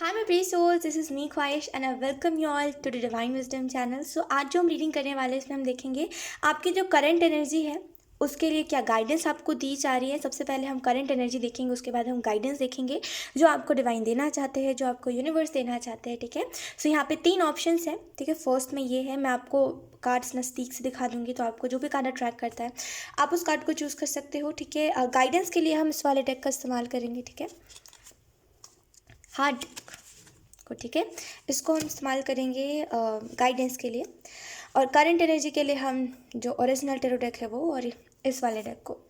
हाय my प्रिय souls, this is me Khwahish and I welcome you all to the divine wisdom channel. So आज जो हम reading करने वाले हैं इसमें हम देखेंगे आपकी जो करंट एनर्जी है उसके लिए क्या गाइडेंस आपको दी जा रही है। सबसे पहले हम करंट एनर्जी देखेंगे, उसके बाद हम गाइडेंस देखेंगे जो आपको डिवाइन देना चाहते हैं, जो आपको यूनिवर्स देना चाहते हैं। ठीक है, सो यहाँ पे 3 ऑप्शंस हैं। ठीक है, फर्स्ट में ये है, मैं आपको कार्ड्स नज़दीक से दिखा दूंगी, तो आपको जो भी कार्ड अट्रैक्ट करता है आप उस कार्ड को चूज़ कर सकते हो। ठीक है, गाइडेंस के लिए हम इस वाले डेक का इस्तेमाल करेंगे। ठीक है, हार्ड को। ठीक है, इसको हम इस्तेमाल करेंगे गाइडेंस के लिए, और करंट एनर्जी के लिए हम जो ओरिजिनल टेरो डेक है वो और इस वाले डेक को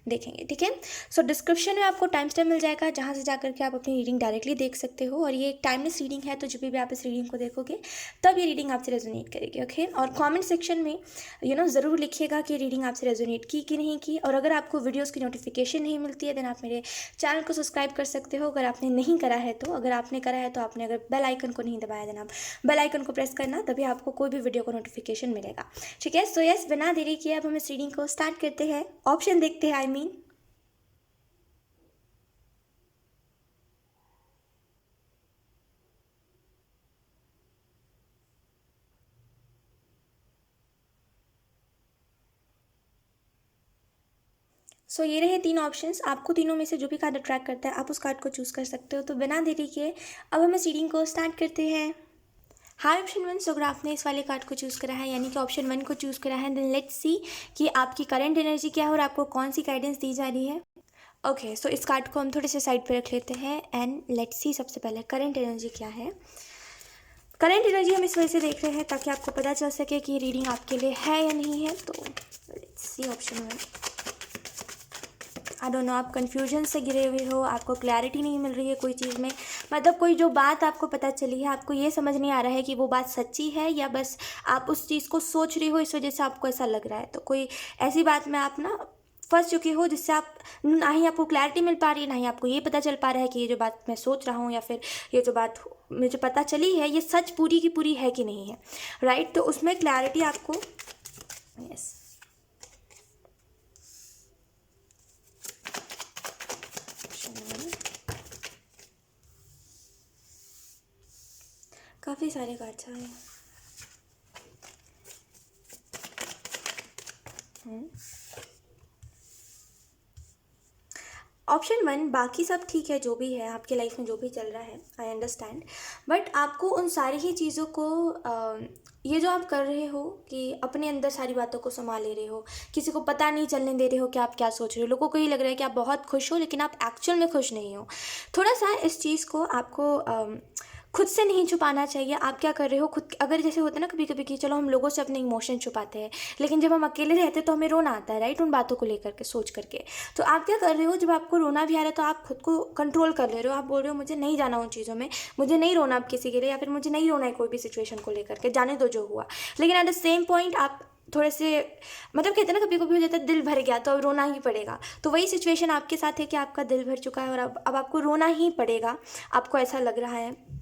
देखेंगे। ठीक है, सो डिस्क्रिप्शन में आपको टाइम स्टैम्प मिल जाएगा जहाँ से जाकर के आप अपनी रीडिंग डायरेक्टली देख सकते हो, और ये एक टाइमलेस रीडिंग है, तो जब भी आप इस रीडिंग को देखोगे तब ये रीडिंग आपसे रेजोनेट करेगी। ओके, और कमेंट सेक्शन में ज़रूर लिखिएगा कि रीडिंग आपसे रेजोनेट की कि नहीं की, और अगर आपको वीडियोज़ की नोटिफिकेशन नहीं मिलती है देन आप मेरे चैनल को सब्सक्राइब कर सकते हो। अगर आपने नहीं करा है तो, अगर आपने करा है तो आपने अगर बेल आइकन को नहीं दबाया देन आप बेल आइकन को प्रेस करना, तभी आपको कोई भी वीडियो का नोटिफिकेशन मिलेगा। ठीक है, सो यस, बिना देरी किए अब हम इस रीडिंग को स्टार्ट करते हैं। ऑप्शन देखते हैं, आई मीन सो ये रहे 3 ऑप्शंस। आपको तीनों में से जो भी कार्ड अट्रैक्ट करता है आप उस कार्ड को चूज़ कर सकते हो। तो बिना देरी किए अब हम इस रीडिंग को स्टार्ट करते हैं। हाय ऑप्शन वन, सो अगर आपने इस वाले कार्ड को चूज़ करा है, यानी कि ऑप्शन वन को चूज़ करा है, देन लेट्स सी कि आपकी करंट एनर्जी क्या है और आपको कौन सी गाइडेंस दी जा रही है। ओके, सो इस कार्ड को हम थोड़े से साइड पे रख लेते हैं एंड लेट्स सी सबसे पहले करंट एनर्जी क्या है। करंट एनर्जी हम इस वजह से देख रहे हैं ताकि आपको पता चल सके कि रीडिंग आपके लिए है या नहीं है। तो let's see option one. I don't know, आप कन्फ्यूजन से घिरे हुए हो, आपको क्लैरिटी नहीं मिल रही है कोई चीज़ में, मतलब कोई जो बात आपको पता चली है आपको ये समझ नहीं आ रहा है कि वो बात सच्ची है या बस आप उस चीज़ को सोच रही हो, इस वजह से आपको ऐसा लग रहा है। तो कोई ऐसी बात में आप ना फंस चुके हो जिससे आप ना ही आपको क्लैरिटी मिल पा रही है, ना ही आपको ये पता चल पा रहा है कि ये जो बात मैं सोच रहा हूँ या फिर ये जो बात मुझे पता चली है ये सच पूरी की पूरी है कि नहीं है। राइट, तो उसमें क्लैरिटी आपको, यस, काफ़ी सारे कार्ड्स आए हैं। ऑप्शन वन, बाकी सब ठीक है, जो भी है आपके लाइफ में जो भी चल रहा है आई अंडरस्टैंड, बट आपको उन सारी ही चीज़ों को ये जो आप कर रहे हो कि अपने अंदर सारी बातों को संभाल ले रहे हो, किसी को पता नहीं चलने दे रहे हो कि आप क्या सोच रहे हो, लोगों को ये लग रहा है कि आप बहुत खुश हो लेकिन आप एक्चुअल में खुश नहीं हो। थोड़ा सा इस चीज़ को आपको खुद से नहीं छुपाना चाहिए। आप क्या कर रहे हो खुद, अगर जैसे होता है ना कभी कभी कि चलो हम लोगों से अपने इमोशन छुपाते हैं, लेकिन जब हम अकेले रहते हैं तो हमें रोना आता है, राइट, उन बातों को लेकर के सोच करके। तो आप क्या कर रहे हो, जब आपको रोना भी आ रहा है तो आप खुद को कंट्रोल कर ले रहे हो, आप बोल रहे हो मुझे नहीं जाना उन चीज़ों में, मुझे नहीं रोना अब किसी के लिए, या फिर मुझे नहीं रोना है कोई भी सिचुएशन को लेकर के, जाने दो जो हुआ। लेकिन एट द सेम पॉइंट आप थोड़े से, मतलब कहते हैं ना कभी कभी हो जाता है दिल भर गया तो अब रोना ही पड़ेगा। तो वही सिचुएशन आपके साथ है कि आपका दिल भर चुका है और अब आपको रोना ही पड़ेगा, आपको ऐसा लग रहा है।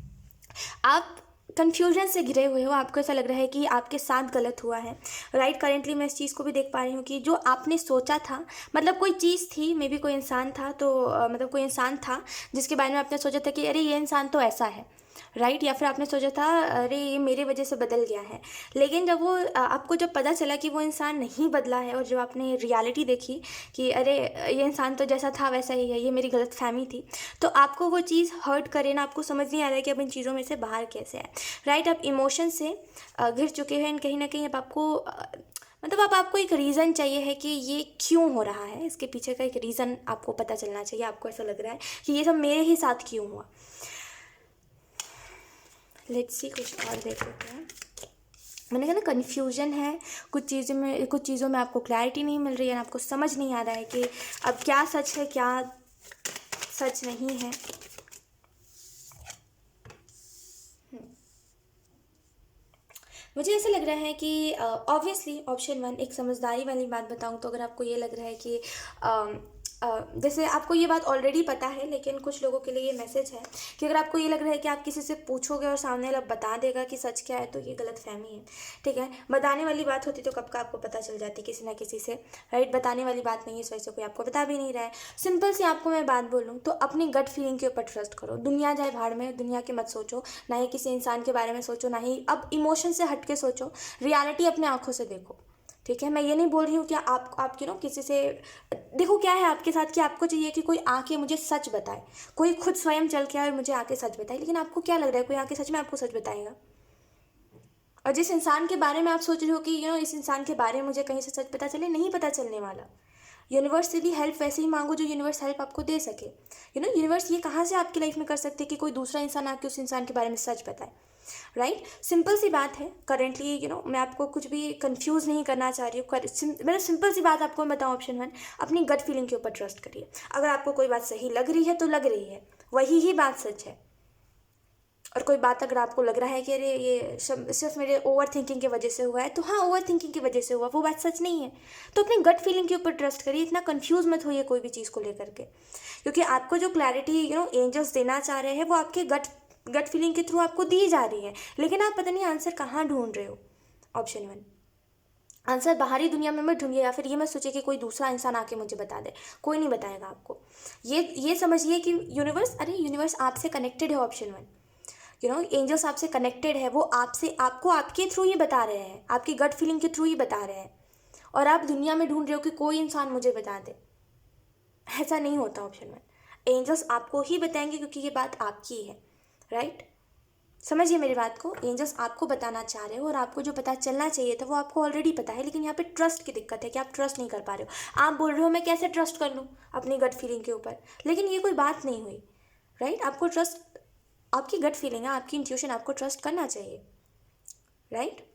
आप कन्फ्यूजन से घिरे हुए हो, आपको ऐसा लग रहा है कि आपके साथ गलत हुआ है। राइट, करेंटली मैं इस चीज़ को भी देख पा रही हूँ कि जो आपने सोचा था, मतलब कोई चीज़ थी, मे बी कोई इंसान था, तो मतलब कोई इंसान था जिसके बारे में आपने सोचा था कि अरे ये इंसान तो ऐसा है, राइट, या फिर आपने सोचा था अरे ये मेरे वजह से बदल गया है। लेकिन जब वो आपको जब पता चला कि वो इंसान नहीं बदला है, और जब आपने रियलिटी देखी कि अरे ये इंसान तो जैसा था वैसा ही है, ये मेरी गलत फहमी थी, तो आपको वो चीज़ हर्ट करे ना, आपको समझ नहीं आ रहा है कि अब इन चीज़ों में से बाहर कैसे आए। राइट, आप इमोशन से घिर चुके हैं कहीं ना कहीं। अब आपको मतलब अब आपको एक रीज़न चाहिए है कि ये क्यों हो रहा है, इसके पीछे का एक रीज़न आपको पता चलना चाहिए। आपको ऐसा लग रहा है कि ये सब मेरे ही साथ क्यों हुआ। लेट्स सी, कुछ और देख लेते हैं। मैंने कहा ना कन्फ्यूजन है, कुछ चीज़ों में आपको क्लैरिटी नहीं मिल रही है, आपको समझ नहीं आ रहा है कि अब क्या सच है क्या सच नहीं है। मुझे ऐसा लग रहा है कि ऑब्वियसली ऑप्शन वन, एक समझदारी वाली बात बताऊं तो अगर आपको ये लग रहा है कि जैसे आपको ये बात ऑलरेडी पता है, लेकिन कुछ लोगों के लिए ये मैसेज है कि अगर आपको ये लग रहा है कि आप किसी से पूछोगे और सामने वाला बता देगा कि सच क्या है, तो ये गलतफहमी है। ठीक है, बताने वाली बात होती तो कब का आपको पता चल जाती किसी ना किसी से, राइट। बताने वाली बात नहीं है, इस वजह से कोई आपको बता भी नहीं रहा है। सिंपल सी आपको मैं बात बोलूँ तो अपनी गट फीलिंग के ऊपर ट्रस्ट करो। दुनिया जाए भाड़ में, दुनिया की मत सोचो, ना ही किसी इंसान के बारे में सोचो, ना ही अब इमोशन से हट के सोचो, रियलिटी अपने आंखों से देखो। ठीक है, मैं ये नहीं बोल रही हूँ कि आप किसी से, देखो क्या है आपके साथ कि आपको चाहिए कि कोई आके मुझे सच बताए, कोई खुद स्वयं चल के आए और मुझे आके सच बताए, लेकिन आपको क्या लग रहा है कोई आके सच में आपको सच बताएगा? और जिस इंसान के बारे में आप सोच रहे हो कि इस इंसान के बारे में मुझे कहीं से सच पता चले, नहीं पता चलने वाला। यूनिवर्स से भी हेल्प वैसे ही मांगो जो यूनिवर्स हेल्प आपको दे सके। यूनिवर्स ये कहाँ से आपकी लाइफ में कर सकते हैं कि कोई दूसरा इंसान आके उस इंसान के बारे में सच बताए, राइट। सिंपल सी बात है, करेंटली मैं आपको कुछ भी कंफ्यूज नहीं करना चाह रही हूँ। मतलब सिंपल सी बात आपको मैं बताऊँ, ऑप्शन 1, अपनी गट फीलिंग के ऊपर ट्रस्ट करिए। अगर आपको कोई बात सही लग रही है तो लग रही है, वही ही बात सच है। और कोई बात अगर आपको लग रहा है कि अरे ये सिर्फ मेरे ओवर थिंकिंग की वजह से हुआ है, तो हाँ, ओवर थिंकिंग की वजह से हुआ, वो बात सच नहीं है। तो अपनी गट फीलिंग के ऊपर ट्रस्ट करिए, इतना कंफ्यूज मत होइए कोई भी चीज़ को लेकर के, क्योंकि आपको जो क्लैरिटी एंजल्स देना चाह रहे हैं वो आपके गट फीलिंग के थ्रू आपको दी जा रही है, लेकिन आप पता नहीं आंसर कहाँ ढूंढ रहे हो। ऑप्शन 1, आंसर बाहरी दुनिया में मत ढूंढिए, या फिर ये मत सोचिए कि कोई दूसरा इंसान आके मुझे बता दे, कोई नहीं बताएगा आपको। ये समझिए कि यूनिवर्स आपसे कनेक्टेड है। ऑप्शन 1, एंजल्स आपसे कनेक्टेड है, वो आपको आपके थ्रू ही बता रहे हैं, आपकी गट फीलिंग के थ्रू ही बता रहे हैं। और आप दुनिया में ढूंढ रहे हो कि कोई इंसान मुझे बता दे, ऐसा नहीं होता। ऑप्शन 1, एंजल्स आपको ही बताएंगे क्योंकि ये बात आपकी है, राइट। समझिए मेरी बात को, एंजल्स आपको बताना चाह रहे हो और आपको जो पता चलना चाहिए था वो आपको ऑलरेडी पता है, लेकिन यहाँ पे ट्रस्ट की दिक्कत है कि आप ट्रस्ट नहीं कर पा रहे हो। आप बोल रहे हो मैं कैसे ट्रस्ट कर लूँ अपनी गट फीलिंग के ऊपर, लेकिन ये कोई बात नहीं हुई, राइट। आपको ट्रस्ट, आपकी गट फीलिंग है, आपकी इंट्यूशन, आपको ट्रस्ट करना चाहिए, राइट।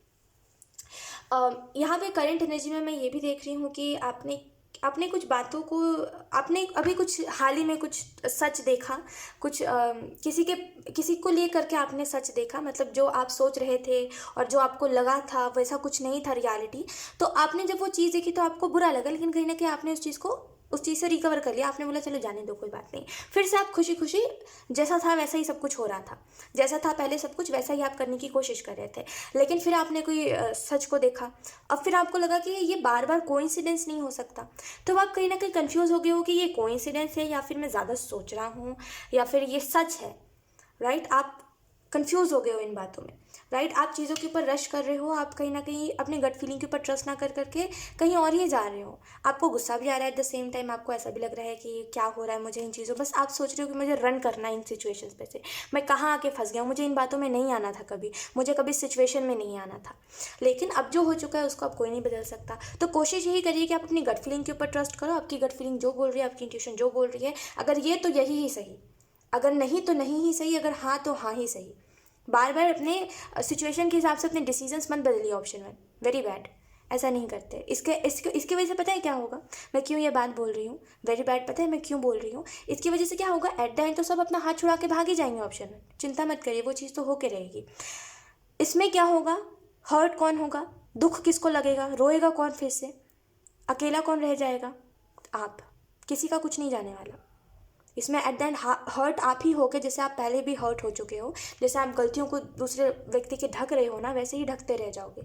यहाँ पे करंट एनर्जी में मैं ये भी देख रही हूँ कि आपने कुछ बातों को, आपने अभी कुछ हाल ही में कुछ सच देखा, कुछ किसी को ले करके आपने सच देखा, मतलब जो आप सोच रहे थे और जो आपको लगा था वैसा कुछ नहीं था रियलिटी। तो आपने जब वो चीज़ देखी तो आपको बुरा लगा, लेकिन कहीं ना कहीं आपने उस चीज़ से रिकवर कर लिया। आपने बोला चलो जाने दो, कोई बात नहीं। फिर से आप खुशी खुशी, जैसा था वैसा ही सब कुछ हो रहा था, जैसा था पहले सब कुछ वैसा ही आप करने की कोशिश कर रहे थे, लेकिन फिर आपने कोई सच को देखा। अब फिर आपको लगा कि ये बार बार कोइंसिडेंस नहीं हो सकता, तो आप कहीं ना कहीं कंफ्यूज हो गए हो कि ये कोइंसिडेंस है या फिर मैं ज़्यादा सोच रहा हूँ या फिर ये सच है, राइट। आप कंफ्यूज हो गए हो इन बातों में, राइट। आप चीज़ों के ऊपर रश कर रहे हो, आप कहीं ना कहीं अपने गट फीलिंग के ऊपर ट्रस्ट ना कर करके कहीं और ही जा रहे हो। आपको गुस्सा भी आ रहा है, एट द सेम टाइम आपको ऐसा भी लग रहा है कि क्या हो रहा है मुझे इन चीज़ों, बस आप सोच रहे हो कि मुझे रन करना है इन सिचुएशंस पे से, मैं कहाँ आके फंस गया हूँ, मुझे इन बातों में नहीं आना था कभी, मुझे कभी सिचुएशन में नहीं आना था। लेकिन अब जो हो चुका है उसको अब कोई नहीं बदल सकता। तो कोशिश यही करिए कि आप अपनी गट फीलिंग के ऊपर ट्रस्ट करो, आपकी गट फीलिंग जो बोल रही है, आपकी इंट्यूशन जो बोल रही है, अगर ये तो यही ही सही, अगर नहीं तो नहीं ही सही, अगर हाँ तो हाँ ही सही। बार बार अपने सिचुएशन के हिसाब से अपने डिसीजंस मत बदलिए। ऑप्शन 1, वेरी बैड, ऐसा नहीं करते। इसके वजह से पता है क्या होगा, मैं क्यों ये बात बोल रही हूँ वेरी बैड, पता है मैं क्यों बोल रही हूँ? इसकी वजह से क्या होगा, एट द एंड तो सब अपना हाथ छुड़ा के भाग ही जाएंगे। ऑप्शन 1, चिंता मत करिए, वो चीज़ तो होके रहेगी। इसमें क्या होगा, हर्ट कौन होगा, दुख किसको लगेगा, रोएगा कौन, फिर से अकेला कौन रह जाएगा? आप, किसी का कुछ नहीं जाने वाला इसमें। एट द एंड हर्ट आप ही होगे, जैसे आप पहले भी हर्ट हो चुके हो, जैसे आप गलतियों को दूसरे व्यक्ति के ढक रहे हो ना, वैसे ही ढकते रह जाओगे।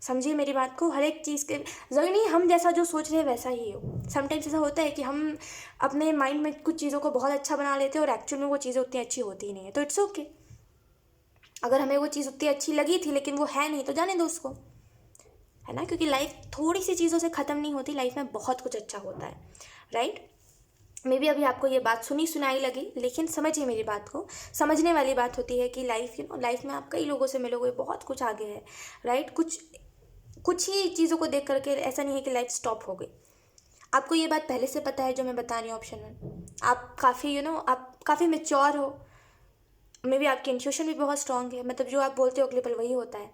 समझिए मेरी बात को, हर एक चीज़ के ज़रूरी नहीं हम जैसा जो सोच रहे हैं वैसा ही हो। समटाइम्स ऐसा होता है कि हम अपने माइंड में कुछ चीज़ों को बहुत अच्छा बना लेते हैं और एक्चुअल में वो चीज़ें उतनी अच्छी होती ही नहीं है, तो इट्स ओके। अगर हमें वो चीज़ उतनी अच्छी लगी थी लेकिन वो है नहीं, तो जाने दो उसको, है ना। क्योंकि लाइफ थोड़ी सी चीज़ों से ख़त्म नहीं होती, लाइफ में बहुत कुछ अच्छा होता है, राइट। मे बी अभी आपको ये बात सुनी सुनाई लगी, लेकिन समझिए मेरी बात को, समझने वाली बात होती है कि लाइफ में आप कई लोगों से मिलोगे, बहुत कुछ आगे है, राइट। कुछ ही चीज़ों को देख करके ऐसा नहीं है कि लाइफ स्टॉप हो गई। आपको ये बात पहले से पता है जो मैं बता रही हूँ। ऑप्शन 1, आप काफ़ी आप काफ़ी मेच्योर हो, मे बी आपकी इंट्यूशन भी बहुत स्ट्रांग है, मतलब जो आप बोलते हो अगले पल वही होता है।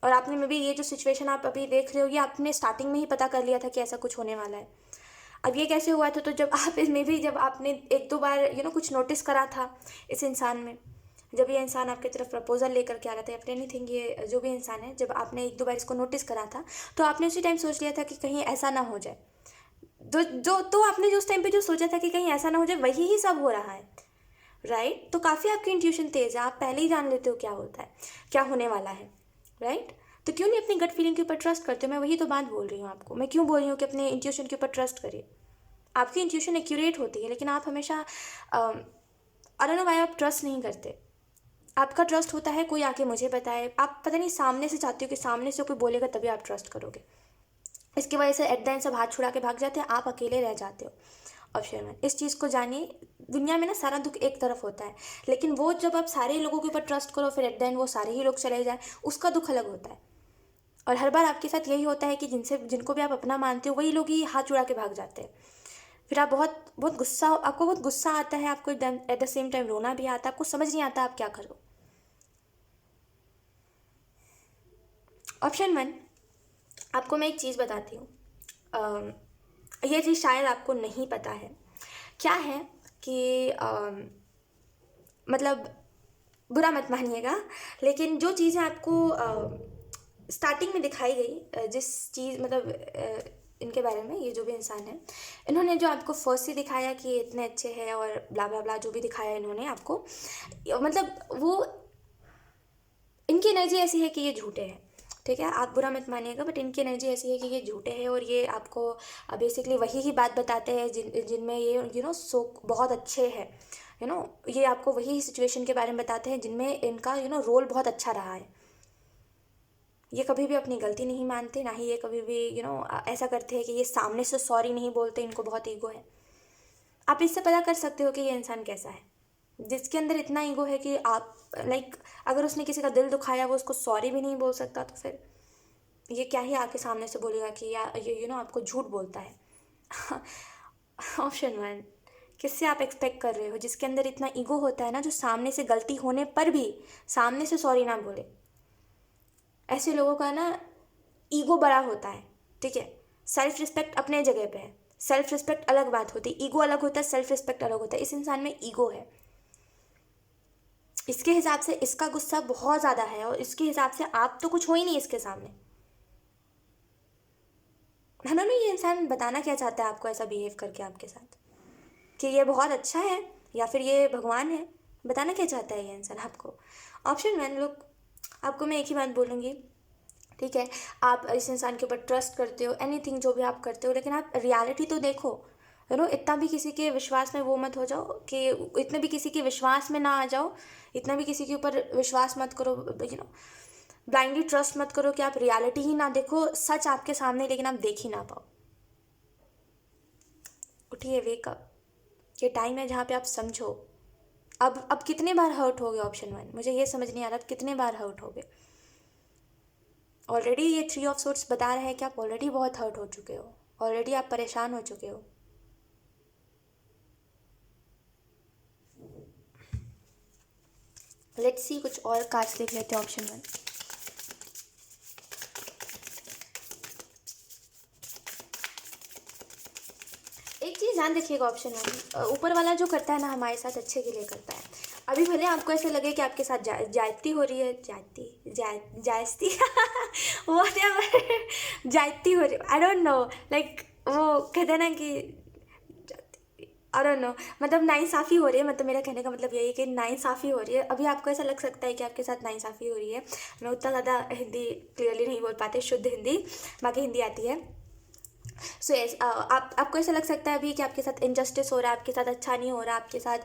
और आपने मे बी ये जो सिचुएशन आप अभी देख रहे हो, ये आपने स्टार्टिंग में ही पता कर लिया था कि ऐसा कुछ होने वाला है। अब ये कैसे हुआ था, तो जब आप इसमें भी जब आपने एक दो बार कुछ नोटिस करा था इस इंसान में, जब ये इंसान आपकी तरफ प्रपोजल लेकर के आ रहा था या फिर एनीथिंग, ये जो भी इंसान है, जब आपने एक दो बार इसको नोटिस करा था, तो आपने उसी टाइम सोच लिया था कि कहीं ऐसा ना हो जाए, तो आपने जो उस टाइम पे जो सोचा था कि कहीं ऐसा ना हो जाए, वही ही सब हो रहा है, राइट? तो काफ़ी आपकी इंट्यूशन तेज़ है, आप पहले ही जान लेते हो क्या होता है, क्या होने वाला है, राइट? तो क्यों नहीं अपनी गट फीलिंग के ऊपर ट्रस्ट करते हो? मैं वही तो बात बोल रही हूँ आपको, मैं क्यों बोल रही हूँ कि अपने इंट्यूशन के ऊपर ट्रस्ट करिए। आपकी इंट्यूशन एक्यूरेट होती है, लेकिन आप हमेशा आई डोंट नो व्हाई आप ट्रस्ट नहीं करते। आपका ट्रस्ट होता है कोई आके मुझे बताए, आप पता नहीं सामने से चाहते हो कि सामने से कोई बोलेगा तभी आप ट्रस्ट करोगे। इसकी वजह से एट द एंड सब हाथ छुड़ा के भाग जाते हैं, आप अकेले रह जाते हो। ऑप्शन वन, इस चीज़ को जानिए, दुनिया में ना सारा दुख एक तरफ होता है, लेकिन वो जब आप सारे लोगों के ऊपर ट्रस्ट करो फिर एट द एंड वो सारे ही लोग चले जाए, उसका दुख अलग होता है। और हर बार आपके साथ यही होता है कि जिनको भी आप अपना मानते हो वही लोग ही हाथ छुड़ा के भाग जाते हैं। फिर आप आपको बहुत गुस्सा आता है, आपको एट द सेम टाइम रोना भी आता है, आपको समझ नहीं आता आप क्या करो। ऑप्शन वन, आपको मैं एक चीज़ बताती हूँ, ये चीज़ शायद आपको नहीं पता है। क्या है कि मतलब बुरा मत मानिएगा, लेकिन जो चीज़ें आपको स्टार्टिंग में दिखाई गई, जिस चीज़ मतलब इनके बारे में, ये जो भी इंसान है, इन्होंने जो आपको फर्स्ट से दिखाया कि ये इतने अच्छे हैं और ब्ला ब्ला ब्ला जो भी दिखाया इन्होंने आपको, मतलब वो इनकी एनर्जी ऐसी है कि ये झूठे हैं, ठीक है? आप बुरा मत मानिएगा, बट इनकी एनर्जी ऐसी है कि ये झूठे हैं और ये आपको बेसिकली वही ही बात बताते हैं जिनमें ये सो बहुत अच्छे हैं, ये आपको वही सिचुएशन के बारे में बताते हैं जिनमें इनका रोल बहुत अच्छा रहा है। ये कभी भी अपनी गलती नहीं मानते, ना ही ये कभी भी ऐसा करते हैं कि ये सामने से सॉरी नहीं बोलते, इनको बहुत ईगो है। आप इससे पता कर सकते हो कि ये इंसान कैसा है, जिसके अंदर इतना ईगो है कि आप अगर उसने किसी का दिल दुखाया वो उसको सॉरी भी नहीं बोल सकता, तो फिर ये क्या ही आके सामने से बोलेगा कि यार ये आपको झूठ बोलता है। ऑप्शन वन, किससे आप एक्सपेक्ट कर रहे हो? जिसके अंदर इतना ईगो होता है ना, जो सामने से गलती होने पर भी सामने से सॉरी ना बोले। ऐसे लोगों का ना ईगो बड़ा होता है, ठीक है? सेल्फ रिस्पेक्ट अपने जगह पे है, सेल्फ रिस्पेक्ट अलग बात होती है, ईगो अलग होता है, सेल्फ रिस्पेक्ट अलग होता है। इस इंसान में ईगो है, इसके हिसाब से इसका गुस्सा बहुत ज़्यादा है, और इसके हिसाब से आप तो कुछ हो ही नहीं इसके सामने। है ना? ये इंसान बताना क्या चाहता है आपको ऐसा बिहेव करके आपके साथ, कि ये बहुत अच्छा है या फिर ये भगवान है? बताना क्या चाहता है ये इंसान आपको? ऑप्शन वन, लोग आपको मैं एक ही बात बोलूँगी, ठीक है? आप इस इंसान के ऊपर ट्रस्ट करते हो, एनीथिंग जो भी आप करते हो, लेकिन आप रियलिटी तो देखो। इतना भी किसी के विश्वास में वो मत हो जाओ कि इतने भी किसी के विश्वास में ना आ जाओ, इतना भी किसी के ऊपर विश्वास मत करो, ब्लाइंडली ट्रस्ट मत करो कि आप रियलिटी ही ना देखो, सच आपके सामने लेकिन आप देख ही ना पाओ। उठिए, वेकअप, ये टाइम है जहाँ पे आप समझो। अब कितने बार हर्ट हो गए? ऑप्शन वन, मुझे ये समझ नहीं आ रहा अब कितने बार हर्ट हो गए। ऑलरेडी ये थ्री ऑफ सोर्ट्स बता रहे हैं कि आप ऑलरेडी बहुत हर्ट हो चुके हो, ऑलरेडी आप परेशान हो चुके हो। लेट्स सी, कुछ और कार्ड्स देख लेते हैं। ऑप्शन वन, एक चीज़ ध्यान रखिएगा, ऑप्शन वन, ऊपर वाला जो करता है ना हमारे साथ अच्छे के लिए करता है। अभी भले आपको ऐसे लगे कि आपके साथ जायती हो रही है, जायस्ती वॉट जायती हो रही है, आई डोंट नो, लाइक वो कहते हैं ना कि आई डोंट नो, मतलब नाइंसाफ़ी हो रही है, मतलब मेरा कहने का मतलब यही है कि नाइंसाफ़ी हो रही है। अभी आपको ऐसा लग सकता है कि आपके साथ नाइंसाफ़ी हो रही है। मैं उतना ज़्यादा हिंदी क्लियरली नहीं बोल पाते, शुद्ध हिंदी, बाकी हिंदी आती है। सो यस, आपको ऐसा लग सकता है अभी कि आपके साथ इनजस्टिस हो रहा है, आपके साथ अच्छा नहीं हो रहा, आपके साथ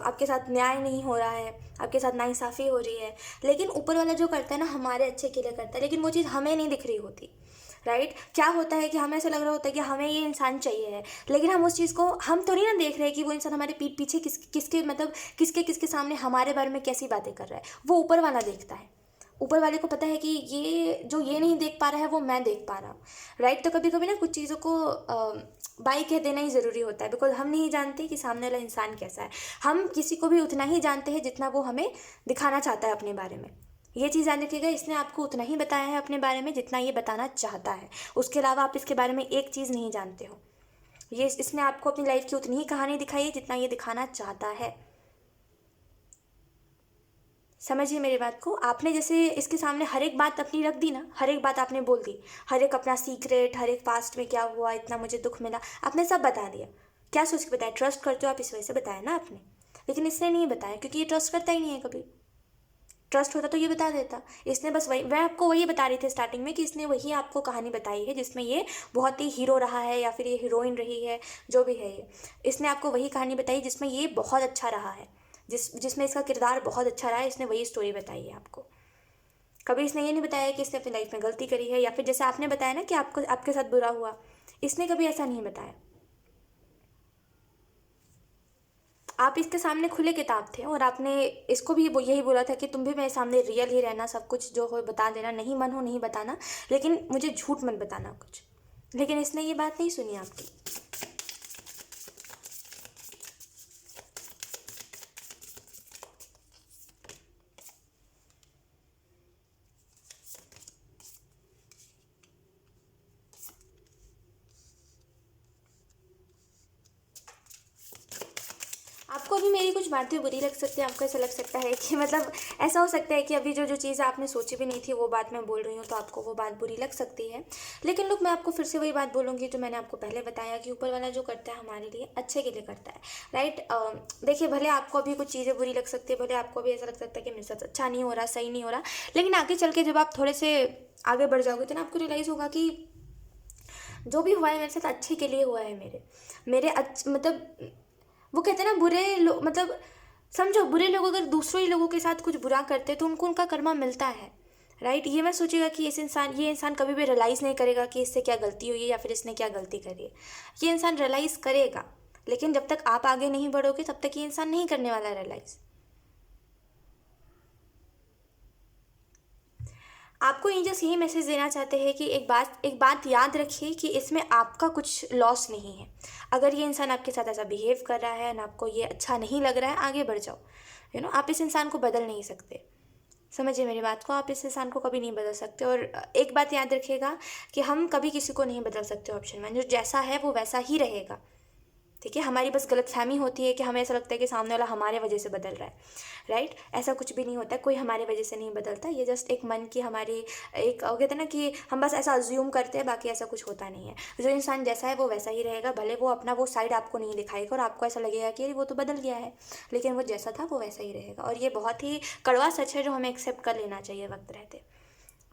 आपके साथ न्याय नहीं हो रहा है, आपके साथ नाइंसाफ़ी हो रही है। लेकिन ऊपर वाला जो करता है ना हमारे अच्छे के लिए करता है, लेकिन वो चीज़ हमें नहीं दिख रही होती, राइट? क्या होता है कि हमें ऐसा लग रहा होता है कि हमें ये इंसान चाहिए है, लेकिन हम उस चीज़ को हम थोड़ी ना देख रहे हैं कि वो इंसान हमारे पीठ पीछे किसके मतलब किसके सामने हमारे बारे में कैसी बातें कर रहा है। वो ऊपर वाला देखता है, ऊपर वाले को पता है कि ये नहीं देख पा रहा है वो मैं देख पा रहा हूँ, राइट? तो कभी कभी ना कुछ चीज़ों को बाई कह देना ही ज़रूरी होता है, बिकॉज हम नहीं जानते कि सामने वाला इंसान कैसा है। हम किसी को भी उतना ही जानते हैं जितना वो हमें दिखाना चाहता है अपने बारे में। ये चीज़ ध्यान रखिएगा, इसने आपको उतना ही बताया है अपने बारे में जितना ये बताना चाहता है, उसके अलावा आप इसके बारे में एक चीज़ नहीं जानते हो। इसने आपको अपनी लाइफ की उतनी ही कहानी दिखाई है जितना ये दिखाना चाहता है। समझिए मेरी बात को। आपने जैसे इसके सामने हर एक बात अपनी रख दी ना, हर एक बात आपने बोल दी, हर एक अपना सीक्रेट, हर एक पास्ट में क्या हुआ, इतना मुझे दुख मिला, आपने सब बता दिया। क्या सोच के बताया? ट्रस्ट करते हो आप, इस वजह से बताया ना आपने। लेकिन इसने नहीं बताया क्योंकि ये ट्रस्ट करता ही नहीं है कभी। ट्रस्ट होता तो ये बता देता। इसने बस वही, मैं आपको वही बता रही थी स्टार्टिंग में कि इसने वही आपको कहानी बताई है जिसमें ये बहुत ही हीरो रहा है या फिर ये हीरोइन रही है, जो भी है ये। इसने आपको वही कहानी बताई जिसमें ये बहुत अच्छा रहा है, जिसमें इसका किरदार बहुत अच्छा रहा है, इसने वही स्टोरी बताई है आपको। कभी इसने ये नहीं बताया कि इसने अपनी लाइफ में गलती करी है, या फिर जैसे आपने बताया ना कि आपको आपके साथ बुरा हुआ, इसने कभी ऐसा नहीं बताया। आप इसके सामने खुले किताब थे और आपने इसको भी यही बोला था कि तुम भी मेरे सामने रियल ही रहना, सब कुछ जो हो बता देना, नहीं मन हो नहीं बताना, लेकिन मुझे झूठ मत बताना कुछ। लेकिन इसने ये बात नहीं सुनी आपकी। आपको अभी मेरी कुछ बातें बुरी लग सकती है, आपको ऐसा लग सकता है कि मतलब ऐसा हो सकता है कि अभी जो जो चीज़ आपने सोची भी नहीं थी वो बात मैं बोल रही हूँ तो आपको वो बात बुरी लग सकती है। लेकिन लोग, मैं आपको फिर से वही बात बोलूँगी जो मैंने आपको पहले बताया कि ऊपर वाला जो करता है हमारे लिए अच्छे के लिए करता है, राइट। देखिए, भले आपको अभी कुछ चीज़ें बुरी लग सकती है, भले आपको अभी ऐसा लग सकता है कि मेरे साथ अच्छा नहीं हो रहा, सही नहीं हो रहा, लेकिन आगे चल के जब आप थोड़े से आगे बढ़ जाओगे तो ना आपको रियलाइज़ होगा कि जो भी हुआ है मेरे साथ अच्छे के लिए हुआ है। मेरे मेरे मतलब वो कहते हैं ना, बुरे लोग मतलब, समझो बुरे लोग अगर दूसरे ही लोगों के साथ कुछ बुरा करते हैं तो उनको उनका कर्मा मिलता है, राइट। ये मत सोचिएगा कि ये इंसान कभी भी रियलाइज़ नहीं करेगा कि इससे क्या गलती हुई है या फिर इसने क्या गलती करी है। ये इंसान रियलाइज़ करेगा, लेकिन जब तक आप आगे नहीं बढ़ोगे तब तक ये इंसान नहीं करने वाला रियलाइज़। आपको एंजल्स यही मैसेज देना चाहते हैं कि एक बात याद रखिए कि इसमें आपका कुछ लॉस नहीं है। अगर ये इंसान आपके साथ ऐसा बिहेव कर रहा है ना, आपको ये अच्छा नहीं लग रहा है, आगे बढ़ जाओ। आप इस इंसान को बदल नहीं सकते। समझिए मेरी बात को, आप इस इंसान को कभी नहीं बदल सकते। और एक बात याद रखिएगा कि हम कभी किसी को नहीं बदल सकते। ऑप्शन वन, जो जैसा है वो वैसा ही रहेगा, ठीक है। हमारी बस गलतफहमी होती है कि हमें ऐसा लगता है कि सामने वाला हमारे वजह से बदल रहा है, राइट। ऐसा कुछ भी नहीं होता है, कोई हमारे वजह से नहीं बदलता। ये जस्ट एक मन की हमारी एक कहते हैं ना कि हम बस ऐसा अज्यूम करते हैं, बाकी ऐसा कुछ होता नहीं है। जो इंसान जैसा है वो वैसा ही रहेगा, भले वो अपना वो साइड आपको नहीं दिखाएगा और आपको ऐसा लगेगा कि अरे वो तो बदल गया है, लेकिन वो जैसा था वो वैसा ही रहेगा। और ये बहुत ही कड़वा सच है जो हमें एक्सेप्ट कर लेना चाहिए वक्त रहते,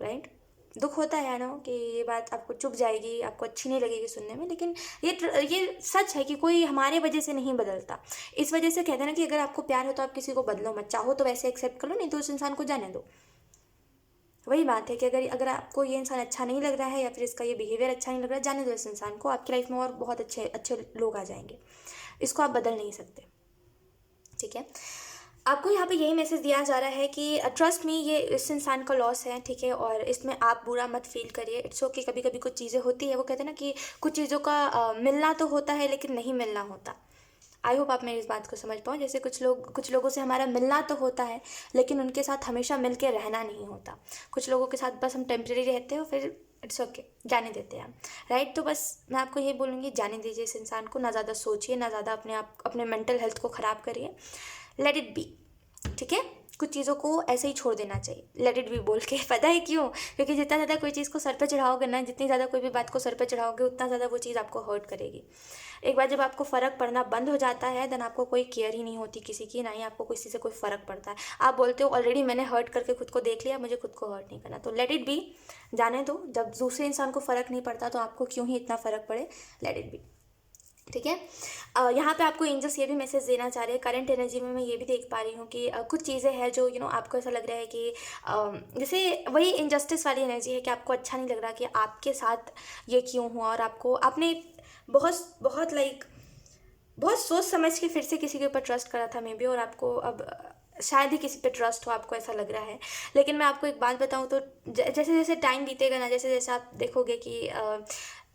राइट। दुख होता है ना कि ये बात आपको चुभ जाएगी, आपको अच्छी नहीं लगेगी सुनने में, लेकिन ये सच है कि कोई हमारे वजह से नहीं बदलता। इस वजह से कहते हैं ना कि अगर आपको प्यार हो तो आप किसी को बदलो मत, चाहो तो वैसे एक्सेप्ट कर लो, नहीं तो उस इंसान को जाने दो। वही बात है कि अगर अगर आपको ये इंसान अच्छा नहीं लग रहा है या फिर इसका ये बिहेवियर अच्छा नहीं लग रहा है, जाने दो इस इंसान को। आपकी लाइफ में और बहुत अच्छे अच्छे लोग आ जाएंगे, इसको आप बदल नहीं सकते, ठीक है। आपको यहाँ पे यही मैसेज दिया जा रहा है कि ट्रस्ट मी, ये इस इंसान का लॉस है, ठीक है। और इसमें आप बुरा मत फील करिए, इट्स ओके। कभी कभी कुछ चीज़ें होती है, वो कहते हैं ना कि कुछ चीज़ों का मिलना तो होता है लेकिन नहीं मिलना होता। आई होप आप मेरी इस बात को समझ पाओ। जैसे कुछ लोगों से हमारा मिलना तो होता है लेकिन उनके साथ हमेशा मिल के रहना नहीं होता। कुछ लोगों के साथ बस हम टेम्परेरी रहते हैं और फिर इट्स ओके, जाने देते हैं हम, राइट। तो बस मैं आपको ये बोलूँगी, जाने दीजिए इस इंसान को, ना ज़्यादा सोचिए, ना ज़्यादा अपने मेंटल हेल्थ को ख़राब करिए। लेट इट बी, ठीक है। कुछ चीज़ों को ऐसे ही छोड़ देना चाहिए, लेट इट बी बोल के। पता है क्यों? क्योंकि जितना ज़्यादा कोई चीज़ को सर पे चढ़ाओगे ना, जितनी ज़्यादा कोई भी बात को सर पे चढ़ाओगे, उतना ज़्यादा वो चीज़ आपको हर्ट करेगी। एक बार जब आपको फ़र्क पड़ना बंद हो जाता है, देन आपको कोई केयर ही नहीं होती किसी की, ना ही आपको किसी से कोई फ़र्क पड़ता है। आप बोलते हो ऑलरेडी मैंने हर्ट करके खुद को देख लिया, मुझे खुद को हर्ट नहीं करना। तो लेट इट बी, जाने दो। जब दूसरे इंसान को फ़र्क नहीं पड़ता तो आपको क्यों ही इतना फ़र्क पड़े, लेट इट बी, ठीक है। यहाँ पे आपको एंजल्स ये भी मैसेज देना चाह रहे हैं। करंट एनर्जी में मैं ये भी देख पा रही हूँ कि कुछ चीज़ें हैं जो आपको ऐसा लग रहा है कि जैसे वही इनजस्टिस वाली एनर्जी है कि आपको अच्छा नहीं लग रहा कि आपके साथ ये क्यों हुआ, और आपने बहुत बहुत बहुत सोच समझ के फिर से किसी के ऊपर ट्रस्ट करा था मे बी, और आपको अब शायद ही किसी पे ट्रस्ट हो, आपको ऐसा लग रहा है। लेकिन मैं आपको एक बात बताऊँ तो जैसे जैसे टाइम बीतेगा ना, जैसे जैसे आप देखोगे कि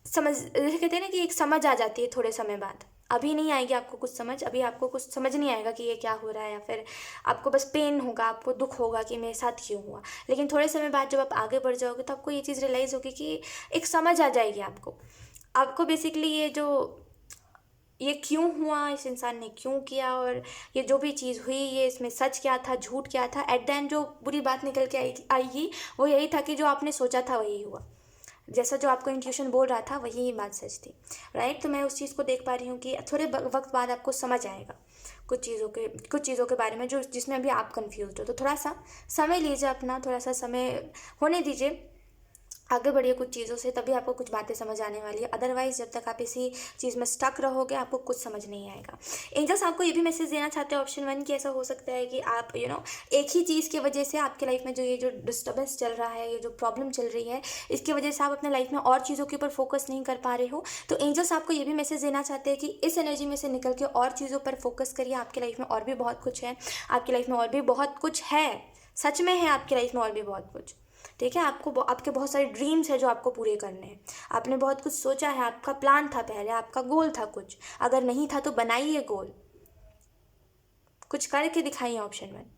समझ, जैसे कहते हैं ना कि एक समझ आ जाती है थोड़े समय बाद। अभी नहीं आएगी आपको कुछ समझ, अभी आपको कुछ समझ नहीं आएगा कि ये क्या हो रहा है, या फिर आपको बस पेन होगा, आपको दुख होगा कि मेरे साथ क्यों हुआ। लेकिन थोड़े समय बाद जब आप आगे बढ़ जाओगे तो आपको ये चीज़ रियलाइज़ होगी कि एक समझ आ जाएगी आपको। आपको बेसिकली ये जो ये क्यों हुआ, इस इंसान ने क्यों किया, और ये जो भी चीज़ हुई ये इसमें सच क्या था झूठ क्या था। एट द एंड जो बुरी बात निकल के आएगी वो यही था कि जो आपने सोचा था वही हुआ, जैसा जो आपको इंट्यूशन बोल रहा था वही बात सच थी, राइट। तो मैं उस चीज़ को देख पा रही हूँ कि थोड़े वक्त बाद आपको समझ आएगा कुछ चीज़ों के बारे में जो जिसमें अभी आप कंफ्यूज हो। तो थोड़ा सा समय लीजिए अपना, थोड़ा सा समय होने दीजिए, आगे बढ़िए कुछ चीज़ों से, तभी आपको कुछ बातें समझ आने वाली है। अदरवाइज जब तक आप इसी चीज़ में स्टक रहोगे आपको कुछ समझ नहीं आएगा। एंजल्स आपको ये भी मैसेज देना चाहते हैं ऑप्शन वन कि ऐसा हो सकता है कि आप एक ही चीज़ की वजह से आपके लाइफ में जो ये जो डिस्टर्बेंस चल रहा है, ये जो प्रॉब्लम चल रही है, इसकी वजह से आप अपने लाइफ में और चीज़ों के ऊपर फोकस नहीं कर पा रहे हो। तो एंजल्स आपको ये भी मैसेज देना चाहते हैं कि इस एनर्जी में से निकल के और चीज़ों पर फोकस करिए। आपकी लाइफ में और भी बहुत कुछ है, आपकी लाइफ में और भी बहुत कुछ है, सच में है आपकी लाइफ में और भी बहुत कुछ। ठीक है, आपको आपके बहुत सारे ड्रीम्स है जो आपको पूरे करने हैं। आपने बहुत कुछ सोचा है, आपका प्लान था, पहले आपका गोल था कुछ, अगर नहीं था तो बनाइए गोल, कुछ करके दिखाइए ऑप्शन वन।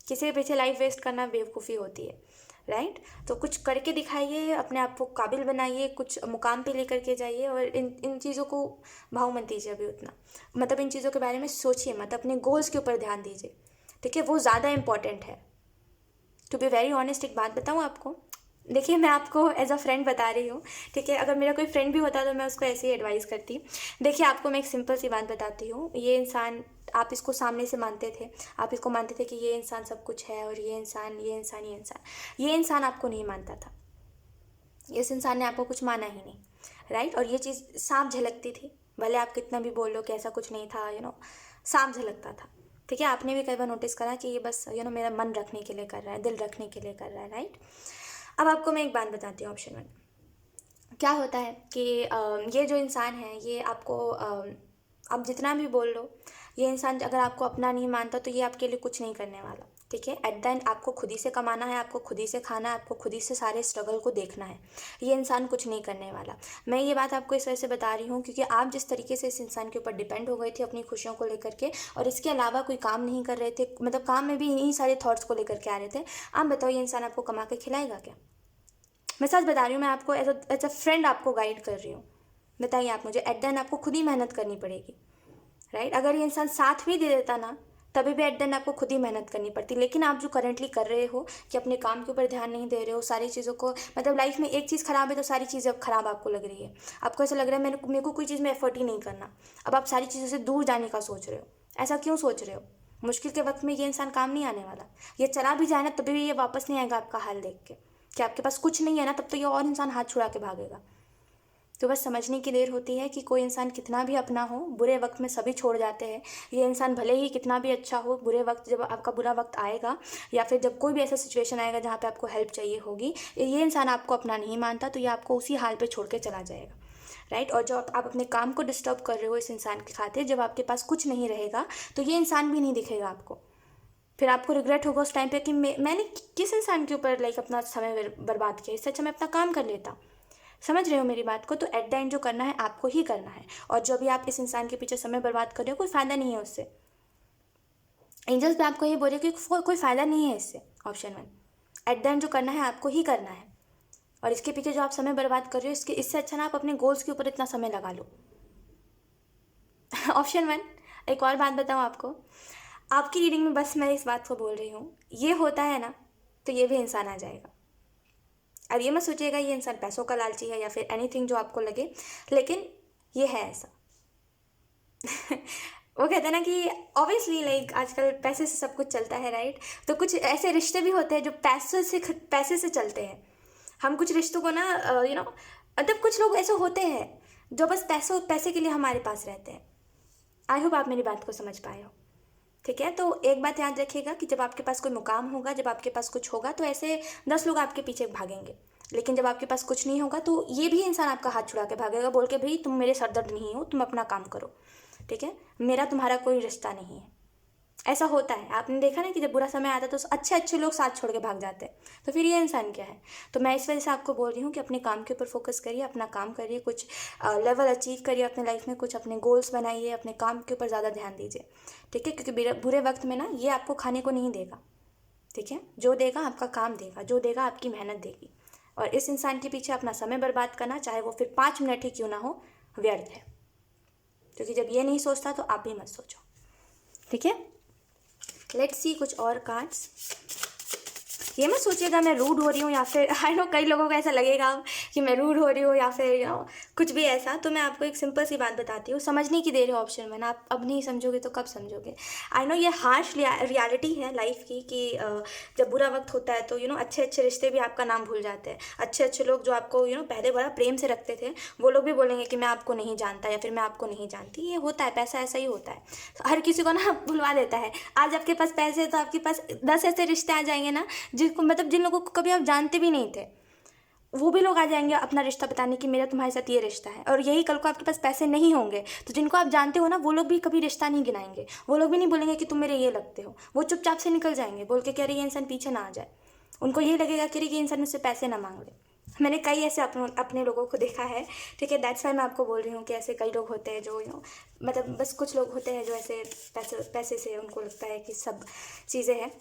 किसी के पीछे लाइफ वेस्ट करना बेवकूफ़ी होती है, राइट। तो कुछ करके दिखाइए, अपने आप को काबिल बनाइए, कुछ मुकाम पे लेकर के जाइए, और इन इन चीज़ों को भाव मत दीजिए अभी उतना, मतलब इन चीज़ों के बारे में सोचिए मत, अपने गोल्स के ऊपर ध्यान दीजिए। ठीक है, वो ज़्यादा इंपॉर्टेंट है। टू बी वेरी ऑनेस्ट एक बात बताऊँ आपको, देखिए मैं आपको एज अ फ्रेंड बता रही हूँ, ठीक है। अगर मेरा कोई फ्रेंड भी होता तो मैं उसको ऐसे ही एडवाइस करती। देखिए आपको मैं एक सिंपल सी बात बताती हूँ, ये इंसान, आप इसको सामने से मानते थे, आप इसको मानते थे कि ये इंसान सब कुछ है, और ये इंसान आपको नहीं मानता था, इस इंसान ने आपको कुछ माना ही नहीं, राइट। और ये चीज़ साफ झलकती थी, भले आप कितना भी बोल लो कि ऐसा कुछ नहीं था, साफ झलकता था। ठीक है, आपने भी कई बार नोटिस करा कि ये बस मेरा मन रखने के लिए कर रहा है, दिल रखने के लिए कर रहा है, राइट। अब आपको मैं एक बात बताती हूँ ऑप्शन वन, क्या होता है कि ये जो इंसान है ये आपको आप जितना भी बोल लो, ये इंसान अगर आपको अपना नहीं मानता तो ये आपके लिए कुछ नहीं करने वाला। ठीक है, एट द एंड आपको खुद ही से कमाना है, आपको खुद ही से खाना है, आपको खुद ही से सारे स्ट्रगल को देखना है। ये इंसान कुछ नहीं करने वाला। मैं ये बात आपको इस वजह से बता रही हूँ क्योंकि आप जिस तरीके से इस इंसान के ऊपर डिपेंड हो गए थे अपनी खुशियों को लेकर के, और इसके अलावा कोई काम नहीं कर रहे थे, मतलब काम में भी इन्हीं सारे थॉट्स को लेकर के आ रहे थे। आप बताओ ये इंसान आपको कमा के खिलाएगा क्या? मैं सच बता रही हूँ, मैं आपको एज अ फ्रेंड आपको गाइड कर रही हूँ। बताइए आप मुझे, एट द एंड आपको खुद ही मेहनत करनी पड़ेगी, राइट। अगर ये इंसान साथ भी दे देता ना, तभी भी एट द एंड आपको खुद ही मेहनत करनी पड़ती। लेकिन आप जो करंटली कर रहे हो कि अपने काम के ऊपर ध्यान नहीं दे रहे हो, सारी चीज़ों को, मतलब लाइफ में एक चीज़ खराब है तो सारी चीज़ें अब खराब आपको लग रही है। आपको ऐसा लग रहा है मेरे को कोई चीज़ में एफर्ट ही नहीं करना, अब आप सारी चीज़ों से दूर जाने का सोच रहे हो। ऐसा क्यों सोच रहे हो? मुश्किल के वक्त में ये इंसान काम नहीं आने वाला। ये चला भी जाए ना तभी भी ये वापस नहीं आएगा आपका हाल देख के कि आपके पास कुछ नहीं है ना, तब तो ये और इंसान हाथ छुड़ा के भागेगा। तो बस समझने की देर होती है कि कोई इंसान कितना भी अपना हो, बुरे वक्त में सभी छोड़ जाते हैं। ये इंसान भले ही कितना भी अच्छा हो, बुरे वक्त, जब आपका बुरा वक्त आएगा या फिर जब कोई भी ऐसा सिचुएशन आएगा जहाँ पे आपको हेल्प चाहिए होगी, ये इंसान आपको अपना नहीं मानता तो ये आपको उसी हाल पे छोड़ के चला जाएगा, राइट। और जब आप अपने काम को डिस्टर्ब कर रहे हो इस इंसान के खातिर, जब आपके पास कुछ नहीं रहेगा तो ये इंसान भी नहीं दिखेगा आपको। फिर आपको रिग्रेट होगा उस टाइम पे कि मैंने किस इंसान के ऊपर लाइक अपना समय बर्बाद किया, इससे अच्छा मैं अपना काम कर लेता। समझ रहे हो मेरी बात को? तो एट द एंड जो करना है आपको ही करना है, और जो भी आप इस इंसान के पीछे समय बर्बाद कर रहे हो कोई फ़ायदा नहीं है उससे। एंजल्स भी आपको ये बोल रहे कि कोई फ़ायदा नहीं है इससे। Option one, at the end जो करना है आपको ही करना है, और इसके पीछे जो आप समय बर्बाद कर रहे हो इससे अच्छा ना आप अपने गोल्स के ऊपर इतना समय लगा लो। ऑप्शन वन, एक और बात बताऊँ आपको, आपकी रीडिंग में बस मैं इस बात को बोल रही हूँ, ये होता है ना तो ये भी इंसान आ जाएगा। अब ये मत सोचिएगा ये इंसान पैसों का लालची है या फिर एनीथिंग जो आपको लगे, लेकिन ये है ऐसा। वो कहते हैं ना कि ऑब्वियसली लाइक आजकल पैसे से सब कुछ चलता है, राइट। तो कुछ ऐसे रिश्ते भी होते हैं जो पैसे से चलते हैं। हम कुछ रिश्तों को ना मतलब कुछ लोग ऐसे होते हैं जो बस पैसे के लिए हमारे पास रहते हैं। आई होप आप मेरी बात को समझ पाए हो। ठीक है, तो एक बात याद रखिएगा कि जब आपके पास कोई मुकाम होगा, जब आपके पास कुछ होगा तो ऐसे 10 लोग आपके पीछे भागेंगे, लेकिन जब आपके पास कुछ नहीं होगा तो ये भी इंसान आपका हाथ छुड़ा के भागेगा, बोल के भाई तुम मेरे सरदर्द नहीं हो, तुम अपना काम करो। ठीक है, मेरा तुम्हारा कोई रिश्ता नहीं है। ऐसा होता है, आपने देखा ना कि जब बुरा समय आता है तो अच्छे अच्छे लोग साथ छोड़ के भाग जाते हैं, तो फिर ये इंसान क्या है? तो मैं इस वजह से आपको बोल रही हूँ कि अपने काम के ऊपर फोकस करिए, अपना काम करिए, कुछ लेवल अचीव करिए अपने लाइफ में, कुछ अपने गोल्स बनाइए, अपने काम के ऊपर ज़्यादा ध्यान दीजिए। ठीक है, क्योंकि बुरे वक्त में ना ये आपको खाने को नहीं देगा। ठीक है, जो देगा आपका काम देगा, जो देगा आपकी मेहनत देगी। और इस इंसान के पीछे अपना समय बर्बाद करना, चाहे वो फिर 5 मिनट ही क्यों ना हो, व्यर्थ है। क्योंकि जब ये नहीं सोचता तो आप भी मत सोचो, ठीक है। लेट्स सी कुछ और कार्ड्स। ये मत सोचिएगा मैं रूड हो रही हूँ या फिर आई नो कई लोगों को ऐसा लगेगा कि मैं रूड हो रही हूँ या फिर कुछ भी ऐसा। तो मैं आपको एक सिंपल सी बात बताती हूँ, समझने की देर है ऑप्शन वन। आप अब नहीं समझोगे तो कब समझोगे। आई नो ये हार्श रियलिटी है लाइफ की कि जब बुरा वक्त होता है तो अच्छे अच्छे रिश्ते भी आपका नाम भूल जाते हैं। अच्छे अच्छे लोग जो आपको पहले बड़ा प्रेम से रखते थे, वो लोग भी बोलेंगे कि मैं आपको नहीं जानता या फिर मैं आपको नहीं जानती। ये होता है, पैसा ऐसा ही होता है, हर किसी को ना भुलवा देता है। आज आपके पास पैसे है तो आपके पास 10 ऐसे रिश्ते आ जाएंगे ना जिनको मतलब जिन लोगों को कभी आप जानते भी नहीं थे, वो भी लोग आ जाएंगे अपना रिश्ता बताने कि मेरा तुम्हारे साथ ये रिश्ता है। और यही कल को आपके पास पैसे नहीं होंगे तो जिनको आप जानते हो ना, वो लोग भी कभी रिश्ता नहीं गिनाएंगे। वो लोग भी नहीं बोलेंगे कि तुम मेरे ये लगते हो। वो चुपचाप से निकल जाएंगे बोल के कि अरे ये इंसान पीछे ना आ जाए। उनको ये लगेगा कि ये इंसान मुझसे पैसे ना मांग ले। मैंने कई ऐसे अपने लोगों को देखा है, ठीक है। दैट्स वाई मैं आपको बोल रही हूँ कि ऐसे कई लोग होते हैं जो मतलब बस कुछ लोग होते हैं जो ऐसे पैसे से उनको लगता है कि सब चीज़ें हैं,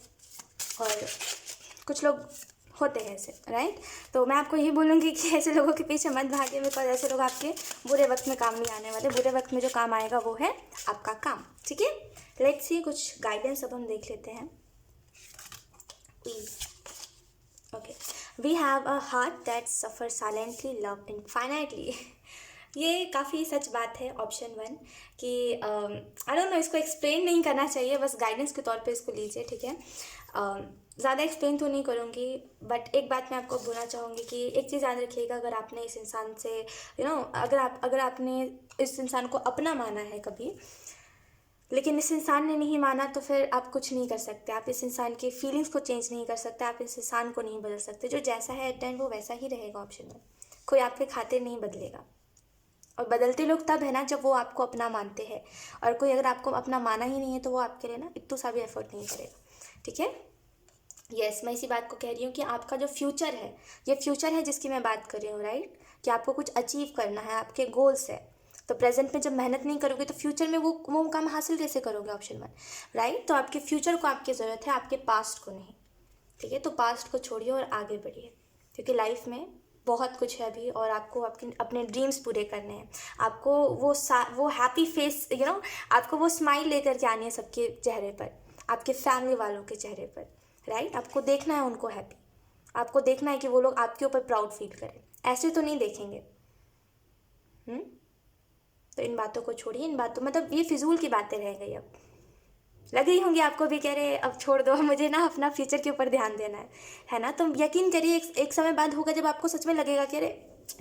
और कुछ लोग होते हैं ऐसे, राइट। तो मैं आपको यही बोलूँगी कि ऐसे लोगों के पीछे मत भागिए, बिकॉज ऐसे लोग आपके बुरे वक्त में काम नहीं आने वाले। बुरे वक्त में जो काम आएगा वो है आपका काम, ठीक है। लेट्स सी कुछ गाइडेंस अब हम देख लेते हैं। Okay, we have a heart that suffer silently love infinitely. ये काफ़ी सच बात है ऑप्शन वन कि आई डोंट नो, इसको एक्सप्लेन नहीं करना चाहिए, बस गाइडेंस के तौर पे इसको लीजिए, ठीक है। ज़्यादा एक्सप्लेन तो नहीं करूँगी, बट एक बात मैं आपको बोलना चाहूँगी कि एक चीज़ याद रखिएगा, अगर आपने इस इंसान से अगर आपने इस इंसान को अपना माना है कभी, लेकिन इस इंसान ने नहीं माना, तो फिर आप कुछ नहीं कर सकते। आप इस इंसान की फीलिंग्स को चेंज नहीं कर सकते, आप इस इंसान को नहीं बदल सकते। जो जैसा है एट टाइम वो वैसा ही रहेगा ऑप्शन में। कोई आपके खातिर नहीं बदलेगा, और बदलते लोग तब है ना जब वो आपको अपना मानते हैं। और कोई अगर आपको अपना माना ही नहीं है तो वो आपके लिए ना इतना सा भी एफर्ट नहीं करेगा, ठीक है। यस, मैं इसी बात को कह रही हूँ कि आपका जो फ्यूचर है, ये फ्यूचर है जिसकी मैं बात कर रही हूँ, राइट। कि आपको कुछ अचीव करना है, आपके गोल्स है। तो प्रेजेंट में जब मेहनत नहीं करोगे तो फ्यूचर में वो काम हासिल कैसे करोगे ऑप्शन वन, राइट। तो आपके फ्यूचर को आपकी ज़रूरत है, आपके पास्ट को नहीं, ठीक है। तो पास्ट को छोड़िए और आगे बढ़िए, क्योंकि लाइफ में बहुत कुछ है अभी, और आपको अपने ड्रीम्स पूरे करने हैं। आपको वो हैप्पी फेस आपको वो स्माइल लेकर के आनी है सबके चेहरे पर, आपके फैमिली वालों के चेहरे पर, राइट। आपको देखना है उनको हैप्पी, आपको देखना है कि वो लोग आपके ऊपर प्राउड फील करें। ऐसे तो नहीं देखेंगे। तो इन बातों को छोड़िए, इन बातों मतलब ये फिजूल की बातें रह गई। अब लग रही होंगी आपको भी, कह रहे अब छोड़ दो, मुझे ना अपना फ्यूचर के ऊपर ध्यान देना है ना। तो यकीन करिए एक समय बाद होगा जब आपको सच में लगेगा कि अरे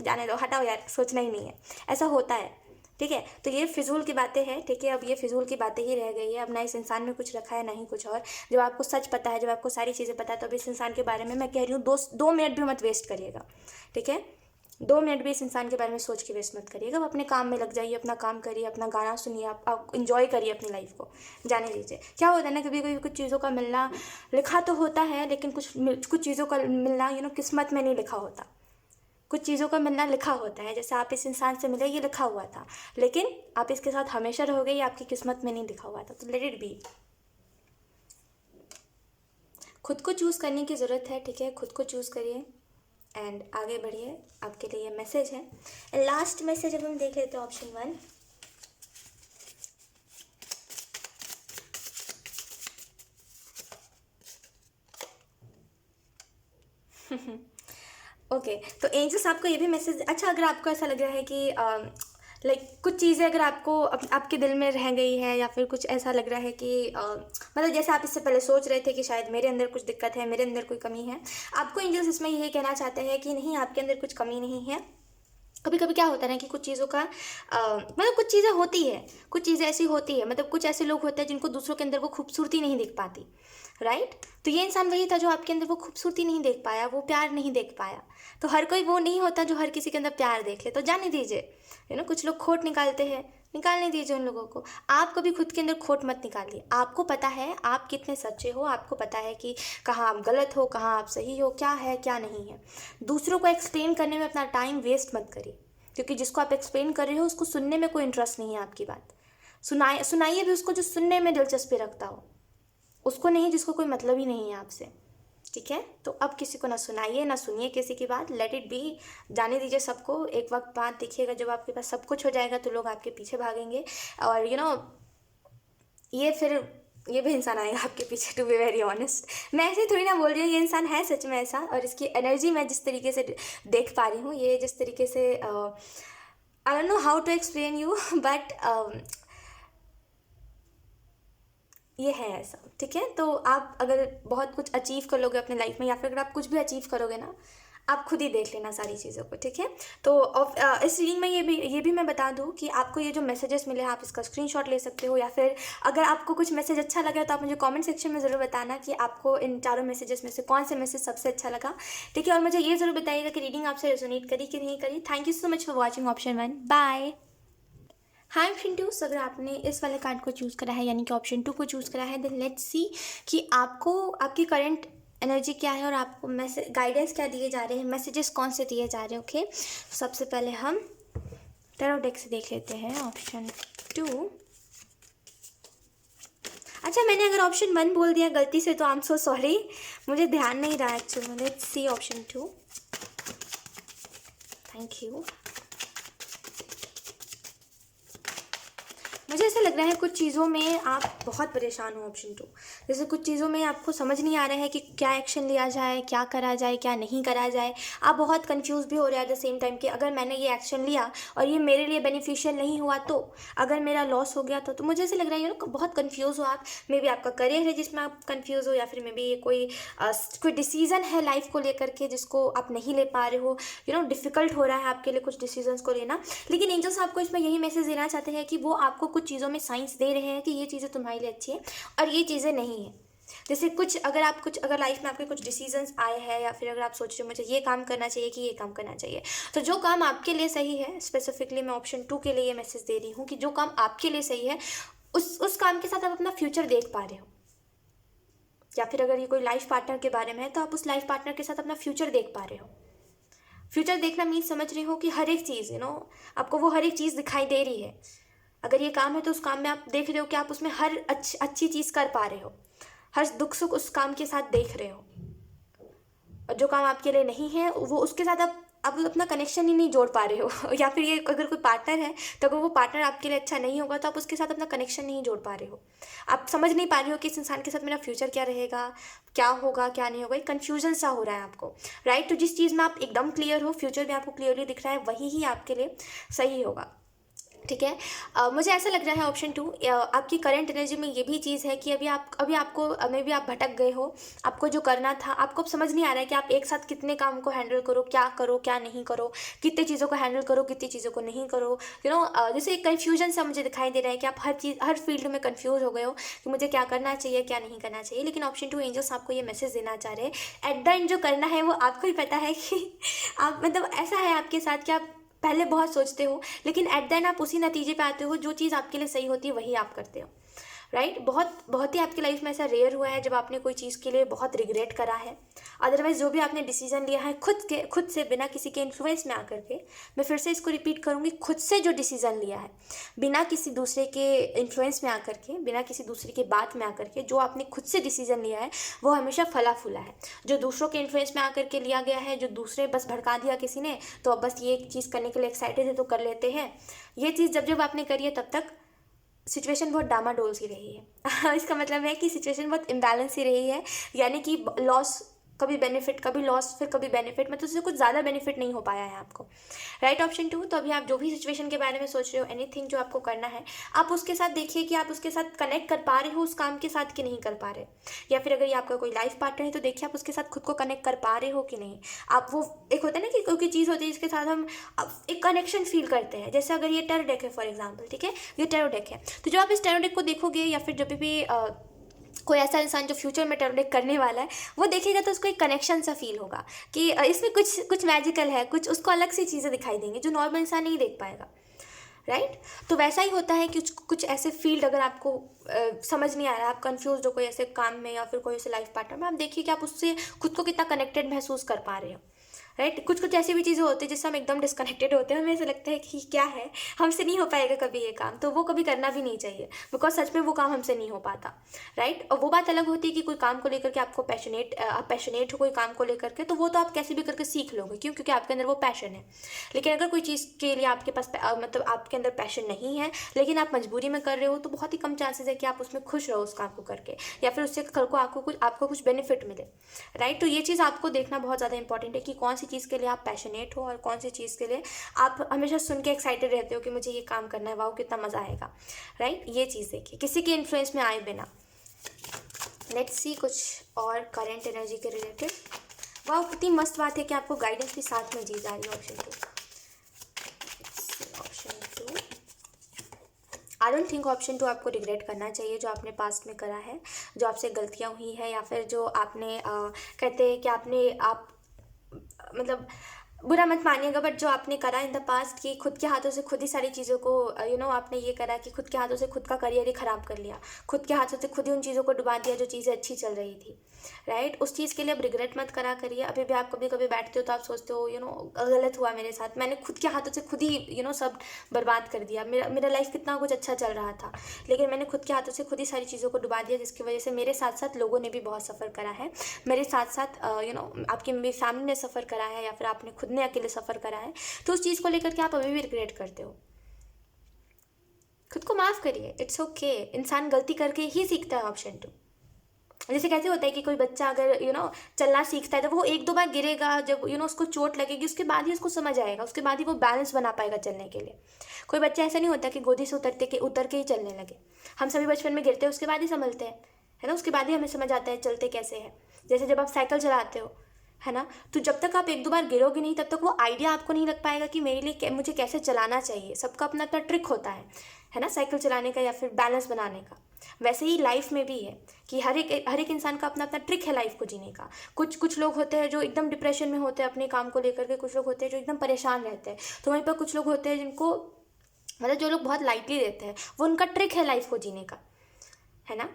जाने दो, हटाओ यार, सोचना ही नहीं है। ऐसा होता है, ठीक है। तो ये फिजूल की बातें हैं, ठीक है। अब ये फिजूल की बातें ही रह गई है। अब ना इस इंसान में कुछ रखा है ना ही कुछ और। जब आपको सच पता है, जब आपको सारी चीज़ें पता है, तो अब इस इंसान के बारे में मैं कह रही हूँ 2 मिनट भी मत वेस्ट करिएगा, ठीक है। 2 मिनट भी इस इंसान के बारे में सोच के वेस्ट मत करिएगा। अब अपने काम में लग जाइए, अपना काम करिए, अपना गाना सुनिए, आप इंजॉय करिए अपनी लाइफ को, जाने दीजिए। क्या होता है ना, कभी कभी कुछ चीज़ों का मिलना लिखा तो होता है, लेकिन कुछ चीज़ों का मिलना किस्मत में नहीं लिखा होता। कुछ चीज़ों का मिलना लिखा होता है, जैसे आप इस इंसान से मिले, ये लिखा हुआ था, लेकिन आप इसके साथ हमेशा रहोगे, ये आपकी किस्मत में नहीं लिखा हुआ था। तो लेट इट बी। खुद को चूज़ करने की ज़रूरत है, ठीक है। खुद को चूज़ करिए एंड आगे बढ़िए, आपके लिए ये मैसेज है। एंड लास्ट मैसेज अब हम देख लेते हैं ऑप्शन वन। ओके, तो एंजल्स आपको ये भी मैसेज, अच्छा अगर आपको ऐसा लग रहा है कि लाइक कुछ चीज़ें अगर आपको आपके दिल में रह गई है, या फिर कुछ ऐसा लग रहा है कि मतलब जैसे आप इससे पहले सोच रहे थे कि शायद मेरे अंदर कुछ दिक्कत है, मेरे अंदर कोई कमी है, आपको एंजल्स इसमें यही कहना चाहते हैं कि नहीं, आपके अंदर कुछ कमी नहीं है। कभी कभी क्या होता है ना कि कुछ चीज़ों का मतलब कुछ चीज़ें होती है, कुछ चीज़ें ऐसी होती है, मतलब कुछ ऐसे लोग होते हैं जिनको दूसरों के अंदर वो खूबसूरती नहीं दिख पाती, राइट। तो ये इंसान वही था जो आपके अंदर वो खूबसूरती नहीं देख पाया, वो प्यार नहीं देख पाया। तो हर कोई वो नहीं होता जो हर किसी के अंदर प्यार देख ले, तो जाने दीजिए। कुछ लोग खोट निकालते हैं, निकालने दीजिए उन लोगों को। आप कभी खुद के अंदर खोट मत निकालिए। आपको पता है आप कितने सच्चे हो, आपको पता है कि कहाँ आप गलत हो, कहाँ आप सही हो, क्या है क्या नहीं है। दूसरों को एक्सप्लेन करने में अपना टाइम वेस्ट मत करिए, क्योंकि जिसको आप एक्सप्लेन कर रहे हो उसको सुनने में कोई इंटरेस्ट नहीं है आपकी बात। सुनाइए भी उसको जो सुनने में दिलचस्पी रखता हो, उसको नहीं जिसको कोई मतलब ही नहीं है आपसे, ठीक है, तो अब किसी को ना सुनाइए ना सुनिए किसी की बात, लेट इट बी, जाने दीजिए सबको। एक वक्त बाद देखिएगा जब आपके पास सब कुछ हो जाएगा तो लोग आपके पीछे भागेंगे, और ये फिर ये भी इंसान आएगा आपके पीछे, टू बी वेरी ऑनेस्ट। मैं ऐसे थोड़ी ना बोल रही हूँ, ये इंसान है सच में ऐसा, और इसकी एनर्जी मैं जिस तरीके से देख पा रही हूँ, ये जिस तरीके से I don't know how to explain you, but ये है ऐसा। ठीक है, तो आप अगर बहुत कुछ अचीव कर लोगे अपने लाइफ में, या फिर अगर आप कुछ भी अचीव करोगे ना, आप खुद ही देख लेना सारी चीज़ों को। ठीक है, तो इस रीडिंग में ये भी मैं बता दूं कि आपको ये जो मैसेजेस मिले हैं आप इसका स्क्रीनशॉट ले सकते हो, या फिर अगर आपको कुछ मैसेज अच्छा लगा तो आप मुझे कमेंट सेक्शन में ज़रूर बताना कि आपको इन चारों मैसेजेस में से कौन से मैसेज सबसे अच्छा लगा। ठीक है, और मुझे ये ज़रूर बताइएगा कि रीडिंग आपसे रेजोनेट करी कि नहीं करी। Thank you so much for watching option 1। Bye. हाँ ऑप्शन 2, अगर आपने इस वाले कार्ड को चूज़ करा है यानी कि ऑप्शन 2 को चूज़ करा है, देन लेट्स सी कि आपको आपकी करंट एनर्जी क्या है और आपको मैसेज गाइडेंस क्या दिए जा रहे हैं, मैसेजेस कौन से दिए जा रहे हैं। ओके, सबसे पहले हम टैरो डेक से देख लेते हैं ऑप्शन 2। अच्छा, मैंने अगर ऑप्शन 1 बोल दिया गलती से तो आई एम सो सॉरी, मुझे ध्यान नहीं रहा actually. Let's see option 2। Thank you. मुझे ऐसा लग रहा है कुछ चीज़ों में आप बहुत परेशान हो ऑप्शन 2। जैसे कुछ चीज़ों में आपको समझ नहीं आ रहा है कि क्या एक्शन लिया जाए, क्या करा जाए, क्या नहीं करा जाए। आप बहुत कंफ्यूज भी हो रहे हैं एट द सेम टाइम कि अगर मैंने ये एक्शन लिया और ये मेरे लिए बेनिफिशियल नहीं हुआ तो, अगर मेरा लॉस हो गया तो मुझे ऐसा लग रहा है बहुत कन्फ्यूज़ हो आप। मे बी आपका करियर है जिसमें आप कन्फ्यूज़ हो, या फिर मे बी ये कोई डिसीज़न है लाइफ को लेकर के जिसको आप नहीं ले पा रहे हो। डिफ़िकल्ट हो रहा है आपके लिए कुछ डिसीजंस को लेना। लेकिन एंजल्स आपको इसमें यही मैसेज देना चाहते हैं कि वो आपको कुछ चीज़ों में साइंस दे रहे हैं कि ये चीज़ें तुम्हारे लिए अच्छी है और ये चीज़ें नहीं है। जैसे अगर लाइफ में आपके कुछ डिसीजंस आए हैं, या फिर अगर आप सोच रहे हो मुझे ये काम करना चाहिए कि ये काम करना चाहिए, तो जो काम आपके लिए सही है, स्पेसिफिकली मैं ऑप्शन 2 के लिए ये मैसेज दे रही हूँ कि जो काम आपके लिए सही है उस काम के साथ आप अपना फ्यूचर देख पा रहे हो। या फिर अगर ये कोई लाइफ पार्टनर के बारे में है तो आप उस लाइफ पार्टनर के साथ अपना फ्यूचर देख पा रहे हो। फ्यूचर देखना मीन्स समझ रही हो कि हर एक चीज़ आपको वो हर एक चीज़ दिखाई दे रही है। अगर ये काम है तो उस काम में आप देख रहे हो कि आप उसमें हर अच्छी चीज़ कर पा रहे हो, हर दुख सुख उस काम के साथ देख रहे हो। और जो काम आपके लिए नहीं है वो उसके साथ आप अपना कनेक्शन ही नहीं जोड़ पा रहे हो। या फिर ये अगर कोई पार्टनर है तो अगर वो पार्टनर आपके लिए अच्छा नहीं होगा तो आप उसके साथ अपना कनेक्शन नहीं जोड़ पा रहे हो। आप समझ नहीं पा रहे हो कि इस इंसान के साथ मेरा फ्यूचर क्या रहेगा, क्या होगा क्या नहीं होगा। एक कन्फ्यूजन सा हो रहा है आपको, राइट। तो जिस चीज़ में आप एकदम क्लियर हो, फ्यूचर में आपको क्लियरली दिख रहा है, वही ही आपके लिए सही होगा। ठीक है, मुझे ऐसा लग रहा है ऑप्शन 2 आपकी करंट एनर्जी में ये भी चीज़ है कि अभी आपको मे भी आप भटक गए हो। आपको जो करना था आपको अब समझ नहीं आ रहा है कि आप एक साथ कितने काम को हैंडल करो क्या नहीं करो, कितने चीज़ों को हैंडल करो कितनी चीज़ों को नहीं करो। जैसे एक कन्फ्यूजन सा मुझे दिखाई दे रहा है कि आप हर फील्ड में कन्फ्यूज हो गए हो कि मुझे क्या करना चाहिए क्या नहीं करना चाहिए। लेकिन ऑप्शन 2 एंजल्स आपको ये मैसेज देना चाह रहे हैं, एट द एंड जो करना है वो आपको ही पता है कि आप ऐसा है आपके साथ कि आप पहले बहुत सोचते हो लेकिन एट द एंड आप उसी नतीजे पे आते हो, जो चीज़ आपके लिए सही होती है वही आप करते हो, राइट। बहुत ही आपकी लाइफ में ऐसा रेयर हुआ है जब आपने कोई चीज़ के लिए बहुत रिग्रेट करा है। अदरवाइज जो भी आपने डिसीजन लिया है खुद से बिना किसी के इन्फ्लुएंस में आकर के, मैं फिर से इसको रिपीट करूँगी, खुद से जो डिसीजन लिया है बिना किसी दूसरे के इन्फ्लुएंस में आकर के, बिना किसी दूसरे की बात में आकर के, जो आपने खुद से डिसीजन लिया है वो हमेशा फला फूला है। जो दूसरों के इन्फ्लुएंस में आकर के लिया गया है, जो दूसरे बस भड़का दिया किसी ने तो अब बस ये चीज़ करने के लिए एक्साइटेड है तो कर लेते हैं, ये चीज़ जब आपने करी है तब तक सिचुएशन बहुत डामाडोल सी रही है। इसका मतलब है कि सिचुएशन बहुत इम्बैलेंस सी रही है, यानी कि लॉस कभी बेनिफिट कभी लॉस फिर कभी बेनिफिट, मतलब उससे कुछ ज़्यादा बेनिफिट नहीं हो पाया है आपको, राइट। ऑप्शन 2, तो अभी आप जो भी सिचुएशन के बारे में सोच रहे हो, एनीथिंग जो आपको करना है, आप उसके साथ देखिए कि आप उसके साथ कनेक्ट कर पा रहे हो उस काम के साथ कि नहीं कर पा रहे। या फिर अगर ये आपका कोई लाइफ पार्टनर है तो देखिए आप उसके साथ खुद को कनेक्ट कर पा रहे हो कि नहीं। आप वो एक होता है ना कि कोई चीज़ होती है जिसके साथ हम एक कनेक्शन फील करते हैं। जैसे अगर ये टैरो डेक है फॉर एग्जाम्पल, ठीक है, ये टैरो डेक है, तो जब आप इस टैरो डेक को देखोगे या फिर जब भी कोई ऐसा इंसान जो फ्यूचर में टर्मिनेट करने वाला है वो देखेगा तो उसको एक कनेक्शन सा फील होगा कि इसमें कुछ मैजिकल है, कुछ उसको अलग सी चीज़ें दिखाई देंगी जो नॉर्मल इंसान नहीं देख पाएगा, राइट। तो वैसा ही होता है कि कुछ ऐसे फील्ड अगर आपको समझ नहीं आ रहा है, आप कंफ्यूज हो कोई ऐसे काम में या फिर कोई ऐसे लाइफ पार्टनर में, आप देखिए कि आप उससे खुद को कितना कनेक्टेड महसूस कर पा रहे हो, राइट। कुछ कुछ ऐसी भी चीज़ें होती है जिससे हम एकदम डिस्कनेक्टेड होते हैं, हमें ऐसा लगता है कि क्या है, हमसे नहीं हो पाएगा कभी ये काम, तो वो कभी करना भी नहीं चाहिए, बिकॉज सच में वो काम हमसे नहीं हो पाता, राइट। और वो बात अलग होती है कि कोई काम को लेकर के आपको आप पैशनेट हो कोई काम को लेकर के, तो वो तो आप कैसे भी करके सीख लोगे, क्यों, क्योंकि आपके अंदर वो पैशन है। लेकिन अगर कोई चीज़ के लिए आपके पास मतलब आपके अंदर पैशन नहीं है, लेकिन आप मजबूरी में कर रहे हो, तो बहुत ही कम चांसेस है कि आप उसमें खुश रहो उस काम को करके, या फिर उससे कल को आपको कुछ बेनिफिट मिले, राइट। तो ये चीज़ आपको देखना बहुत ज़्यादा इंपॉर्टेंट है कि कौन सी चीज़ के लिए आप पैशनेट हो और कौन सी चीज़ के लिए आप हमेशा सुन के एक्साइटेड रहते हो कि मुझे ये काम करना है, वाओ कितना मज़ा आएगा, राइट। ये चीज़ देखिए, किसी के इन्फ्लुएंस में आए बिना। लेट्स सी कुछ और करंट एनर्जी के रिलेटेड। वाओ कितनी मस्त बात है कि आपको गाइडेंस भी साथ में दी जा रही है। Option two, I don't think option two आपको रिग्रेट करना चाहिए जो आपने पास्ट में करा है, जो आपसे गलतियाँ हुई है, या फिर जो आपने कहते हैं कि आप मतलब बुरा मत मानिएगा, बट जो आपने करा इन द पास्ट कि खुद के हाथों से खुद ही सारी चीज़ों को आपने ये करा कि खुद के हाथों से खुद का करियर ही ख़राब कर लिया, खुद के हाथों से खुद ही उन चीज़ों को डुबा दिया जो चीज़ें अच्छी चल रही थी, राइट। उस चीज़ के लिए अब रिग्रेट मत करा करिए। अभी भी आप कभी कभी बैठते हो तो आप सोचते हो गलत हुआ मेरे साथ, मैंने खुद के हाथों से खुद ही सब बर्बाद कर दिया, मेरा लाइफ कितना कुछ अच्छा चल रहा था, लेकिन मैंने खुद के हाथों से खुद ही सारी चीज़ों को डुबा दिया, जिसकी वजह से मेरे साथ साथ लोगों ने भी बहुत सफ़र करा है, मेरे साथ साथ आपकी मेरी फैमिली ने सफ़र करा है, या फिर आपने खुद ने अकेले सफ़र करा है। तो उस चीज़ को लेकर के आप अभी भी रिग्रेट करते हो, खुद को माफ़ करिए, इट्स ओके। इंसान गलती करके ही सीखता है। ऑप्शन टू, जैसे कैसे होता है कि कोई बच्चा अगर चलना सीखता है तो वो एक दो बार गिरेगा, जब उसको चोट लगेगी, उसके बाद ही उसको समझ आएगा, उसके बाद ही वो बैलेंस बना पाएगा चलने के लिए। कोई बच्चा ऐसा नहीं होता कि गोदी से उतर के ही चलने लगे। हम सभी बचपन में गिरते हैं, उसके बाद ही संभलते हैं, है ना, उसके बाद ही हमें समझ आता है चलते कैसे है। जैसे जब आप साइकिल चलाते हो, है ना, तो जब तक आप एक दो बार गिरोगे नहीं, तब तक वो आइडिया आपको नहीं लग पाएगा कि मेरे लिए मुझे कैसे चलाना चाहिए। सबका अपना अपना ट्रिक होता है ना, साइकिल चलाने का या फिर बैलेंस बनाने का। वैसे ही लाइफ में भी है कि हर एक इंसान का अपना अपना ट्रिक है लाइफ को जीने का। कुछ लोग होते हैं जो एकदम डिप्रेशन में होते हैं अपने काम को लेकर के, कुछ लोग होते हैं जो एकदम परेशान रहते हैं, तो वहीं पर कुछ लोग होते हैं जिनको मतलब जो लोग बहुत लाइटली रहते हैं, वो उनका ट्रिक है लाइफ को जीने का, है ना।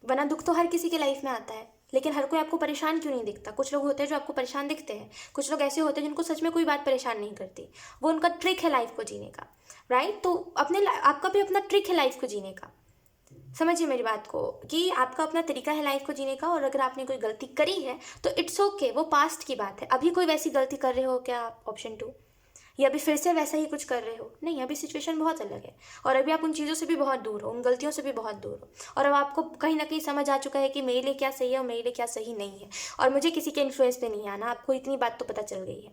वरना दुख तो हर किसी के लाइफ में आता है, लेकिन हर कोई आपको परेशान क्यों नहीं दिखता। कुछ लोग होते हैं जो आपको परेशान दिखते हैं, कुछ लोग ऐसे होते हैं जिनको सच में कोई बात परेशान नहीं करती, वो उनका ट्रिक है लाइफ को जीने का, राइट। तो आपका भी अपना ट्रिक है लाइफ को जीने का। समझिए मेरी बात को कि आपका अपना तरीका है लाइफ को जीने का, और अगर आपने कोई गलती करी है तो इट्स ओके, वो पास्ट की बात है। अभी कोई वैसी गलती कर रहे हो क्या आप? ऑप्शन टू, या अभी फिर से वैसा ही कुछ कर रहे हो? नहीं, अभी सिचुएशन बहुत अलग है, और अभी आप उन चीज़ों से भी बहुत दूर हो, उन गलतियों से भी बहुत दूर हो, और अब आपको कहीं ना कहीं समझ आ चुका है कि मेरे लिए क्या सही है और मेरे लिए क्या सही नहीं है, और मुझे किसी के इन्फ्लुएंस पे नहीं आना। आपको इतनी बात तो पता चल गई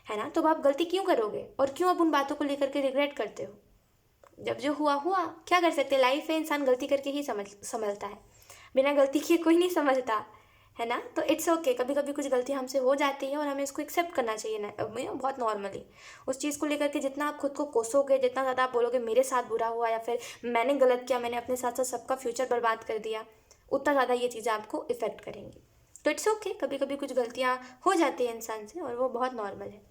है ना। तो अब आप गलती क्यों करोगे, और क्यों आप उन बातों को लेकर के रिग्रेट करते हो? जब जो हुआ हुआ, क्या कर सकते। लाइफ है, इंसान गलती करके ही संभलता है, बिना गलती किए कोई नहीं संभलता, है ना। तो इट्स ओके, कभी कभी कुछ गलती हमसे हो जाती है और हमें इसको एक्सेप्ट करना चाहिए ना, बहुत नॉर्मली। उस चीज़ को लेकर के जितना आप खुद को कोसोगे, जितना ज़्यादा आप बोलोगे मेरे साथ बुरा हुआ, या फिर मैंने गलत किया, मैंने अपने साथ साथ सबका फ्यूचर बर्बाद कर दिया, उतना ज़्यादा ये चीज़ें आपको इफ़ेक्ट करेंगी। तो इट्स ओके, कभी कभी कुछ गलतियाँ हो जाती हैं इंसान से, और वो बहुत नॉर्मल है,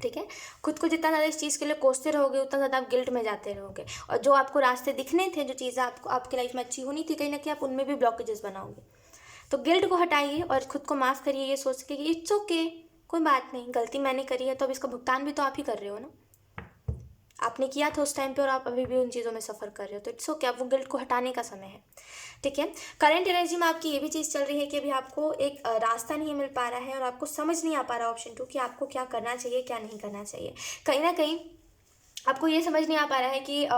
ठीक है। खुद को जितना ज़्यादा इस चीज़ के लिए कोसते रहोगे, उतना ज़्यादा आप गिल्ट में जाते रहोगे, और जो आपको रास्ते दिखने थे, जो चीज़ें आपको आपकी लाइफ में अच्छी होनी थी, कहीं ना कहीं आप उनमें भी ब्लॉकेजेस बनाओगे। तो गिल्ट को हटाइए और खुद को माफ़ करिए, ये सोच के कि इट्स ओके, कोई बात नहीं, गलती मैंने करी है तो अब इसका भुगतान भी तो आप ही कर रहे हो ना। आपने किया था उस टाइम पे, और आप अभी भी उन चीज़ों में सफ़र कर रहे हो, तो इट्स ओके, अब वो गिल्ट को हटाने का समय है, ठीक है। करंट एनर्जी में आपकी ये भी चीज़ चल रही है कि अभी आपको एक रास्ता नहीं मिल पा रहा है, और आपको समझ नहीं आ पा रहा ऑप्शन टू कि आपको क्या करना चाहिए, क्या नहीं करना चाहिए। कहीं ना कहीं आपको ये समझ नहीं आ पा रहा है कि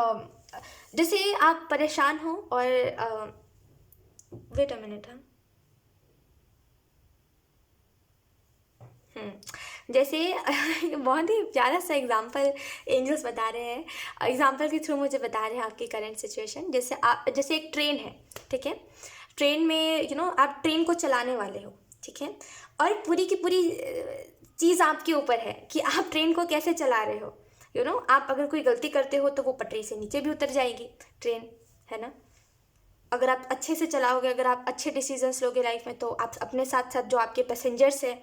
जैसे आप परेशान हो, और वेट अ मिनट, हाँ, जैसे बहुत ही प्यारा सा एग्जांपल एंजल्स बता रहे हैं, एग्जांपल के थ्रू मुझे बता रहे हैं आपकी करंट सिचुएशन। जैसे एक ट्रेन है, ठीक है। ट्रेन में आप ट्रेन को चलाने वाले हो, ठीक है, और पूरी की पूरी चीज़ आपके ऊपर है कि आप ट्रेन को कैसे चला रहे हो। आप अगर कोई गलती करते हो तो वो पटरी से नीचे भी उतर जाएगी ट्रेन, है ना। अगर आप अच्छे से चलाओगे, अगर आप अच्छे डिसीजंस लोगे लाइफ में, तो आप अपने साथ साथ जो आपके पैसेंजर्स हैं,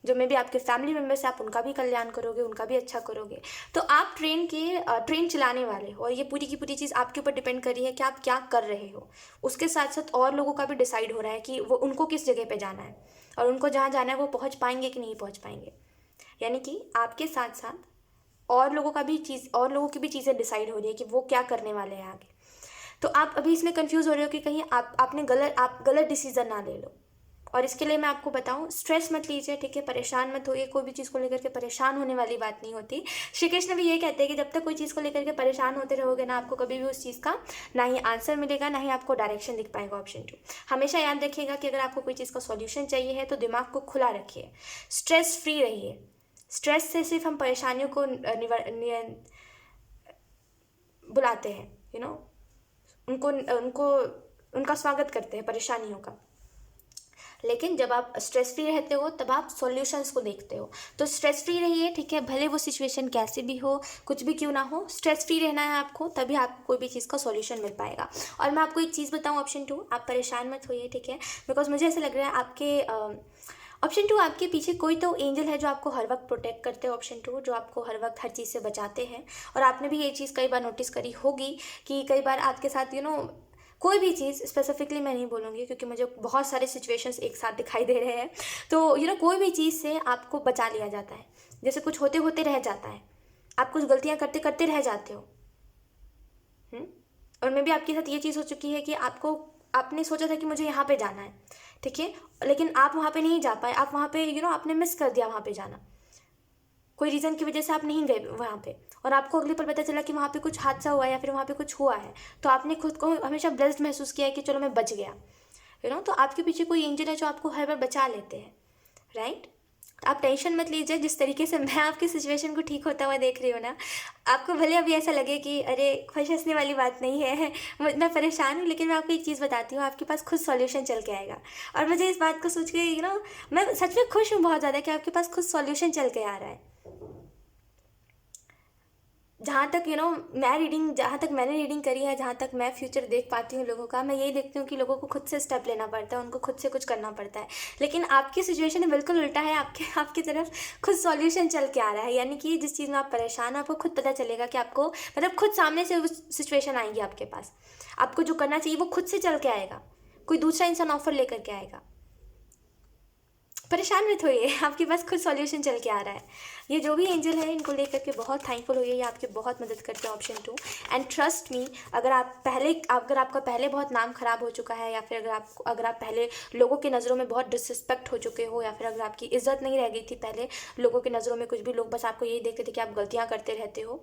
जो मे भी आपके फैमिली मेम्बर्स हैं, आप उनका भी कल्याण करोगे, उनका भी अच्छा करोगे। तो आप ट्रेन चलाने वाले हो, और ये पूरी की पूरी चीज़ आपके ऊपर डिपेंड कर रही है कि आप क्या कर रहे हो। उसके साथ साथ और लोगों का भी डिसाइड हो रहा है कि वो उनको किस जगह पे जाना है, और उनको जहाँ जाना है वो पहुँच पाएंगे कि नहीं पहुँच पाएंगे। यानी कि आपके साथ साथ और लोगों की भी चीज़ें डिसाइड हो रही है कि वो क्या करने वाले हैं आगे। तो आप अभी इसमें कंफ्यूज हो रहे हो कि कहीं आप गलत डिसीजन ना ले लो। और इसके लिए मैं आपको बताऊं, स्ट्रेस मत लीजिए, ठीक है, परेशान मत होइए, कोई भी चीज़ को लेकर के परेशान होने वाली बात नहीं होती। श्री कृष्ण भी ये कहते हैं कि जब तक कोई चीज़ को लेकर के परेशान होते रहोगे ना, आपको कभी भी उस चीज़ का ना ही आंसर मिलेगा, ना ही आपको डायरेक्शन दिख पाएगा। ऑप्शन 2, हमेशा याद रखिएगा कि अगर आपको कोई चीज़ का सॉल्यूशन चाहिए है तो दिमाग को खुला रखिए, स्ट्रेस फ्री रहिए। स्ट्रेस से सिर्फ हम परेशानियों को बुलाते हैं, उनको उनको उनका स्वागत करते हैं, परेशानियों का। लेकिन जब आप स्ट्रेस फ्री रहते हो तब आप सॉल्यूशंस को देखते हो। तो स्ट्रेस फ्री रहिए, ठीक है, भले वो सिचुएशन कैसे भी हो, कुछ भी क्यों ना हो, स्ट्रेस फ्री रहना है आपको, तभी आपको कोई भी चीज़ का सॉल्यूशन मिल पाएगा। और मैं आपको एक चीज़ बताऊं, ऑप्शन 2, आप परेशान मत होइए, ठीक है, बिकॉज मुझे ऐसा लग रहा है आपके ऑप्शन 2, आपके पीछे कोई तो एंजल है जो आपको हर वक्त प्रोटेक्ट करते हैं। ऑप्शन 2, जो आपको हर वक्त हर चीज़ से बचाते हैं। और आपने भी ये चीज़ कई बार नोटिस करी होगी कि कई बार आपके साथ कोई भी चीज़ स्पेसिफिकली मैं नहीं बोलूँगी क्योंकि मुझे बहुत सारे सिचुएशंस एक साथ दिखाई दे रहे हैं। तो कोई भी चीज़ से आपको बचा लिया जाता है। जैसे कुछ होते होते रह जाता है, आप कुछ गलतियाँ करते करते रह जाते हो। और मैं भी आपके साथ ये चीज़ हो चुकी है कि आपने सोचा था कि मुझे यहाँ पे जाना है, ठीक है, लेकिन आप वहाँ पे नहीं जा पाए। आप वहाँ पे आपने मिस कर दिया वहाँ पे जाना, कोई रीज़न की वजह से आप नहीं गए वहाँ पे, और आपको अगले पल पता चला कि वहाँ पे कुछ हादसा हुआ है या फिर वहाँ पे कुछ हुआ है। तो आपने खुद को हमेशा ब्लेस्ड महसूस किया है कि चलो मैं बच गया। तो आपके पीछे कोई एंजल है जो आपको हर बार बचा लेते हैं, राइट। आप टेंशन मत लीजिए। जिस तरीके से मैं आपकी सिचुएशन को ठीक होता हुआ देख रही हूँ ना, आपको भले अभी ऐसा लगे कि अरे खुश हंसने वाली बात नहीं है, मैं परेशान हूँ, लेकिन मैं आपको एक चीज़ बताती हूँ, आपके पास खुद सॉल्यूशन चल के आएगा। और मुझे इस बात को सोच के मैं सच में खुश हूँ बहुत ज़्यादा कि आपके पास खुद सॉल्यूशन चल के आ रहा है। जहाँ तक जहाँ तक मैंने रीडिंग करी है, जहाँ तक मैं फ्यूचर देख पाती हूँ लोगों का, मैं यही देखती हूँ कि लोगों को खुद से स्टेप लेना पड़ता है, उनको खुद से कुछ करना पड़ता है। लेकिन आपकी सिचुएशन में बिल्कुल उल्टा है, आपकी तरफ खुद सॉल्यूशन चल के आ रहा है। यानी कि जिस चीज़ में आप परेशान हो, आपको खुद पता चलेगा कि आपको खुद सामने से वो सिचुएशन आएगी आपके पास। आपको जो करना चाहिए वो खुद से चल के आएगा, कोई दूसरा इंसान ऑफर लेकर के आएगा। परेशान मत होइए, आपके पास खुद सॉल्यूशन चल के आ रहा है। ये जो भी एंजल है, इनको लेकर के बहुत थैंकफुल होइए, ये आपकी बहुत मदद करते हैं। ऑप्शन 2, एंड ट्रस्ट मी, अगर आपका पहले बहुत नाम खराब हो चुका है, या फिर अगर आप पहले लोगों की नज़रों में बहुत डिसरिस्पेक्ट हो चुके हो, या फिर अगर आपकी इज्जत नहीं रह गई थी पहले लोगों की नज़रों में, कुछ भी लोग बस आपको यही देखते थे कि आप गलतियाँ करते रहते हो,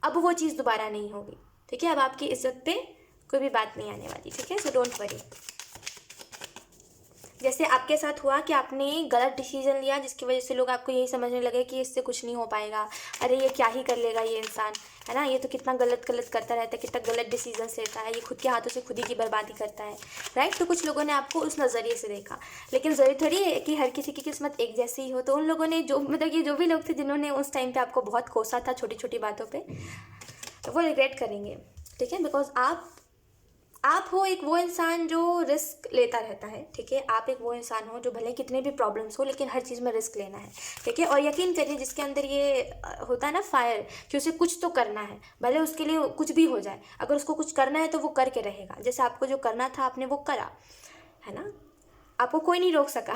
अब वो चीज़ दोबारा नहीं होगी, ठीक है। अब आपकी इज्जत पे कोई भी बात नहीं आने वाली, ठीक है। So don't worry. जैसे आपके साथ हुआ कि आपने गलत डिसीजन लिया, जिसकी वजह से लोग आपको यही समझने लगे कि इससे कुछ नहीं हो पाएगा, अरे ये क्या ही कर लेगा ये इंसान, है ना, ये तो कितना गलत करता रहता है, कितना गलत डिसीजन लेता है, ये खुद के हाथों से खुद ही की बर्बादी करता है, राइट। तो कुछ लोगों ने आपको उस नज़रिए से देखा, लेकिन ज़रूरी थोड़ी है कि हर किसी की किस्मत एक जैसी ही हो। तो उन लोगों ने ये जो भी लोग थे जिन्होंने उस टाइम पर आपको बहुत कोसा था छोटी छोटी बातों पर, वो रिग्रेट करेंगे, ठीक है। बिकॉज आप हो एक वो इंसान जो रिस्क लेता रहता है, ठीक है। आप एक वो इंसान हो जो भले कितने भी प्रॉब्लम्स हो, लेकिन हर चीज़ में रिस्क लेना है, ठीक है। और यकीन करिए, जिसके अंदर ये होता है ना फायर, कि उसे कुछ तो करना है, भले उसके लिए कुछ भी हो जाए, अगर उसको कुछ करना है तो वो करके रहेगा। जैसे आपको जो करना था आपने वो करा, है ना, आपको कोई नहीं रोक सका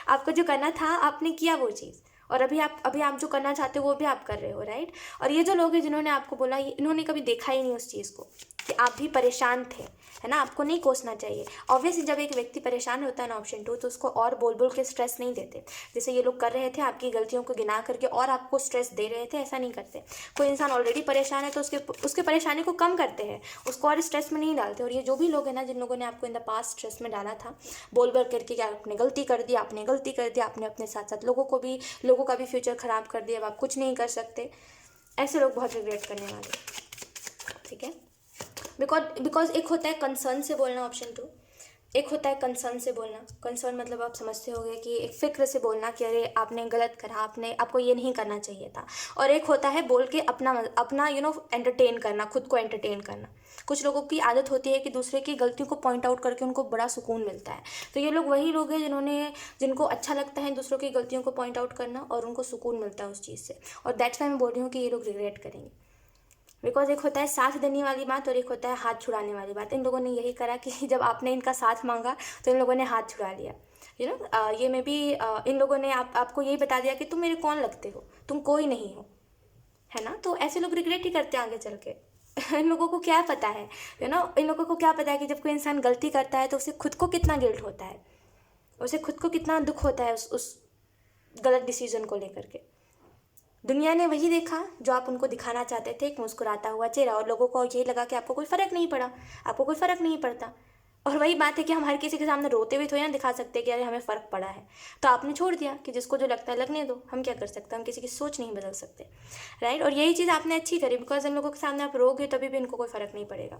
आपको जो करना था आपने किया वो चीज़, और अभी आप जो करना चाहते हो वो भी आप कर रहे हो, राइट। और ये जो लोग हैं जिन्होंने आपको बोला, इन्होंने कभी देखा ही नहीं उस चीज़ को कि आप भी परेशान थे, है ना। आपको नहीं कोसना चाहिए। ऑब्वियसली जब एक व्यक्ति परेशान होता है ना, ऑप्शन 2, तो उसको और बोल बोल के स्ट्रेस नहीं देते, जैसे ये लोग कर रहे थे, आपकी गलतियों को गिना करके और आपको स्ट्रेस दे रहे थे, ऐसा नहीं करते। कोई इंसान ऑलरेडी परेशान है तो उसके परेशानी को कम करते हैं, उसको और स्ट्रेस में नहीं डालते। और ये जो भी लोग हैं ना, जिन लोगों ने आपको इन द पास्ट स्ट्रेस में डाला था, बोल बोल करके कि आपने गलती कर दी, आपने अपने साथ साथ लोगों का भी फ्यूचर ख़राब कर दिया, अब आप कुछ नहीं कर सकते, ऐसे लोग बहुत रिग्रेट करने वाले, ठीक है। बिकॉज एक होता है कंसर्न से बोलना, ऑप्शन 2, एक होता है कंसर्न से बोलना। कंसर्न मतलब आप समझते होंगे कि एक फ़िक्र से बोलना कि अरे आपने गलत करा, आपको ये नहीं करना चाहिए था। और एक होता है बोल के अपना एंटरटेन करना, खुद को एंटरटेन करना। कुछ लोगों की आदत होती है कि दूसरे की गलतियों को पॉइंट आउट करके उनको बड़ा सुकून मिलता है। तो ये लोग वही लोग हैं जिनको अच्छा लगता है दूसरों की गलतियों को पॉइंट आउट करना, और उनको सुकून मिलता है उस चीज़ से। और दैट्स वाई मैं बोल रही हूँ कि ये लोग रिग्रेट करेंगे, बिकॉज एक होता है साथ देने वाली बात और एक होता है हाथ छुड़ाने वाली बात। इन लोगों ने यही करा कि जब आपने इनका साथ मांगा तो इन लोगों ने हाथ छुड़ा लिया। ये में भी इन लोगों ने आपको यही बता दिया कि तुम मेरे कौन लगते हो, तुम कोई नहीं हो, है ना। तो ऐसे लोग रिग्रेट ही करते हैं आगे चल के। इन लोगों को क्या पता है, इन लोगों को क्या पता है कि जब कोई इंसान गलती करता है तो उसे खुद को कितना गिल्ट होता है, उसे खुद को कितना दुख होता है उस गलत डिसीजन को लेकर के। दुनिया ने वही देखा जो आप उनको दिखाना चाहते थे, एक मुस्कुराता हुआ चेहरा, और लोगों को यही लगा कि आपको कोई फ़र्क नहीं पड़ा, आपको कोई फ़र्क नहीं पड़ता। और वही बात है कि हम हर किसी के सामने रोते हुए थोड़ी ना दिखा सकते कि अरे हमें फ़र्क पड़ा है। तो आपने छोड़ दिया कि जिसको जो लगता है लगने दो, हम क्या कर सकते हैं, हम किसी की सोच नहीं बदल सकते, राइट। और यही चीज़ आपने अच्छी करी, बिकॉज इन लोगों के सामने आप रोगे तभी भी इनको कोई फ़र्क नहीं पड़ेगा।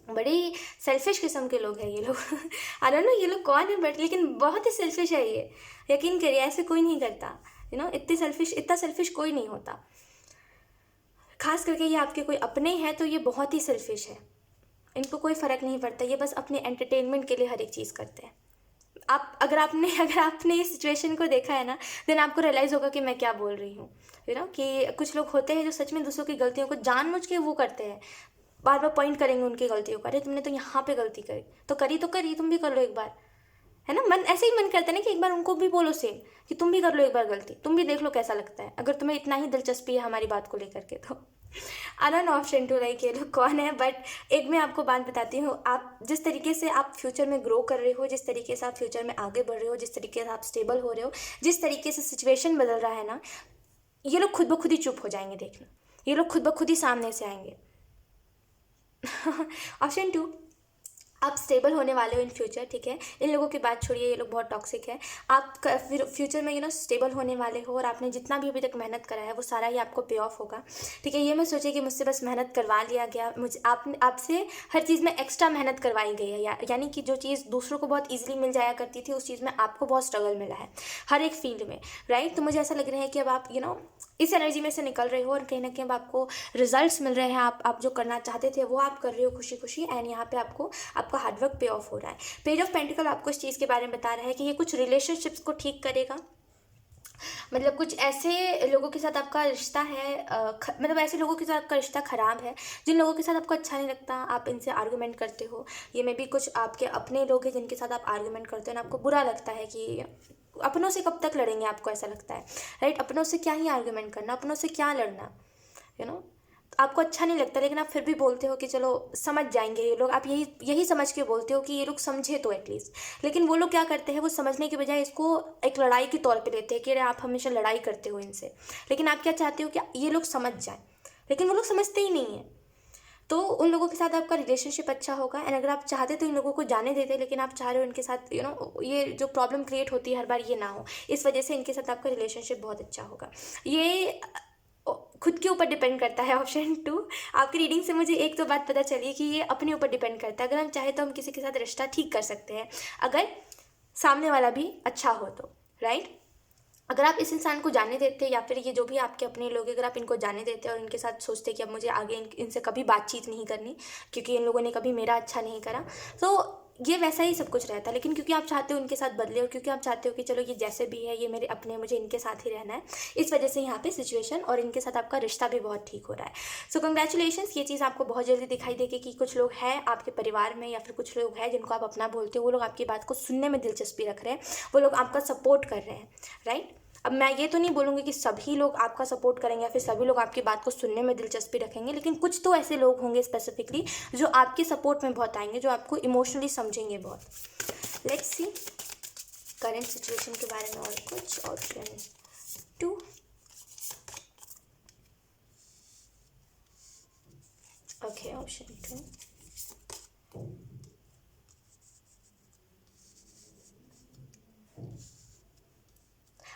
बड़ी सेल्फिश किस्म के लोग हैं ये लोग। आई डोंट नो ये लोग कौन है, बट लेकिन बहुत ही सेल्फिश है ये। यकीन करिए ऐसे कोई नहीं करता, इतना सेल्फिश कोई नहीं होता। खास करके ये आपके कोई अपने हैं तो ये बहुत ही सेल्फिश है, इनको कोई फ़र्क नहीं पड़ता, ये बस अपने एंटरटेनमेंट के लिए हर एक चीज़ करते हैं। अगर आपने इस सिचुएशन को देखा है ना, देन आपको रियलाइज़ होगा कि मैं क्या बोल रही हूँ। कि कुछ लोग होते हैं जो सच में दूसरों की गलतियों को जानबूझ के वो करते हैं, बार बार पॉइंट करेंगे उनकी गलतियों का, अरे तुमने तो यहाँ पे गलती करी, तो करी तुम भी कर लो एक बार, है ना। मन ऐसे ही मन करता है ना कि एक बार उनको भी बोलो सेम, कि तुम भी कर लो एक बार गलती, तुम भी देख लो कैसा लगता है, अगर तुम्हें इतना ही दिलचस्पी है हमारी बात को लेकर के। तो I don't know option two like ये लोग कौन है, बट एक मैं आपको बात बताती हूँ। आप जिस तरीके से आप फ्यूचर में ग्रो कर रहे हो, जिस तरीके से आप फ्यूचर में आगे बढ़ रहे हो, जिस तरीके से आप स्टेबल हो रहे हो, जिस तरीके से सिचुएशन बदल रहा है ना, ये लोग खुद ब खुद ही चुप हो जाएंगे। देखना, ये लोग खुद ब खुद ही सामने से आएंगे। ऑप्शन टू, आप स्टेबल होने वाले हो इन फ्यूचर, ठीक है। इन लोगों की बात छोड़िए, ये लोग बहुत टॉक्सिक है। आप फिर फ्यूचर में स्टेबल होने वाले हो, और आपने जितना भी अभी तक मेहनत करा है वो सारा ही आपको पे ऑफ होगा, ठीक है। ये मैं सोचिए कि मुझसे बस मेहनत करवा लिया गया, मुझे आपसे हर चीज़ में एक्स्ट्रा मेहनत करवाई गई है, यानी कि जो चीज़ दूसरों को बहुत ईजिली मिल जाया करती थी उस चीज़ में आपको बहुत स्ट्रगल मिला है हर एक फील्ड में, राइट। तो मुझे ऐसा लग रहा है कि अब आप इस एनर्जी में से निकल रहे हो, और कहीं ना कहीं अब आपको रिजल्ट्स मिल रहे हैं, आप जो करना चाहते थे वो आप कर रहे हो खुशी खुशी, एंड यहाँ पे आपका हार्डवर्क पे ऑफ हो रहा है। पेज ऑफ पेंटिकल आपको इस चीज़ के बारे में बता रहा है कि ये कुछ रिलेशनशिप्स को ठीक करेगा। मतलब कुछ ऐसे लोगों के साथ आपका रिश्ता है, मतलब ऐसे लोगों के साथ आपका रिश्ता ख़राब है जिन लोगों के साथ आपको अच्छा नहीं लगता, आप इनसे आर्गूमेंट करते हो। ये में भी कुछ आपके अपने लोग हैं जिनके साथ आप आर्गूमेंट करते हो, आपको बुरा लगता है कि अपनों से कब तक लड़ेंगे, आपको ऐसा लगता है, राइट। अपनों से क्या ही आर्गूमेंट करना, अपनों से क्या लड़ना, आपको अच्छा नहीं लगता, लेकिन आप फिर भी बोलते हो कि चलो समझ जाएंगे ये लोग, आप यही समझ के बोलते हो कि ये लोग समझे तो एटलीस्ट। लेकिन वो लोग क्या करते हैं, वो समझने के बजाय इसको एक लड़ाई के तौर पे लेते हैं कि अरे आप हमेशा लड़ाई करते हो इनसे, लेकिन आप क्या चाहते हो कि ये लोग समझ जाएं, लेकिन वो लोग समझते ही नहीं है। तो उन लोगों के साथ आपका रिलेशनशिप अच्छा होगा, एंड अगर आप चाहते तो इन लोगों को जाने देते, लेकिन आप चाह रहे हो इनके साथ ये जो प्रॉब्लम क्रिएट होती है हर बार ये ना हो, इस वजह से इनके साथ आपका रिलेशनशिप बहुत अच्छा होगा। ये खुद के ऊपर डिपेंड करता है। ऑप्शन टू, आपकी रीडिंग से मुझे एक तो बात पता चली कि ये अपने ऊपर डिपेंड करता है। अगर हम चाहे तो हम किसी के साथ रिश्ता ठीक कर सकते हैं, अगर सामने वाला भी अच्छा हो तो, राइट। अगर आप इस इंसान को जाने देते, या फिर ये जो भी आपके अपने लोग अगर आप इनको जाने देते और इनके साथ सोचते कि अब मुझे आगे इनसे कभी बातचीत नहीं करनी क्योंकि इन लोगों ने कभी मेरा अच्छा नहीं करा, तो ये वैसा ही सब कुछ रहता है। लेकिन क्योंकि आप चाहते हो इनके साथ बदले, और क्योंकि आप चाहते हो कि चलो ये जैसे भी है ये मेरे अपने, मुझे इनके साथ ही रहना है, इस वजह से यहाँ पे सिचुएशन और इनके साथ आपका रिश्ता भी बहुत ठीक हो रहा है। सो कंग्रेचुलेशंस, ये चीज़ आपको बहुत जल्दी दिखाई देगी कि कुछ लोग हैं आपके परिवार में, या फिर कुछ लोग हैं जिनको आप अपना बोलते हो, वो लोग आपकी बात को सुनने में दिलचस्पी रख रहे हैं, वो लोग आपका सपोर्ट कर रहे हैं, राइट। अब मैं ये तो नहीं बोलूँगी कि सभी लोग आपका सपोर्ट करेंगे या फिर सभी लोग आपकी बात को सुनने में दिलचस्पी रखेंगे, लेकिन कुछ तो ऐसे लोग होंगे स्पेसिफिकली जो आपके सपोर्ट में बहुत आएंगे, जो आपको इमोशनली समझेंगे बहुत। लेट्स सी करेंट सिचुएशन के बारे में और कुछ। Option two, okay, option two,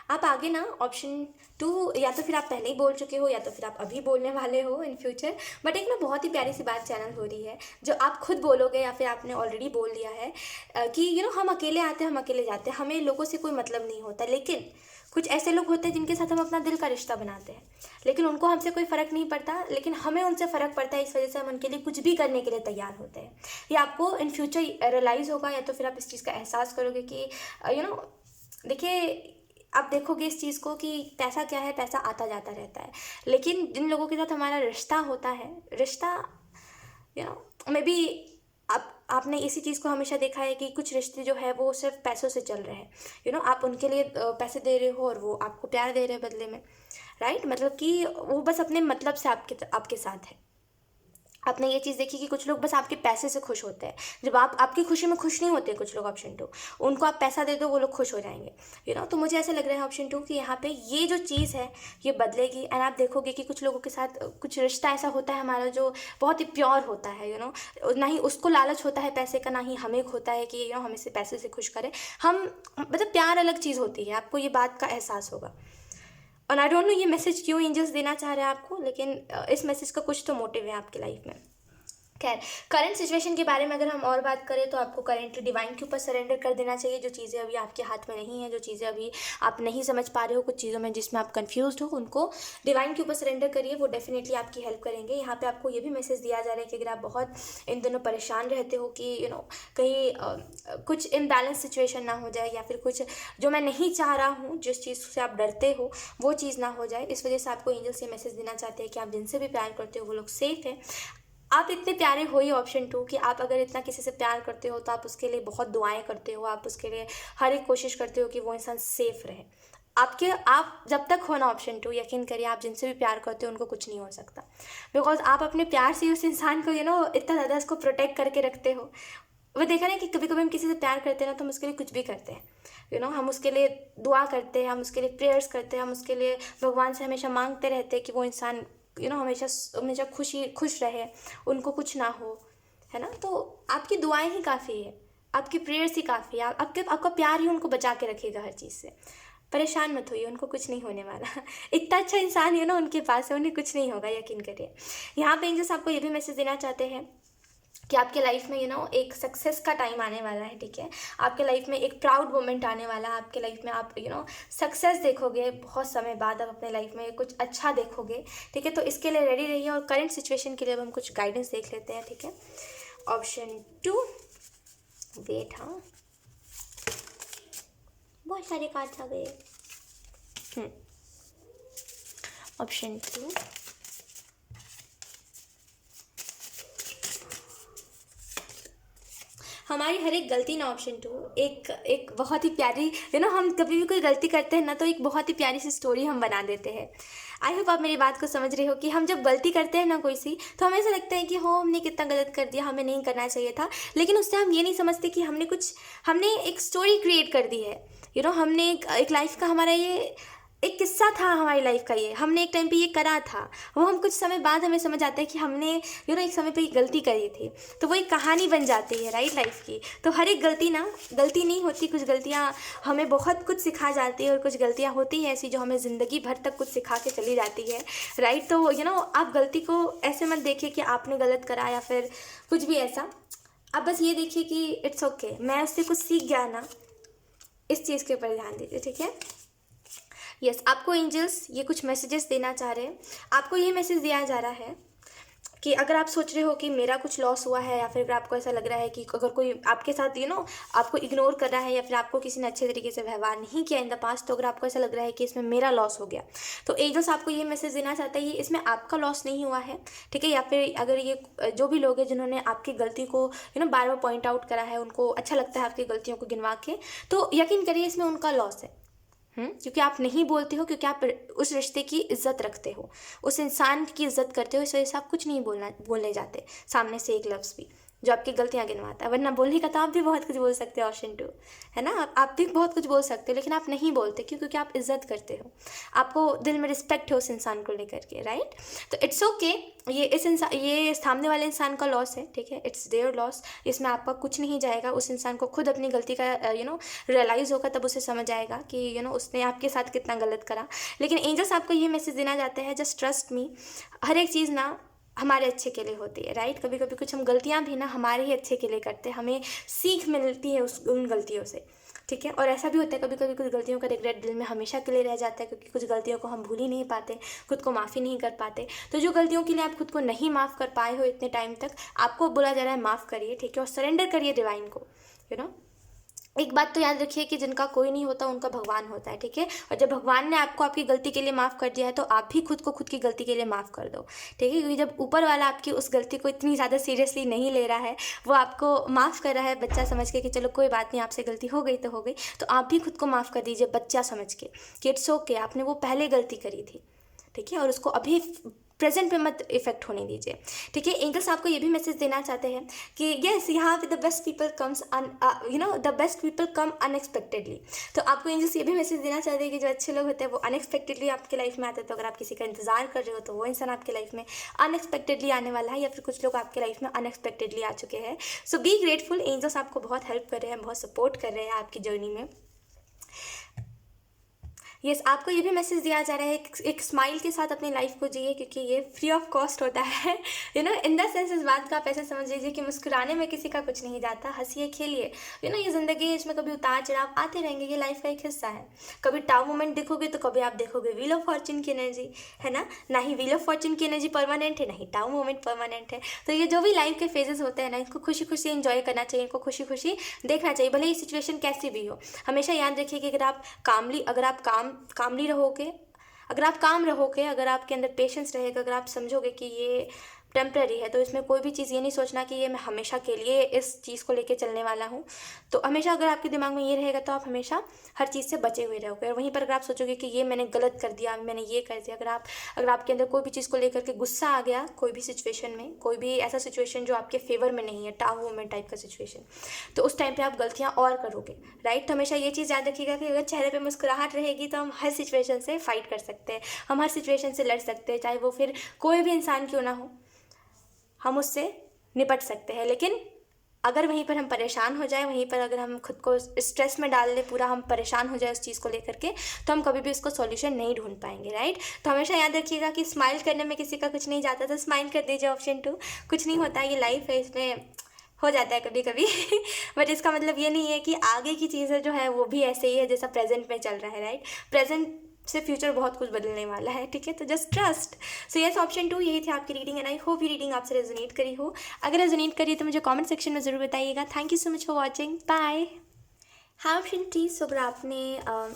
आप आगे ना ऑप्शन टू, या तो फिर आप पहले ही बोल चुके हो या तो फिर आप अभी बोलने वाले हो इन फ्यूचर, बट एक ना बहुत ही प्यारी सी बात चैनल हो रही है जो आप खुद बोलोगे या फिर आपने ऑलरेडी बोल दिया है कि हम अकेले आते हैं, हम अकेले जाते हैं, हमें लोगों से कोई मतलब नहीं होता। लेकिन कुछ ऐसे लोग होते हैं जिनके साथ हम अपना दिल का रिश्ता बनाते हैं, लेकिन उनको हमसे कोई फ़र्क नहीं पड़ता, लेकिन हमें उनसे फ़र्क पड़ता है, इस वजह से हम उनके लिए कुछ भी करने के लिए तैयार होते हैं। ये आपको इन फ्यूचर रियलाइज़ होगा, या तो फिर आप इस चीज़ का एहसास करोगे कि देखिए आप देखोगे इस चीज़ को कि पैसा क्या है, पैसा आता जाता रहता है, लेकिन जिन लोगों के साथ हमारा रिश्ता होता है, रिश्ता मे बी आपने इसी चीज़ को हमेशा देखा है कि कुछ रिश्ते जो है वो सिर्फ पैसों से चल रहे हैं। आप उनके लिए पैसे दे रहे हो और वो आपको प्यार दे रहे हैं बदले में, राइट। मतलब कि वो बस अपने मतलब से आपके आपके साथ है। आपने ये चीज़ देखी कि कुछ लोग बस आपके पैसे से खुश होते हैं, जब आप आपकी खुशी में खुश नहीं होते कुछ लोग। ऑप्शन 2, उनको आप पैसा दे दो, वो लोग खुश हो जाएंगे। तो मुझे ऐसा लग रहा है ऑप्शन 2 कि यहाँ पे ये जो चीज़ है ये बदलेगी। एंड आप देखोगे कि कुछ लोगों के साथ कुछ रिश्ता ऐसा होता है हमारा जो बहुत ही प्योर होता है। ना ही उसको लालच होता है पैसे का, ना ही हमें होता है कि हमें से पैसे से खुश करें हम। मतलब प्यार अलग चीज़ होती है, आपको ये बात का एहसास होगा। और आई डोंट नो ये मैसेज क्यों एंजल्स देना चाह रहे हैं आपको, लेकिन इस मैसेज का कुछ तो मोटिव है आपकी लाइफ में। खैर, करंट सिचुएशन के बारे में अगर हम और बात करें तो आपको करेंटली डिवाइन के ऊपर सरेंडर कर देना चाहिए। जो चीज़ें अभी आपके हाथ में नहीं है, जो चीज़ें अभी आप नहीं समझ पा रहे हो, कुछ चीज़ों में जिसमें आप कंफ्यूज्ड हो, उनको डिवाइन के ऊपर सरेंडर करिए, वो डेफिनेटली आपकी हेल्प करेंगे। यहाँ पे आपको ये भी मैसेज दिया जा रहा है कि अगर आप बहुत इन दिनों परेशान रहते हो कि कहीं कुछ इम्बैलेंस सिचुएशन ना हो जाए, या फिर कुछ जो मैं नहीं चाह रहा हूँ, जिस चीज़ से आप डरते हो वो चीज़ ना हो जाए, इस वजह से आपको एंजल्स ये मैसेज देना चाहते हैं कि आप जिनसे भी प्यार करते हो वो लोग सेफ है। आप इतने प्यारे हो ही ऑप्शन 2 कि आप अगर इतना किसी से प्यार करते हो तो आप उसके लिए बहुत दुआएं करते हो, आप उसके लिए हर एक कोशिश करते हो कि वो इंसान सेफ रहे। आप जब तक हो ना ऑप्शन 2, यकीन करिए आप जिनसे भी प्यार करते हो उनको कुछ नहीं हो सकता, बिकॉज आप अपने प्यार से उस इंसान को इतना ज़्यादा उसको प्रोटेक्ट करके रखते हो। वो देखा ना कि कभी कभी हम किसी से प्यार करते हैं ना तो हम उसके लिए कुछ भी करते हैं। हम उसके लिए दुआ करते हैं, हम उसके लिए प्रेयर्स करते हैं, हम उसके लिए भगवान से हमेशा मांगते रहते हैं कि वो इंसान हमेशा हमेशा खुश रहे, उनको कुछ ना हो, है ना। तो आपकी दुआएं ही काफ़ी है, आपकी प्रेयर्स ही काफ़ी है, आपका प्यार ही उनको बचा के रखेगा हर चीज़ से। परेशान मत होइए, उनको कुछ नहीं होने वाला। इतना अच्छा इंसान उनके पास है, उन्हें कुछ नहीं होगा, यकीन करिए। यहाँ पे एंजल्स आपको ये भी मैसेज देना चाहते हैं कि आपके लाइफ में एक सक्सेस का टाइम आने वाला है, ठीक है। आपके लाइफ में एक प्राउड मोमेंट आने वाला है, आपके लाइफ में आप सक्सेस देखोगे बहुत समय बाद, आप अपने लाइफ में कुछ अच्छा देखोगे, ठीक है। तो इसके लिए रेडी रहिए। और करंट सिचुएशन के लिए अब हम कुछ गाइडेंस देख लेते हैं, ठीक है। ऑप्शन 2, वेट, हाँ बहुत सारे कार्ड्स आ गए। ऑप्शन 2, हमारी हर एक गलती ना ऑप्शन 2 एक बहुत ही प्यारी हम कभी भी कोई गलती करते हैं ना तो एक बहुत ही प्यारी सी स्टोरी हम बना देते हैं। आई होप आप मेरी बात को समझ रहे हो कि हम जब गलती करते हैं ना कोई सी, तो हमें ऐसा लगता है कि हो हमने कितना गलत कर दिया, हमें नहीं करना चाहिए था, लेकिन उससे हम ये नहीं समझते कि हमने एक स्टोरी क्रिएट कर दी है। हमने एक लाइफ का हमारा ये एक किस्सा था हमारी लाइफ का, ये हमने एक टाइम पे ये करा था, वो हम कुछ समय बाद हमें समझ आता है कि हमने एक समय पे गलती करी थी, तो वो एक कहानी बन जाती है, राइट, लाइफ की। तो हर एक गलती ना गलती नहीं होती, कुछ गलतियाँ हमें बहुत कुछ सिखा जाती है, और कुछ गलतियाँ होती हैं ऐसी जो हमें ज़िंदगी भर तक कुछ सिखा के चली जाती है, राइट। तो आप गलती को ऐसे मत देखिए कि आपने गलत करा या फिर कुछ भी ऐसा। आप बस ये देखिए कि इट्स ओके, मैं उससे कुछ सीख गया ना, इस चीज़ के ऊपर ध्यान दीजिए, ठीक है। यस, आपको एंजल्स ये कुछ मैसेजेस देना चाह रहे हैं। आपको ये मैसेज दिया जा रहा है कि अगर आप सोच रहे हो कि मेरा कुछ लॉस हुआ है, या फिर अगर आपको ऐसा लग रहा है कि अगर कोई आपके साथ आपको इग्नोर कर रहा है, या फिर आपको किसी ने अच्छे तरीके से व्यवहार नहीं किया इन द पास्ट, तो अगर आपको ऐसा लग रहा है कि इसमें मेरा लॉस हो गया, तो एंजल्स आपको ये मैसेज देना चाहता है ये इसमें आपका लॉस नहीं हुआ है, ठीक है। या फिर अगर ये जो भी लोग हैं जिन्होंने आपकी गलती को बार बार पॉइंट आउट करा है, उनको अच्छा लगता है आपकी गलतियों को गिनवा के, तो यकीन करिए इसमें उनका लॉस है। क्योंकि आप नहीं बोलते हो, क्योंकि आप उस रिश्ते की इज्जत रखते हो, उस इंसान की इज्जत करते हो, इस वजह से आप कुछ नहीं बोलने जाते सामने से एक लफ्ज़ भी जो आपकी गलतियां गिनवाता है। वरना बोलने का तो आप भी बहुत कुछ बोल सकते हो ऑप्शन 2, है ना। आप भी बहुत कुछ बोल सकते हो, लेकिन आप नहीं बोलते क्योंकि आप इज्जत करते हो, आपको दिल में रिस्पेक्ट है उस इंसान को लेकर के, राइट। तो इट्स ओके, ये सामने वाले इंसान का लॉस है, ठीक है, इट्स देयर लॉस, इसमें आपका कुछ नहीं जाएगा। उस इंसान को खुद अपनी गलती का रियलाइज़ होगा, तब उसे समझ आएगा कि उसने आपके साथ कितना गलत करा। लेकिन एंजल्स आपको ये मैसेज देना चाहते हैं, जस्ट ट्रस्ट मी, हर एक चीज़ ना हमारे अच्छे के लिए होती है, राइट। कभी कभी कुछ हम गलतियाँ भी ना हमारे ही अच्छे के लिए करते हैं, हमें सीख मिलती है उन गलतियों से, ठीक है। और ऐसा भी होता है कभी कभी कुछ गलतियों का रिग्रेट दिल में हमेशा के लिए रह जाता है, क्योंकि कुछ गलतियों को हम भूल ही नहीं पाते, खुद को माफ़ी नहीं कर पाते। तो जो गलतियों के लिए आप खुद को नहीं माफ़ कर पाए हो इतने टाइम तक, आपको बोला जा रहा है माफ़ करिए, ठीक है, और सरेंडर करिए डिवाइन को, एक बात तो याद रखिए कि जिनका कोई नहीं होता उनका भगवान होता है, ठीक है। और जब भगवान ने आपको आपकी गलती के लिए माफ़ कर दिया है तो आप भी खुद को खुद की गलती के लिए माफ़ कर दो, ठीक है। क्योंकि जब ऊपर वाला आपकी उस गलती को इतनी ज़्यादा सीरियसली नहीं ले रहा है, वो आपको माफ़ कर रहा है बच्चा समझ के कि चलो कोई बात नहीं, आपसे गलती हो गई तो हो गई, तो आप भी खुद को माफ़ कर दीजिए बच्चा समझ के कि इट्स ओके, आपने वो पहले गलती करी थी, ठीक है। और उसको अभी प्रेजेंट पे मत इफेक्ट होने दीजिए, ठीक है। एंजल्स आपको ये भी मैसेज देना चाहते हैं कि यस, यहाँ पे the best people comes the best people come unexpectedly. तो आपको एंजल्स ये भी मैसेज देना चाहते हैं कि जो अच्छे लोग होते हैं वो अनएक्सपेक्टेडली आपके लाइफ में आते हैं। तो अगर आप किसी का इंतजार कर रहे हो तो वो इंसान आपके लाइफ में अनएक्सपेक्टेडली आने वाला है, या फिर कुछ लोग आपके लाइफ में अनएक्सपेक्टेडली आ चुके हैं। सो बी ग्रेटफुल, एंजल्स आपको बहुत हेल्प कर रहे हैं, बहुत सपोर्ट कर रहे हैं आपकी जर्नी में। यस, आपको ये भी मैसेज दिया जा रहा है एक स्माइल के साथ अपनी लाइफ को जिए, क्योंकि ये फ्री ऑफ कॉस्ट होता है, इन द सेंस। इस बात का आप ऐसे समझ लीजिए कि मुस्कुराने में किसी का कुछ नहीं जाता, हंसिए खेलिए। ये ज़िंदगी है, इसमें कभी उतार चढ़ाव आते रहेंगे, ये लाइफ का एक हिस्सा है। कभी टाउ मोमेंट देखोगे तो कभी आप देखोगे व्हील ऑफ फॉर्चून की एनर्जी, है ना ही व्हील ऑफ फॉर्चून की एनर्जी परमानेंट है, ना ही टाउ मोमेंट परमानेंट है। तो ये जो भी लाइफ के फेजेस होते हैं ना, इनको खुशी खुशी एंजॉय करना चाहिए, इनको खुशी खुशी देखना चाहिए, भले ही सिचुएशन कैसी भी हो। हमेशा याद रखिए कि अगर आप कामली रहोगे, अगर आपके अंदर पेशेंस रहेगा, अगर आप समझोगे कि ये टेम्पररी है, तो इसमें कोई भी चीज़ ये नहीं सोचना कि ये मैं हमेशा के लिए इस चीज़ को लेके चलने वाला हूँ। तो हमेशा अगर आपके दिमाग में ये रहेगा तो आप हमेशा हर चीज़ से बचे हुए रहोगे। और वहीं पर अगर आप सोचोगे कि ये मैंने गलत कर दिया, मैंने ये कर दिया, अगर आपके अंदर कोई भी चीज़ को लेकर के गुस्सा आ गया, कोई भी सिचुएशन में, कोई भी ऐसा सिचुएशन जो आपके फेवर में नहीं है, टाउ मोमेंट टाइप का सिचुएशन, तो उस टाइम पे आप गलतियाँ और करोगे, राइट। तो हमेशा ये चीज़ याद रखिएगा कि अगर चेहरे पे मुस्कुराहट रहेगी तो हम हर सिचुएशन से फाइट कर सकते हैं, हम हर सिचुएशन से लड़ सकते हैं, चाहे वो फिर कोई भी इंसान क्यों ना हो, हम उससे निपट सकते हैं। लेकिन अगर वहीं पर हम परेशान हो जाए, वहीं पर अगर हम खुद को स्ट्रेस में डाल लें, पूरा हम परेशान हो जाए उस चीज़ को लेकर के, तो हम कभी भी उसको सॉल्यूशन नहीं ढूंढ पाएंगे, राइट। तो हमेशा याद रखिएगा कि स्माइल करने में किसी का कुछ नहीं जाता, तो स्माइल कर दीजिए, ऑप्शन 2। कुछ नहीं होता, ये लाइफ है, इसमें हो जाता है कभी कभी बट इसका मतलब ये नहीं है कि आगे की चीज़ें जो है वो भी ऐसे ही है जैसा प्रेजेंट में चल रहा है, राइट। प्रेजेंट से फ्यूचर बहुत कुछ बदलने वाला है, ठीक है। तो just trust. So yes, option 2 यही थी आपकी रीडिंग, एंड आई होप ये रीडिंग आपसे रेजोनेट करी हो। अगर रेजोनेट करी तो मुझे कमेंट सेक्शन में ज़रूर बताइएगा। Thank you so much for watching, bye. हाँ, ऑप्शन 3। सो अगर आपने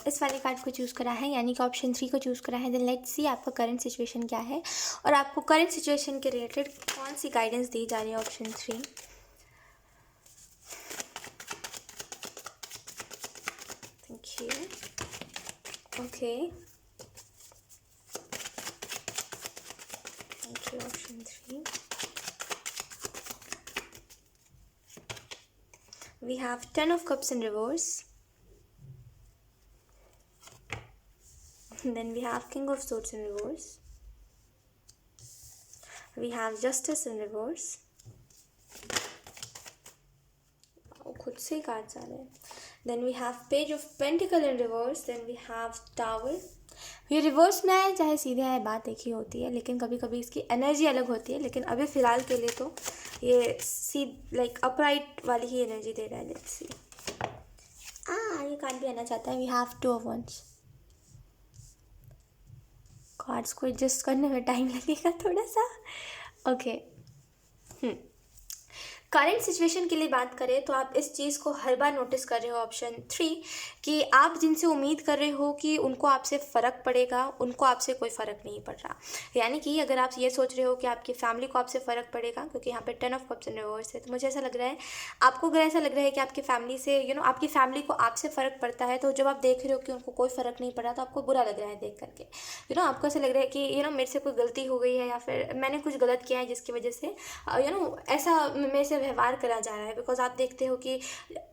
इस वाले कार्ड को चूज़ करा है, यानी कि ऑप्शन 3 को चूज़ करा है, देन लेट्स सी आपका करंट सिचुएशन क्या है और आपको करंट सिचुएशन के रिलेटेड कौन सी गाइडेंस दी जा रही है। Option 3, thank you. Okay, thank you. Option 3, we have 10 of cups in reverse, then we have king of swords in reverse, we have justice in reverse, खुद से ही कार्ड्स आ रहे हैं, then we have page of pentacle in reverse, then we have tower। ये reverse में आए चाहे सीधे आए, बात एक ही होती है, लेकिन कभी कभी इसकी एनर्जी अलग होती है। लेकिन अभी फ़िलहाल के लिए तो ये लाइक अपराइट वाली ही एनर्जी दे रहा है। लेट्स सी, ये कार्ड भी आना चाहता है। We have 2 of wands। Cards को एडजस्ट करने में टाइम लगेगा थोड़ा सा। ओके, करंट सिचुएशन के लिए बात करें तो आप इस चीज़ को हर बार नोटिस कर रहे हो, ऑप्शन 3, कि आप जिनसे उम्मीद कर रहे हो कि उनको आपसे फ़र्क पड़ेगा, उनको आपसे कोई फ़र्क नहीं पड़ रहा। यानी कि अगर आप ये सोच रहे हो कि आपकी फैमिली को आपसे फ़र्क पड़ेगा, क्योंकि यहाँ पे 10 of cups in reverse है, तो मुझे ऐसा लग रहा है आपको, अगर ऐसा लग रहा है कि आपकी फैमिली से आपकी फैमिली को आपसे फ़र्क पड़ता है, तो जब आप देख रहे हो कि उनको कोई फ़र्क नहीं पड़ा तो आपको बुरा लग रहा है देख करके। आपको ऐसा लग रहा है कि मेरे से कोई गलती हो गई है, या फिर मैंने कुछ गलत किया है जिसकी वजह से ऐसा मेरे से व्यवहार करा जा रहा है। बिकॉज आप देखते हो कि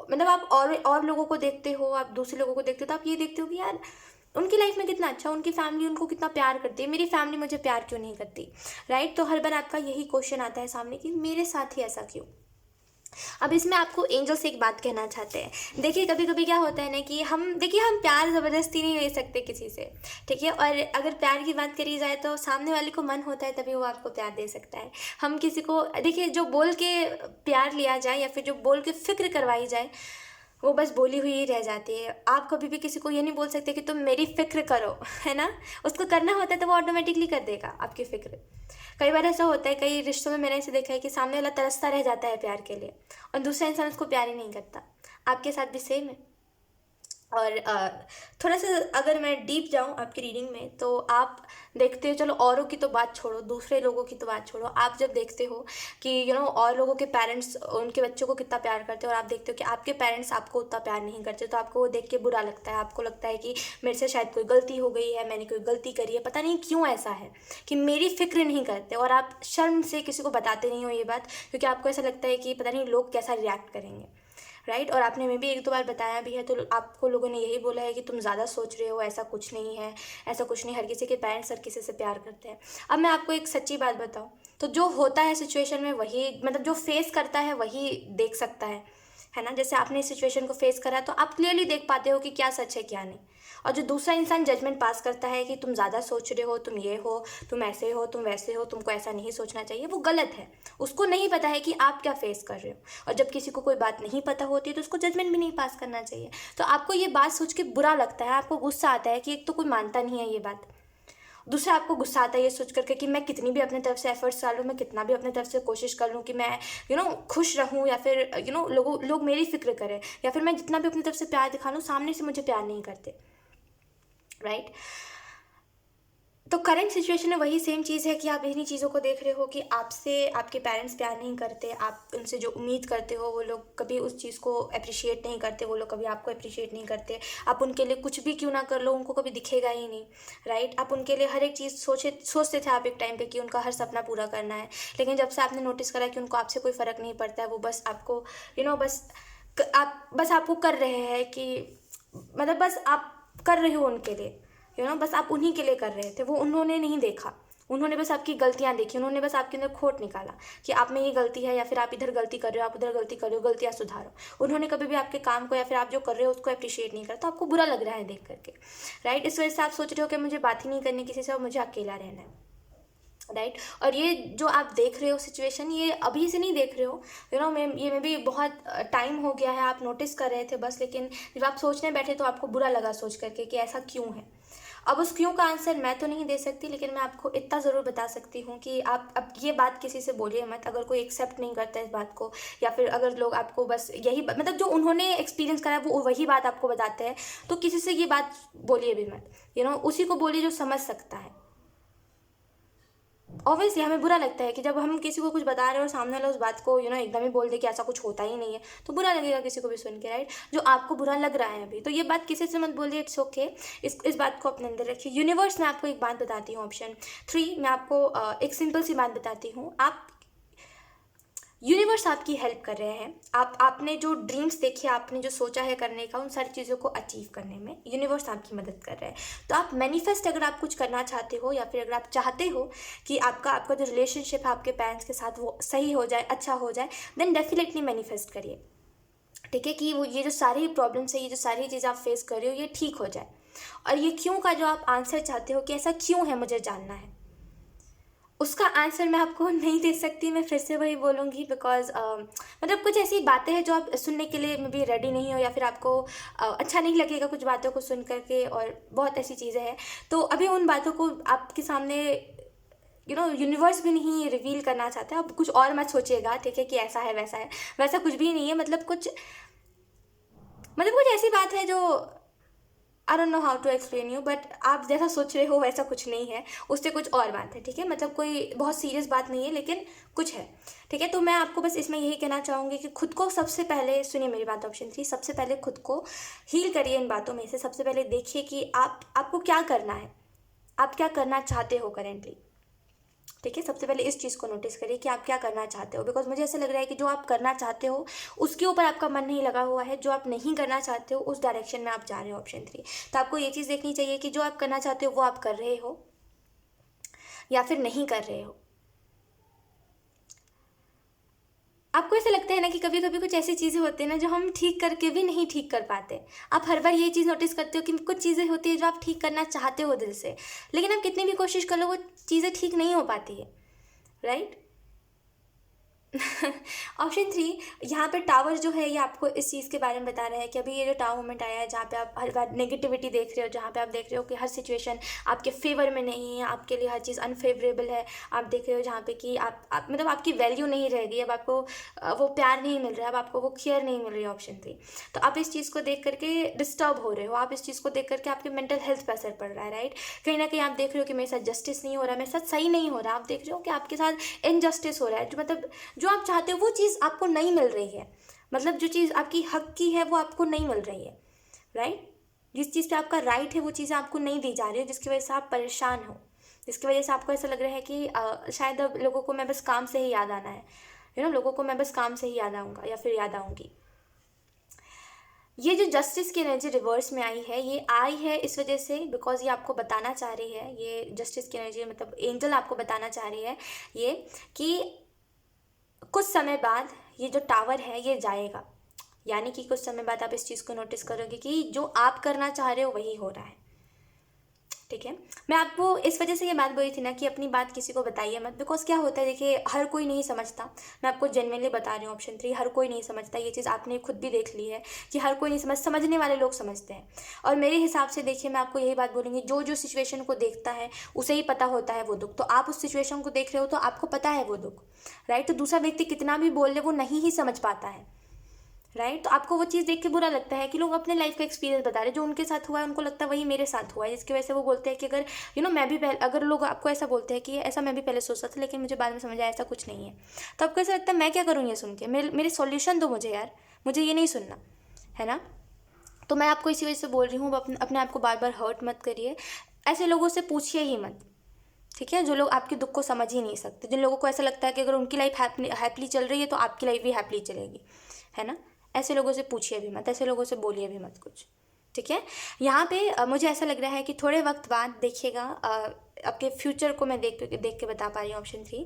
मतलब आप और लोगों को देखते हो, आप दूसरे लोगों को देखते हो, तो आप ये देखते हो कि यार उनकी लाइफ में कितना अच्छा, उनकी फैमिली उनको कितना प्यार करती है, मेरी फैमिली मुझे प्यार क्यों नहीं करती, राइट। तो हर बार आपका यही क्वेश्चन आता है सामने कि मेरे साथ ही ऐसा क्यों। अब इसमें आपको एंजल से एक बात कहना चाहते हैं। देखिए, कभी कभी क्या होता है ना कि हम प्यार ज़बरदस्ती नहीं ले सकते किसी से, ठीक है। और अगर प्यार की बात करी जाए तो सामने वाले को मन होता है तभी वो आपको प्यार दे सकता है। हम किसी को, देखिए, जो बोल के प्यार लिया जाए या फिर जो बोल के फिक्र करवाई जाए, वो बस बोली हुई ही रह जाती है। आप कभी भी किसी को ये नहीं बोल सकते कि तुम मेरी फ़िक्र करो, है ना? उसको करना होता है तो वो ऑटोमेटिकली कर देगा आपकी फ़िक्र। कई बार ऐसा होता है, कई रिश्तों में मैंने ऐसे देखा है कि सामने वाला तरसता रह जाता है प्यार के लिए और दूसरा इंसान उसको प्यार ही नहीं करता। आपके साथ भी सेम है। और थोड़ा सा अगर मैं डीप जाऊँ आपकी रीडिंग में, तो आप देखते हो, चलो औरों की तो बात छोड़ो, दूसरे लोगों की तो बात छोड़ो, आप जब देखते हो कि और लोगों के पेरेंट्स उनके बच्चों को कितना प्यार करते हैं और आप देखते हो कि आपके पेरेंट्स आपको उतना प्यार नहीं करते, तो आपको वो देख के बुरा लगता है। आपको लगता है कि मेरे से शायद कोई गलती हो गई है, मैंने कोई गलती करी है, पता नहीं क्यों ऐसा है कि मेरी फ़िक्र नहीं करते, और आप शर्म से किसी को बताते नहीं हो ये बात, क्योंकि आपको ऐसा लगता है कि पता नहीं लोग कैसा रिएक्ट करेंगे, राइट। और आपने में भी एक दो बार बताया भी है, तो आपको लोगों ने यही बोला है कि तुम ज़्यादा सोच रहे हो, ऐसा कुछ नहीं है, ऐसा कुछ नहीं, हर किसी के पेरेंट्स हर किसी से प्यार करते हैं। अब मैं आपको एक सच्ची बात बताऊँ, तो जो होता है सिचुएशन में वही, मतलब जो फेस करता है वही देख सकता है ना? जैसे आपने इस सिचुएशन को फेस करा तो आप क्लियरली देख पाते हो कि क्या सच है क्या नहीं। और जो दूसरा इंसान जजमेंट पास करता है कि तुम ज़्यादा सोच रहे हो, तुम ये हो, तुम ऐसे हो, तुम वैसे हो, तुमको ऐसा नहीं सोचना चाहिए, वो गलत है। उसको नहीं पता है कि आप क्या फेस कर रहे हो। और जब किसी को कोई बात नहीं पता होती तो उसको जजमेंट भी नहीं पास करना चाहिए। तो आपको ये बात सोच के बुरा लगता है, आपको गुस्सा आता है कि एक तो कोई मानता नहीं है ये बात, दूसरा आपको गुस्सा आता है ये सोच करके कि मैं कितनी भी अपने तरफ से एफर्ट्स डालूँ, मैं कितना भी अपने तरफ से कोशिश कर लूँ कि मैं खुश रहूँ, या फिर लोग मेरी फिक्र करें, या फिर मैं जितना भी अपनी तरफ से प्यार दिखा लूँ, सामने से मुझे प्यार नहीं करते, राइट। तो करंट सिचुएशन में वही सेम चीज़ है कि आप इन्हीं चीज़ों को देख रहे हो कि आपसे आपके पेरेंट्स प्यार नहीं करते, आप उनसे जो उम्मीद करते हो वो लोग कभी उस चीज़ को अप्रिशिएट नहीं करते, वो लोग कभी आपको अप्रिशिएट नहीं करते। आप उनके लिए कुछ भी क्यों ना कर लो, उनको कभी दिखेगा ही नहीं, राइट। आप उनके लिए हर एक चीज़ सोचते थे आप एक टाइम पे कि उनका हर सपना पूरा करना है, लेकिन जब से आपने नोटिस करा कि उनको आपसे कोई फ़र्क नहीं पड़ता है, वो बस आपको बस आप बस आपको कर रहे हैं कि मतलब बस आप कर रहे हो उनके लिए, बस आप उन्हीं के लिए कर रहे थे, वो उन्होंने नहीं देखा, उन्होंने बस आपकी गलतियां देखी, उन्होंने बस आपके अंदर खोट निकाला कि आप में ये गलती है, या फिर आप इधर गलती कर रहे हो, आप उधर गलती कर रहे हो, गलतियां सुधारो। उन्होंने कभी भी आपके काम को या फिर आप जो कर रहे हो उसको अप्रिशिएट नहीं करा, तो आपको बुरा लग रहा है देख करके, राइट। इस वजह से आप सोच रहे हो कि मुझे बात ही नहीं करनी किसी से और मुझे अकेला रहना है, राइट। और ये जो आप देख रहे हो सिचुएशन, ये अभी से नहीं देख रहे हो, मैं ये में भी बहुत टाइम हो गया है, आप नोटिस कर रहे थे बस, लेकिन जब आप सोचने बैठे तो आपको बुरा लगा सोच करके कि ऐसा क्यों है। अब उस क्यों का आंसर मैं तो नहीं दे सकती, लेकिन मैं आपको इतना ज़रूर बता सकती हूँ कि आप अब ये बात किसी से बोलिए मत, अगर कोई एक्सेप्ट नहीं करता इस बात को, या फिर अगर लोग आपको बस यही मतलब जो उन्होंने एक्सपीरियंस करा है वो वही बात आपको बताते हैं, तो किसी से ये बात बोलिए भी मत, उसी को बोलिए जो समझ सकता है। ऑब्वियसली हमें बुरा लगता है कि जब हम किसी को कुछ बता रहे हैं और सामने वाला उस बात को एकदम ही बोल दे कि ऐसा कुछ होता ही नहीं है, तो बुरा लगेगा किसी को भी सुन के, राइट। जो आपको बुरा लग रहा है अभी, तो ये बात किसी से मत बोलिए, इट्स ओके। इस बात को अपने अंदर रखिए। यूनिवर्स में आपको एक बात बताती हूँ, ऑप्शन 3 मैं आपको एक सिंपल सी बात बताती हूँ। यूनिवर्स आपकी हेल्प कर रहे हैं। आपने जो ड्रीम्स देखे, आपने जो सोचा है करने का, उन सारी चीज़ों को अचीव करने में यूनिवर्स आपकी मदद कर रहा है। तो आप मैनिफेस्ट, अगर आप कुछ करना चाहते हो, या फिर अगर आप चाहते हो कि आपका जो रिलेशनशिप है आपके पेरेंट्स के साथ वो सही हो जाए, अच्छा हो जाए, देन डेफिनेटली मैनिफेस्ट करिए, ठीक है, कि वो ये जो सारी प्रॉब्लम्स है, ये जो सारी चीज़ें आप फेस कर रहे हो, ये ठीक हो जाए। और ये क्यों का जो आप आंसर चाहते हो कि ऐसा क्यों है, मुझे जानना है, उसका आंसर मैं आपको नहीं दे सकती। मैं फिर से वही बोलूँगी, बिकॉज मतलब कुछ ऐसी बातें हैं जो आप सुनने के लिए मे बी रेडी नहीं हो, या फिर आपको अच्छा नहीं लगेगा कुछ बातों को सुन करके, और बहुत ऐसी चीज़ें हैं। तो अभी उन बातों को आपके सामने यूनिवर्स भी नहीं रिवील करना चाहता है। अब कुछ और मत सोचिएगा, ठीक है, कि ऐसा है वैसा है, वैसा कुछ भी नहीं है। मतलब कुछ ऐसी बात है जो I don't know how to explain you, but आप जैसा सोच रहे हो वैसा कुछ नहीं है, उससे कुछ और बात है, ठीक है। मतलब कोई बहुत सीरियस बात नहीं है, लेकिन कुछ है, ठीक है। तो मैं आपको बस इसमें यही कहना चाहूँगी कि खुद को सबसे पहले सुनिए मेरी बात, ऑप्शन 3, सबसे पहले खुद को हील करिए इन बातों में से। सबसे पहले देखिए कि आपको क्या करना है, आप क्या करना चाहते हो करेंटली, ठीक है। सबसे पहले इस चीज़ को नोटिस करिए कि आप क्या करना चाहते हो, बिकॉज मुझे ऐसा लग रहा है कि जो आप करना चाहते हो उसके ऊपर आपका मन नहीं लगा हुआ है, जो आप नहीं करना चाहते हो उस डायरेक्शन में आप जा रहे हो, ऑप्शन 3। तो आपको ये चीज़ देखनी चाहिए कि जो आप करना चाहते हो वो आप कर रहे हो या फिर नहीं कर रहे हो। आपको ऐसा लगता है ना कि कभी कभी कुछ ऐसी चीज़ें होती हैं ना जो हम ठीक करके भी नहीं ठीक कर पाते। आप हर बार ये चीज़ नोटिस करते हो कि कुछ चीज़ें होती है जो आप ठीक करना चाहते हो दिल से, लेकिन आप कितनी भी कोशिश कर लो वो चीज़ें ठीक नहीं हो पाती है, राइट। ऑप्शन थ्री, यहाँ पे टावर जो है ये आपको इस चीज़ के बारे में बता रहा है कि अभी ये जो टावर मोमेंट आया है जहाँ पे आप हर बार नेगेटिविटी देख रहे हो, जहाँ पे आप देख रहे हो कि हर सिचुएशन आपके फेवर में नहीं है, आपके लिए हर चीज़ अनफेवरेबल है। आप देख रहे हो जहाँ पे कि आप मतलब आपकी वैल्यू नहीं रहेगी, अब आपको वो प्यार नहीं मिल रहा है, अब आपको वो केयर नहीं मिल रही है। ऑप्शन थ्री, तो आप इस चीज़ को देख करके डिस्टर्ब हो रहे हो, आप इस चीज़ को देख करके आपके मेंटल हेल्थ पर असर पड़ रहा है, राइट। कहीं ना कहीं आप देख रहे हो कि मेरे साथ जस्टिस नहीं हो रहा, मेरे साथ सही नहीं हो रहा, आप देख रहे हो कि आपके साथ इनजस्टिस हो रहा है, जो मतलब जो आप चाहते हो वो चीज़ आपको नहीं मिल रही है, मतलब जो चीज़ आपकी हक की है वो आपको नहीं मिल रही है, राइट। जिस चीज़ पे आपका राइट है वो चीज़ें आपको नहीं दी जा रही है, जिसकी वजह से आप परेशान हो, जिसकी वजह से आपको ऐसा लग रहा है कि शायद अब लोगों को मैं बस काम से ही याद आना है, लोगों को मैं बस काम से ही याद आऊँगा या फिर याद आऊँगी। ये जो जस्टिस की एनर्जी रिवर्स में आई है, ये आई है इस वजह से बिकॉज ये आपको बताना चाह रही है, ये जस्टिस की एनर्जी मतलब एंजल आपको बताना चाह रही है ये कि कुछ समय बाद ये जो टावर है ये जाएगा। यानी कि कुछ समय बाद आप इस चीज़ को नोटिस करोगे कि जो आप करना चाह रहे हो वही हो रहा है, ठीक है। मैं आपको इस वजह से ये बात बोली थी ना कि अपनी बात किसी को बताइए मत, बिकॉज क्या होता है देखिए, हर कोई नहीं समझता। मैं आपको जेन्युइनली बता रही हूँ, ऑप्शन थ्री, हर कोई नहीं समझता। ये चीज़ आपने खुद भी देख ली है कि हर कोई नहीं समझने वाले लोग समझते हैं। और मेरे हिसाब से देखिए, मैं आपको यही बात बोलूँगी, जो जो सिचुएशन को देखता है उसे ही पता होता है वो दुख। तो आप उस सिचुएशन को देख रहे हो तो आपको पता है वो दुख, राइट। तो दूसरा व्यक्ति कितना भी बोल ले वो नहीं ही समझ पाता है, राइट। तो आपको वो चीज़ देख के बुरा लगता है कि लोग अपने लाइफ का एक्सपीरियंस बता रहे हैं, जो उनके साथ हुआ है उनको लगता है वही मेरे साथ हुआ है, जिसकी वजह से वो बोलते हैं कि अगर मैं भी पहले, अगर लोग आपको ऐसा बोलते हैं कि ऐसा मैं भी पहले सोचता था लेकिन मुझे बाद में समझ आया ऐसा कुछ नहीं है, तो आपको ऐसा लगता है मैं क्या करूँ ये सुन के, मेरे सॉल्यूशन दो मुझे यार, मुझे ये नहीं सुनना है ना। तो मैं आपको इसी वजह से बोल रही हूँ, अपने आप को बार बार हर्ट मत करिए, ऐसे लोगों से पूछिए ही मत, ठीक है। जो लोग आपके दुख को समझ ही नहीं सकते, जिन लोगों को ऐसा लगता है कि अगर उनकी लाइफ हैप्पीली चल रही है तो आपकी लाइफ भी हैप्पीली चलेगी, है ना। ऐसे लोगों से पूछिए भी मत, ऐसे लोगों से बोलिए भी मत कुछ, ठीक है। यहाँ पे मुझे ऐसा लग रहा है कि थोड़े वक्त बाद देखिएगा, आपके फ्यूचर को मैं देख के बता पा रही हूँ। ऑप्शन थ्री,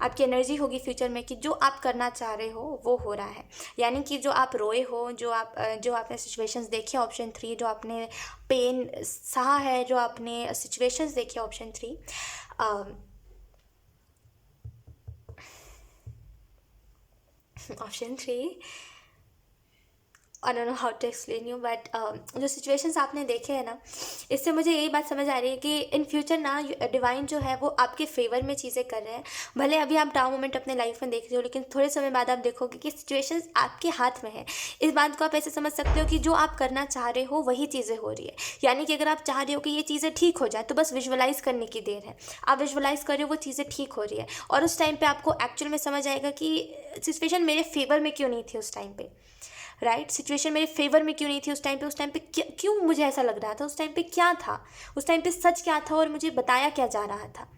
आपकी एनर्जी होगी फ्यूचर में कि जो आप करना चाह रहे हो वो हो रहा है। यानी कि जो आप रोए हो, जो आपने सिचुएशंस देखे, ऑप्शन थ्री, जो आपने पेन सहा है, जो आपने सिचुएशंस देखे, option three, option three, I don't know how to explain you, but जो सिचुएशंस आपने देखे हैं ना, इससे मुझे यही बात समझ आ रही है कि इन फ्यूचर ना डिवाइन जो है वो आपके फेवर में चीज़ें कर रहे हैं। भले अभी आप डाउन मोमेंट अपने लाइफ में देख रहे हो, लेकिन थोड़े समय बाद आप देखोगे कि सिचुएशंस आपके हाथ में है। इस बात को आप ऐसे समझ सकते हो कि जो आप करना चाह रहे हो वही चीज़ें हो रही है। यानी कि अगर आप चाह रहे हो कि ये चीज़ें ठीक हो जाए तो बस विजुअलाइज करने की देर है। आप विजुअलाइज कर रहे हो वो चीज़ें ठीक हो रही है, और उस टाइम पर आपको एक्चुअल में समझ आएगा कि सिचुएशन मेरे फेवर में क्यों नहीं थी उस टाइम पर, राइट। सिचुएशन मेरे फेवर में क्यों नहीं थी उस टाइम पे क्यों मुझे ऐसा लग रहा था, उस टाइम पे क्या था, उस टाइम पे सच क्या था और मुझे बताया क्या जा रहा था,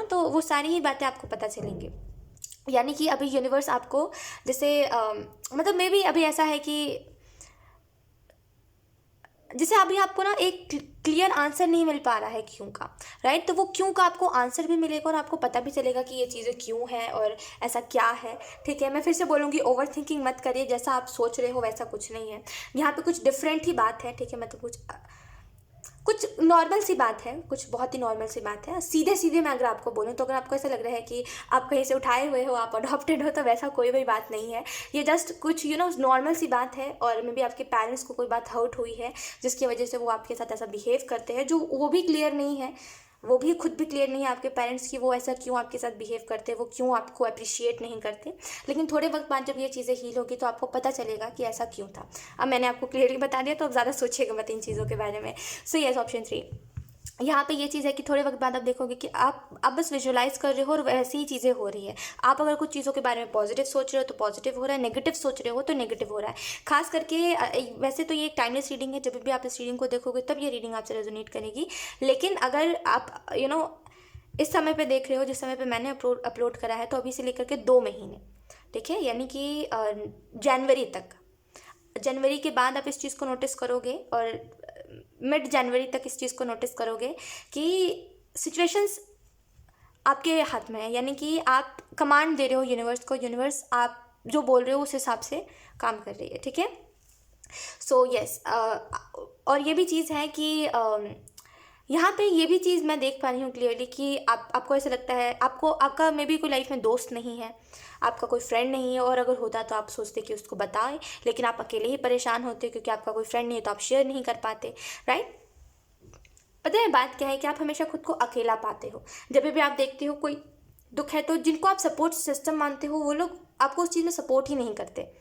तो वो सारी ही बातें आपको पता चलेंगी। यानी कि अभी यूनिवर्स आपको जैसे मतलब मे बी अभी ऐसा है कि जैसे अभी आपको ना एक क्लियर आंसर नहीं मिल पा रहा है क्यों का, राइट। तो वो क्यों का आपको आंसर भी मिलेगा और आपको पता भी चलेगा कि ये चीज़ें क्यों है और ऐसा क्या है, ठीक है। मैं फिर से बोलूँगी, ओवर थिंकिंग मत करिए, जैसा आप सोच रहे हो वैसा कुछ नहीं है। यहाँ पे कुछ डिफरेंट ही बात है, ठीक है। मतलब कुछ नॉर्मल सी बात है, कुछ बहुत ही नॉर्मल सी बात है। सीधे सीधे मैं अगर आपको बोलूँ तो अगर आपको ऐसा लग रहा है कि आप कहीं से उठाए हुए हो, आप अडॉप्टेड हो, तो वैसा कोई भी बात नहीं है। ये जस्ट कुछ नॉर्मल सी बात है, और मे बी आपके पेरेंट्स को कोई बात हर्ट हुई है जिसकी वजह से वो आपके साथ ऐसा बिहेव करते हैं, जो वो भी क्लियर नहीं है, वो भी खुद भी क्लियर नहीं है आपके पेरेंट्स की वो ऐसा क्यों आपके साथ बिहेव करते हैं, वो क्यों आपको अप्रिशिएट नहीं करते। लेकिन थोड़े वक्त बाद जब ये चीज़ें हील होगी तो आपको पता चलेगा कि ऐसा क्यों था। अब मैंने आपको क्लियरली बता दिया तो अब ज़्यादा सोचिएगा मत इन चीज़ों के बारे में। सो यस, ऑप्शन थ्री, यहाँ पे ये चीज़ है कि थोड़े वक्त बाद आप देखोगे कि आप बस विजुअलाइज कर रहे हो और वैसी ही चीज़ें हो रही है। आप अगर कुछ चीज़ों के बारे में पॉजिटिव सोच रहे हो तो पॉजिटिव हो रहा है, नेगेटिव सोच रहे हो तो नेगेटिव हो रहा है। खास करके वैसे तो ये एक टाइमलेस रीडिंग है, जब भी आप इस रीडिंग को देखोगे तब ये रीडिंग आपसे रेजोनेट करेगी। लेकिन अगर आप इस समय पे देख रहे हो, जिस समय पे मैंने अपलोड करा है, तो अभी से लेकर के 2 महीने, ठीक है, यानी कि जनवरी तक, जनवरी के बाद आप इस चीज़ को नोटिस करोगे और मिड जनवरी तक इस चीज़ को नोटिस करोगे कि सिचुएशंस आपके हाथ में है। यानी कि आप कमांड दे रहे हो यूनिवर्स को, यूनिवर्स आप जो बोल रहे हो उस हिसाब से काम कर रही है, ठीक है। सो यस, और ये भी चीज़ है कि यहाँ पे ये भी चीज़ मैं देख पा रही हूँ क्लियरली कि आपको ऐसा लगता है, आपको आपका मे बी कोई लाइफ में दोस्त नहीं है, आपका कोई फ्रेंड नहीं है, और अगर होता तो आप सोचते कि उसको बताएं, लेकिन आप अकेले ही परेशान होते हो क्योंकि आपका कोई फ्रेंड नहीं है तो आप शेयर नहीं कर पाते, राइट। पता है बात क्या है कि आप हमेशा खुद को अकेला पाते हो। जब भी आप देखते हो कोई दुख है तो जिनको आप सपोर्ट सिस्टम मानते हो वो लोग आपको उस चीज़ में सपोर्ट ही नहीं करते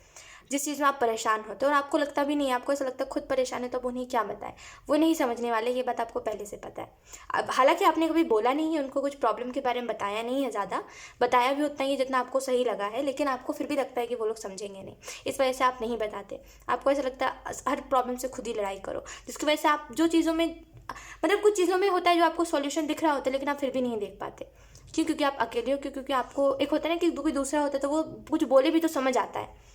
जिस चीज़ में आप परेशान होते हो, और आपको लगता भी नहीं है, आपको ऐसा लगता है खुद परेशान है तो अब उन्हें क्या बताएं, वो नहीं समझने वाले, ये बात आपको पहले से पता है। अब हालांकि आपने कभी बोला नहीं है उनको, कुछ प्रॉब्लम के बारे में बताया नहीं है ज़्यादा, बताया भी उतना ही जितना आपको सही लगा है, लेकिन आपको फिर भी लगता है कि वो लोग समझेंगे नहीं, इस वजह से आप नहीं बताते। आपको ऐसा लगता है हर प्रॉब्लम से खुद ही लड़ाई करो, जिसकी वजह से आप जो चीज़ों में मतलब कुछ चीज़ों में होता है जो आपको सॉल्यूशन दिख रहा होता है लेकिन आप फिर भी नहीं देख पाते। क्यों? क्योंकि आप अकेले हो, क्योंकि आपको एक होता है ना कि कोई दूसरा होता है तो वो कुछ बोले भी तो समझ आता है।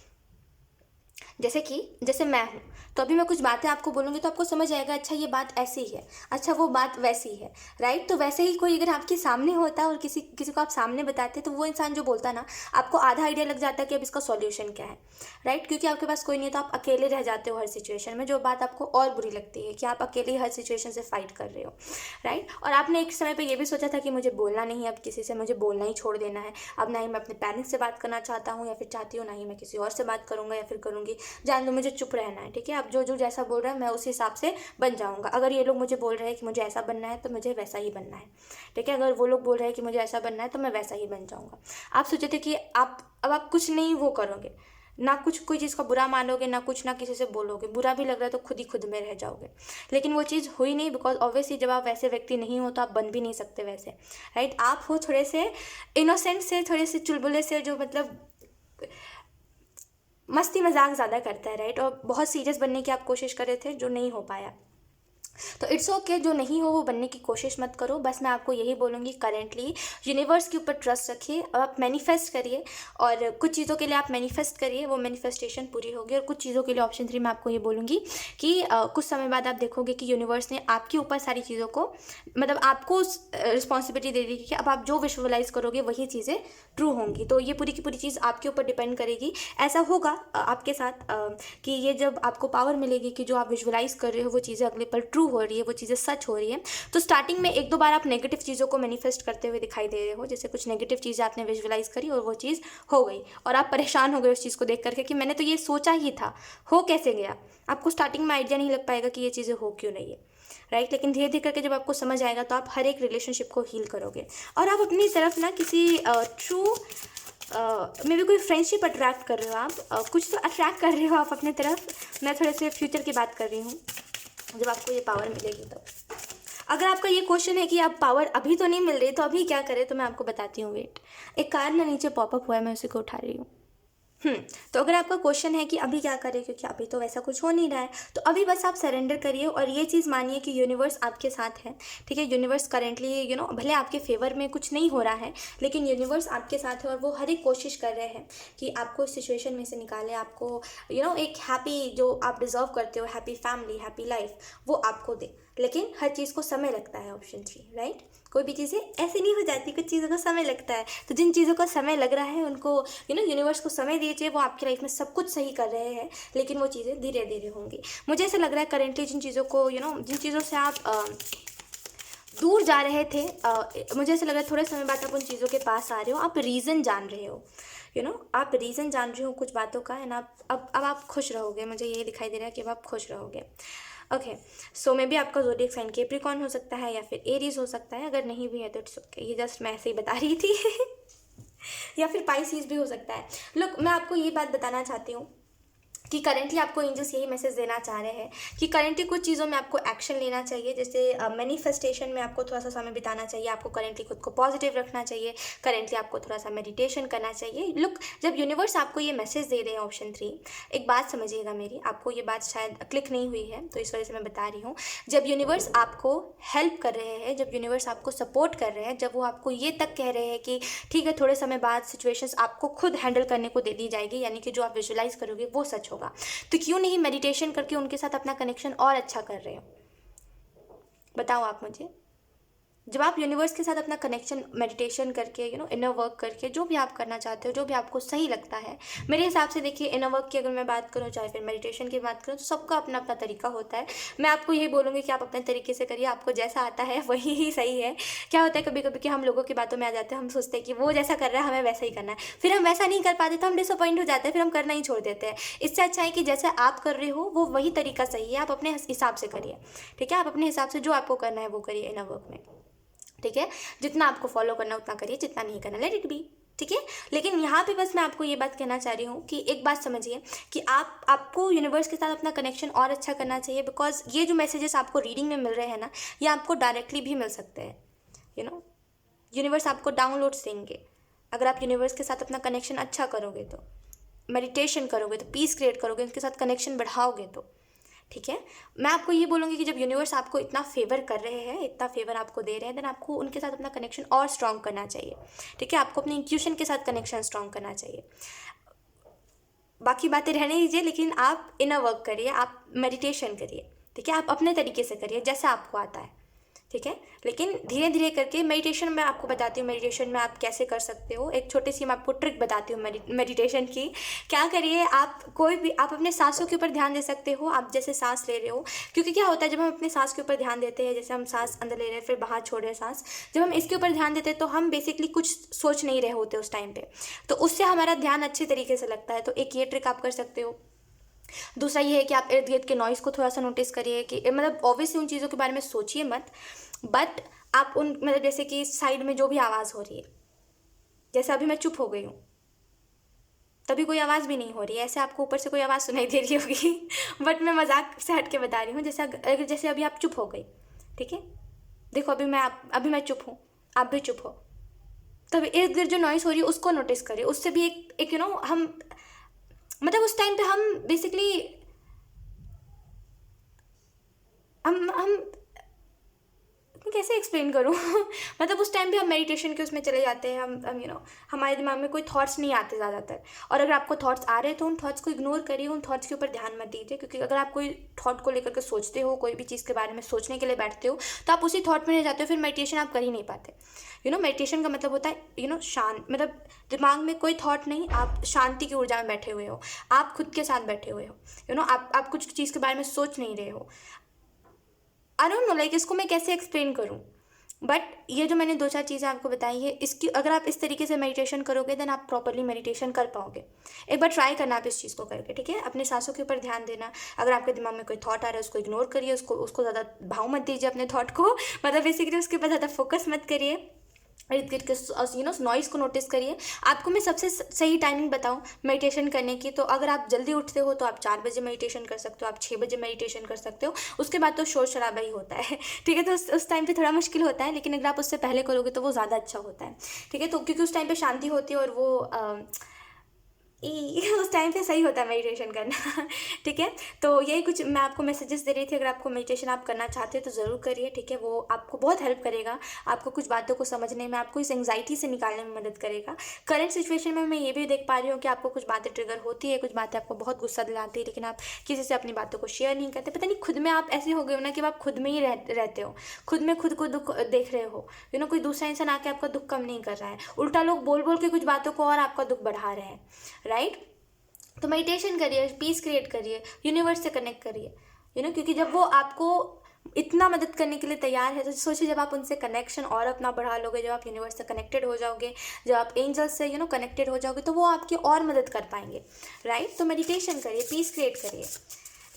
जैसे मैं हूँ तो अभी मैं कुछ बातें आपको बोलूँगी तो आपको समझ आएगा, अच्छा ये बात ऐसी है, अच्छा वो बात वैसी है, राइट। तो वैसे ही कोई अगर आपके सामने होता है और किसी किसी को आप सामने बताते तो वो इंसान जो बोलता है ना, आपको आधा आइडिया लग जाता है कि अब इसका सॉल्यूशन क्या है, राइट। क्योंकि आपके पास कोई नहीं है तो आप अकेले रह जाते हो हर सिचुएशन में, जो बात आपको और बुरी लगती है कि आप अकेले हर सिचुएशन से फाइट कर रहे हो, राइट। और आपने एक समय पर ये भी सोचा था कि मुझे बोलना नहीं है अब किसी से, मुझे बोलना ही छोड़ देना है, अब ना ही मैं अपने पेरेंट्स से बात करना चाहता हूँ या फिर चाहती हूँ, ना ही मैं किसी और से बात करूँगा या फिर करूँगी, जान दो मुझे चुप रहना है, ठीक है। अब जो जैसा बोल रहा है मैं उस हिसाब से बन जाऊंगा। अगर ये लोग मुझे बोल रहे हैं कि मुझे ऐसा बनना है तो मुझे वैसा ही बनना है, ठीक है। अगर वो लोग बोल रहे हैं कि मुझे ऐसा बनना है तो मैं वैसा ही बन जाऊंगा। आप सोचे थे कि आप कुछ नहीं वो करोगे, ना कुछ कोई चीज़ का बुरा मानोगे, ना कुछ ना किसी से बोलोगे, बुरा भी लग रहा है तो खुद ही खुद में रह जाओगे, लेकिन वो चीज़ हुई नहीं, बिकॉज ऑब्वियसली जब आप वैसे व्यक्ति नहीं हो तो आप बन भी नहीं सकते वैसे, राइट। आप हो थोड़े से इनोसेंट से, थोड़े से चुलबुले से, जो मतलब मस्ती मजाक ज़्यादा करता है, राइट। और बहुत सीरियस बनने की आप कोशिश कर रहे थे जो नहीं हो पाया, तो इट्स ओके, जो नहीं हो वो बनने की कोशिश मत करो। बस मैं आपको यही बोलूँगी, करेंटली यूनिवर्स के ऊपर ट्रस्ट रखिए और आप मैनिफेस्ट करिए, और कुछ चीज़ों के लिए आप मैनिफेस्ट करिए, वो मैनिफेस्टेशन पूरी होगी। और कुछ चीज़ों के लिए ऑप्शन 3 मैं आपको ये बोलूँगी कि कुछ समय बाद आप देखोगे कि यूनिवर्स ने आपके ऊपर सारी चीज़ों को, मतलब आपको रिस्पॉन्सिबिलिटी दे दी कि अब आप जो विजुअलाइज करोगे वही चीज़ें ट्रू होंगी। तो ये पूरी की पूरी चीज़ आपके ऊपर डिपेंड करेगी। ऐसा होगा आपके साथ कि ये जब आपको पावर मिलेगी कि जो आप विजुअलाइज कर रहे हो वो चीज़ें अगले पल ट्रू हो रही है, वो चीज़ें सच हो रही है, तो स्टार्टिंग में एक दो बार आप नेगेटिव चीज़ों को मैनिफेस्ट करते हुए दिखाई दे रहे हो, जैसे कुछ नेगेटिव चीज़ें आपने विजुअलाइज करी और वो चीज़ हो गई और आप परेशान हो गए उस चीज़ को देख करके कि मैंने तो ये सोचा ही था, हो कैसे गया। आपको स्टार्टिंग में आइडिया नहीं लग पाएगा कि ये चीज़ें हो क्यों नहीं है, राइट। लेकिन धीरे धीरे करके जब आपको समझ आएगा तो आप हर एक रिलेशनशिप को हील करोगे, और आप अपनी तरफ ना किसी ट्रू मे बी कोई फ्रेंडशिप अट्रैक्ट कर रहे हो, आप कुछ तो अट्रैक्ट कर रहे हो आप अपने तरफ। मैं थोड़े से फ्यूचर की बात कर रही हूँ, जब आपको ये पावर मिलेगी तो। अगर आपका ये क्वेश्चन है कि आप पावर अभी तो नहीं मिल रही तो अभी क्या करें, तो मैं आपको बताती हूँ, वेट। एक कार्ड ना नीचे पॉपअप हुआ है, मैं उसी को उठा रही हूँ। तो अगर आपका क्वेश्चन है कि अभी क्या करें क्योंकि अभी तो वैसा कुछ हो नहीं रहा है, तो अभी बस आप सरेंडर करिए और ये चीज़ मानिए कि यूनिवर्स आपके साथ है, ठीक है। यूनिवर्स करेंटली भले आपके फेवर में कुछ नहीं हो रहा है, लेकिन यूनिवर्स आपके साथ है और वो हर एक कोशिश कर रहे हैं कि आपको इस सिचुएशन में से निकाले, आपको एक हैप्पी जो आप डिज़र्व करते हो, हैप्पी फैमिली, हैप्पी लाइफ, वो आपको दे। लेकिन हर चीज़ को समय लगता है, ऑप्शन 3, राइट। कोई भी चीज़ें ऐसे नहीं हो जाती, कुछ चीज़ों को समय लगता है। तो जिन चीज़ों को समय लग रहा है उनको यूनिवर्स को समय दीजिए, वो आपकी लाइफ में सब कुछ सही कर रहे हैं, लेकिन वो चीज़ें धीरे धीरे होंगी। मुझे ऐसा लग रहा है करेंटली जिन चीज़ों को जिन चीज़ों से आप दूर जा रहे थे, मुझे ऐसा लग रहा है थोड़े समय बाद आप उन चीज़ों के पास आ रहे हो, आप रीज़न जान रहे हो, आप रीज़न जान रहे हो कुछ बातों का, है ना। अब आप खुश रहोगे, मुझे ये दिखाई दे रहा है कि अब आप खुश रहोगे। ओके, सो मे बी आपका ज़ोडिएक साइन कैप्रिकॉर्न हो सकता है या फिर एरीज हो सकता है, अगर नहीं भी है तो इट्स ओके, ये जस्ट मैं ऐसे ही बता रही थी या फिर पाइसिस भी हो सकता है। लुक, मैं आपको ये बात बताना चाहती हूँ कि करेंटली आपको एंजल्स यही मैसेज देना चाह रहे हैं कि करेंटली कुछ चीज़ों में आपको एक्शन लेना चाहिए, जैसे मैनिफेस्टेशन में आपको थोड़ा सा समय बिताना चाहिए, आपको करेंटली खुद को पॉजिटिव रखना चाहिए, करेंटली आपको थोड़ा सा मेडिटेशन करना चाहिए। लुक, जब यूनिवर्स आपको ये मैसेज दे रहे हैं ऑप्शन 3, एक बात समझिएगा मेरी, आपको ये बात शायद क्लिक नहीं हुई है तो इस वजह से मैं बता रही हूँ। जब यूनिवर्स आपको हेल्प कर रहे हैं, जब यूनिवर्स आपको सपोर्ट कर रहे हैं, जब वो आपको ये तक कह रहे हैं कि ठीक है थोड़े समय बाद सिचुएशंस आपको खुद हैंडल करने को दे दी जाएगी, यानी कि जो आप विजुअलाइज करोगे वो सच होगा, तो क्यों नहीं मेडिटेशन करके उनके साथ अपना कनेक्शन और अच्छा कर रहे हो। बताओ आप मुझे, जब आप यूनिवर्स के साथ अपना कनेक्शन मेडिटेशन करके इनर वर्क करके जो भी आप करना चाहते हो, जो भी आपको सही लगता है, मेरे हिसाब से देखिए इनर वर्क की अगर मैं बात करूँ चाहे फिर मेडिटेशन की बात करूँ, तो सबका अपना अपना तरीका होता है। मैं आपको यही बोलूँगी कि आप अपने तरीके से करिए, आपको जैसा आता है वही ही सही है। क्या होता है कभी कभी कि हम लोगों की बातों में आ जाते हैं, हम सोचते हैं कि वो जैसा कर रहा है हमें वैसा ही करना है, फिर हम वैसा नहीं कर पाते तो हम डिसअपॉइंट हो जाते हैं, फिर हम करना ही छोड़ देते हैं। इससे अच्छा है कि जैसे आप कर रहे हो वो वही तरीका सही है, आप अपने हिसाब से करिए, ठीक है। आप अपने हिसाब से जो आपको करना है वो करिए इनर वर्क में, ठीक है। जितना आपको फॉलो करना उतना करिए, जितना नहीं करना लेट इट बी, ठीक है। लेकिन यहाँ पे बस मैं आपको ये बात कहना चाह रही हूँ कि एक बात समझिए कि आपको यूनिवर्स के साथ अपना कनेक्शन और अच्छा करना चाहिए, बिकॉज ये जो मैसेजेस आपको रीडिंग में मिल रहे हैं ना, ये आपको डायरेक्टली भी मिल सकते हैं। यूनिवर्स आपको डाउनलोड्स देंगे। अगर आप यूनिवर्स के साथ अपना कनेक्शन अच्छा करोगे, तो मेडिटेशन करोगे, तो पीस क्रिएट करोगे, उनके साथ कनेक्शन बढ़ाओगे, तो ठीक है। मैं आपको ये बोलूँगी कि जब यूनिवर्स आपको इतना फेवर कर रहे हैं, इतना फेवर आपको दे रहे हैं, देन आपको उनके साथ अपना कनेक्शन और स्ट्रॉन्ग करना चाहिए, ठीक है। आपको अपनी इंट्यूशन के साथ कनेक्शन स्ट्रॉन्ग करना चाहिए। बाकी बातें रहने दीजिए, लेकिन आप इनर वर्क करिए, आप मेडिटेशन करिए, ठीक है। आप अपने तरीके से करिए जैसा आपको आता है, ठीक है। लेकिन धीरे धीरे करके मेडिटेशन में आपको बताती हूँ, मेडिटेशन में आप कैसे कर सकते हो। एक छोटी सी मैं आपको ट्रिक बताती हूँ मेडिटेशन की। क्या करिए, आप कोई भी आप अपने सांसों के ऊपर ध्यान दे सकते हो। आप जैसे सांस ले रहे हो, क्योंकि क्या होता है जब हम अपने सांस के ऊपर ध्यान देते हैं, जैसे हम सांस अंदर ले रहे हैं फिर बाहर छोड़ रहे हैं सांस, जब हम इसके ऊपर ध्यान देते हैं तो हम बेसिकली कुछ सोच नहीं रहे होते उस टाइम पे, तो उससे हमारा ध्यान अच्छे तरीके से लगता है। तो एक ये ट्रिक आप कर सकते हो। दूसरा ये है कि आप इर्द गिर्द के नॉइज़ को थोड़ा सा नोटिस करिए, कि मतलब ऑब्वियसली उन चीज़ों के बारे में सोचिए मत, बट आप उन मतलब जैसे कि साइड में जो भी आवाज़ हो रही है, जैसे अभी मैं चुप हो गई हूँ, तभी कोई आवाज़ भी नहीं हो रही है, ऐसे आपको ऊपर से कोई आवाज़ सुनाई दे रही होगी बट मैं मजाक से हट के बता रही हूँ। जैसे अभी आप चुप हो गई, ठीक है। देखो अभी मैं चुप हूँ, आप भी चुप हो, तभी इर्द गिर्द जो नॉइज़ हो रही है उसको नोटिस करिए। उससे भी एक हम मतलब उस टाइम पे हम बेसिकली हम मैं कैसे एक्सप्लेन करूँ मतलब उस टाइम पे हम मेडिटेशन के उसमें चले जाते हैं, हम हमारे दिमाग में कोई थॉट्स नहीं आते ज़्यादातर। और अगर आपको थॉट्स आ रहे हैं तो उन थॉट्स को इग्नोर करिए, उन थॉट्स के ऊपर ध्यान मत दीजिए, क्योंकि अगर आप कोई थॉट को लेकर के सोचते हो, कोई भी चीज़ के बारे में सोचने के लिए बैठते हो, तो आप उसी थॉट में रह जाते हो, फिर मेडिटेशन आप कर ही नहीं पाते। मेडिटेशन का मतलब होता है शांत, मतलब दिमाग में कोई थॉट नहीं, आप शांति की ऊर्जा में बैठे हुए हो, आप खुद के साथ बैठे हुए हो, आप कुछ चीज़ के बारे में सोच नहीं रहे हो। आई डोंट नो लाइक इसको मैं कैसे एक्सप्लेन करूँ, बट ये जो मैंने दो चार चीज़ें आपको बताई है, इसकी अगर आप इस तरीके से मेडिटेशन करोगे देन आप प्रॉपरली मेडिटेशन कर पाओगे। एक बार ट्राई करना आप इस चीज़ को करके, ठीक है। अपने सांसों के ऊपर ध्यान देना। अगर आपके दिमाग में कोई थॉट आ रहा है उसको इग्नोर करिए, उसको ज़्यादा भाव मत दीजिए अपने थॉट को, मतलब बेसिकली उसके ऊपर ज़्यादा फोकस मत करिए। इर्द गिर्द के नॉइज़ को नोटिस करिए। आपको मैं सबसे सही टाइमिंग बताऊँ मेडिटेशन करने की, तो अगर आप जल्दी उठते हो तो आप 4 बजे मेडिटेशन कर सकते हो, आप 6 बजे मेडिटेशन कर सकते हो। उसके बाद तो शोर शराबा ही होता है ठीक है, तो उस टाइम पे थोड़ा मुश्किल होता है, लेकिन अगर आप उससे पहले करोगे तो वो ज़्यादा अच्छा होता है, ठीक है। तो क्योंकि उस टाइम पे शांति होती है और वो उस टाइम पे सही होता है मेडिटेशन करना ठीक है। तो यही कुछ मैं आपको मैसेजेस दे रही थी। अगर आपको मेडिटेशन आप करना चाहते हैं तो ज़रूर करिए, ठीक है। वो आपको बहुत हेल्प करेगा, आपको कुछ बातों को समझने में, आपको इस एंग्जाइटी से निकालने में मदद करेगा। करंट सिचुएशन में मैं ये भी देख पा रही हूँ कि आपको कुछ बातें ट्रिगर होती है, कुछ बातें आपको बहुत गुस्सा दिलाती है, लेकिन आप किसी से अपनी बातों को शेयर नहीं करते। पता नहीं खुद में आप ऐसे हो गए हो ना कि आप खुद में ही रहते हो, खुद में खुद को दुख देख रहे हो। कोई दूसरा इंसान आके आपका दुख कम नहीं कर रहा है, उल्टा लोग बोल बोल के कुछ बातों को और आपका दुख बढ़ा रहे हैं, राइट। तो मेडिटेशन करिए, पीस क्रिएट करिए, यूनिवर्स से कनेक्ट करिए, क्योंकि जब वो आपको इतना मदद करने के लिए तैयार है, तो सोचिए जब आप उनसे कनेक्शन और अपना बढ़ा लोगे, जब आप यूनिवर्स से कनेक्टेड हो जाओगे, जब आप एंजल्स से कनेक्टेड हो जाओगे, तो वो आपकी और मदद कर पाएंगे, राइट। तो मेडिटेशन करिए, पीस क्रिएट करिए।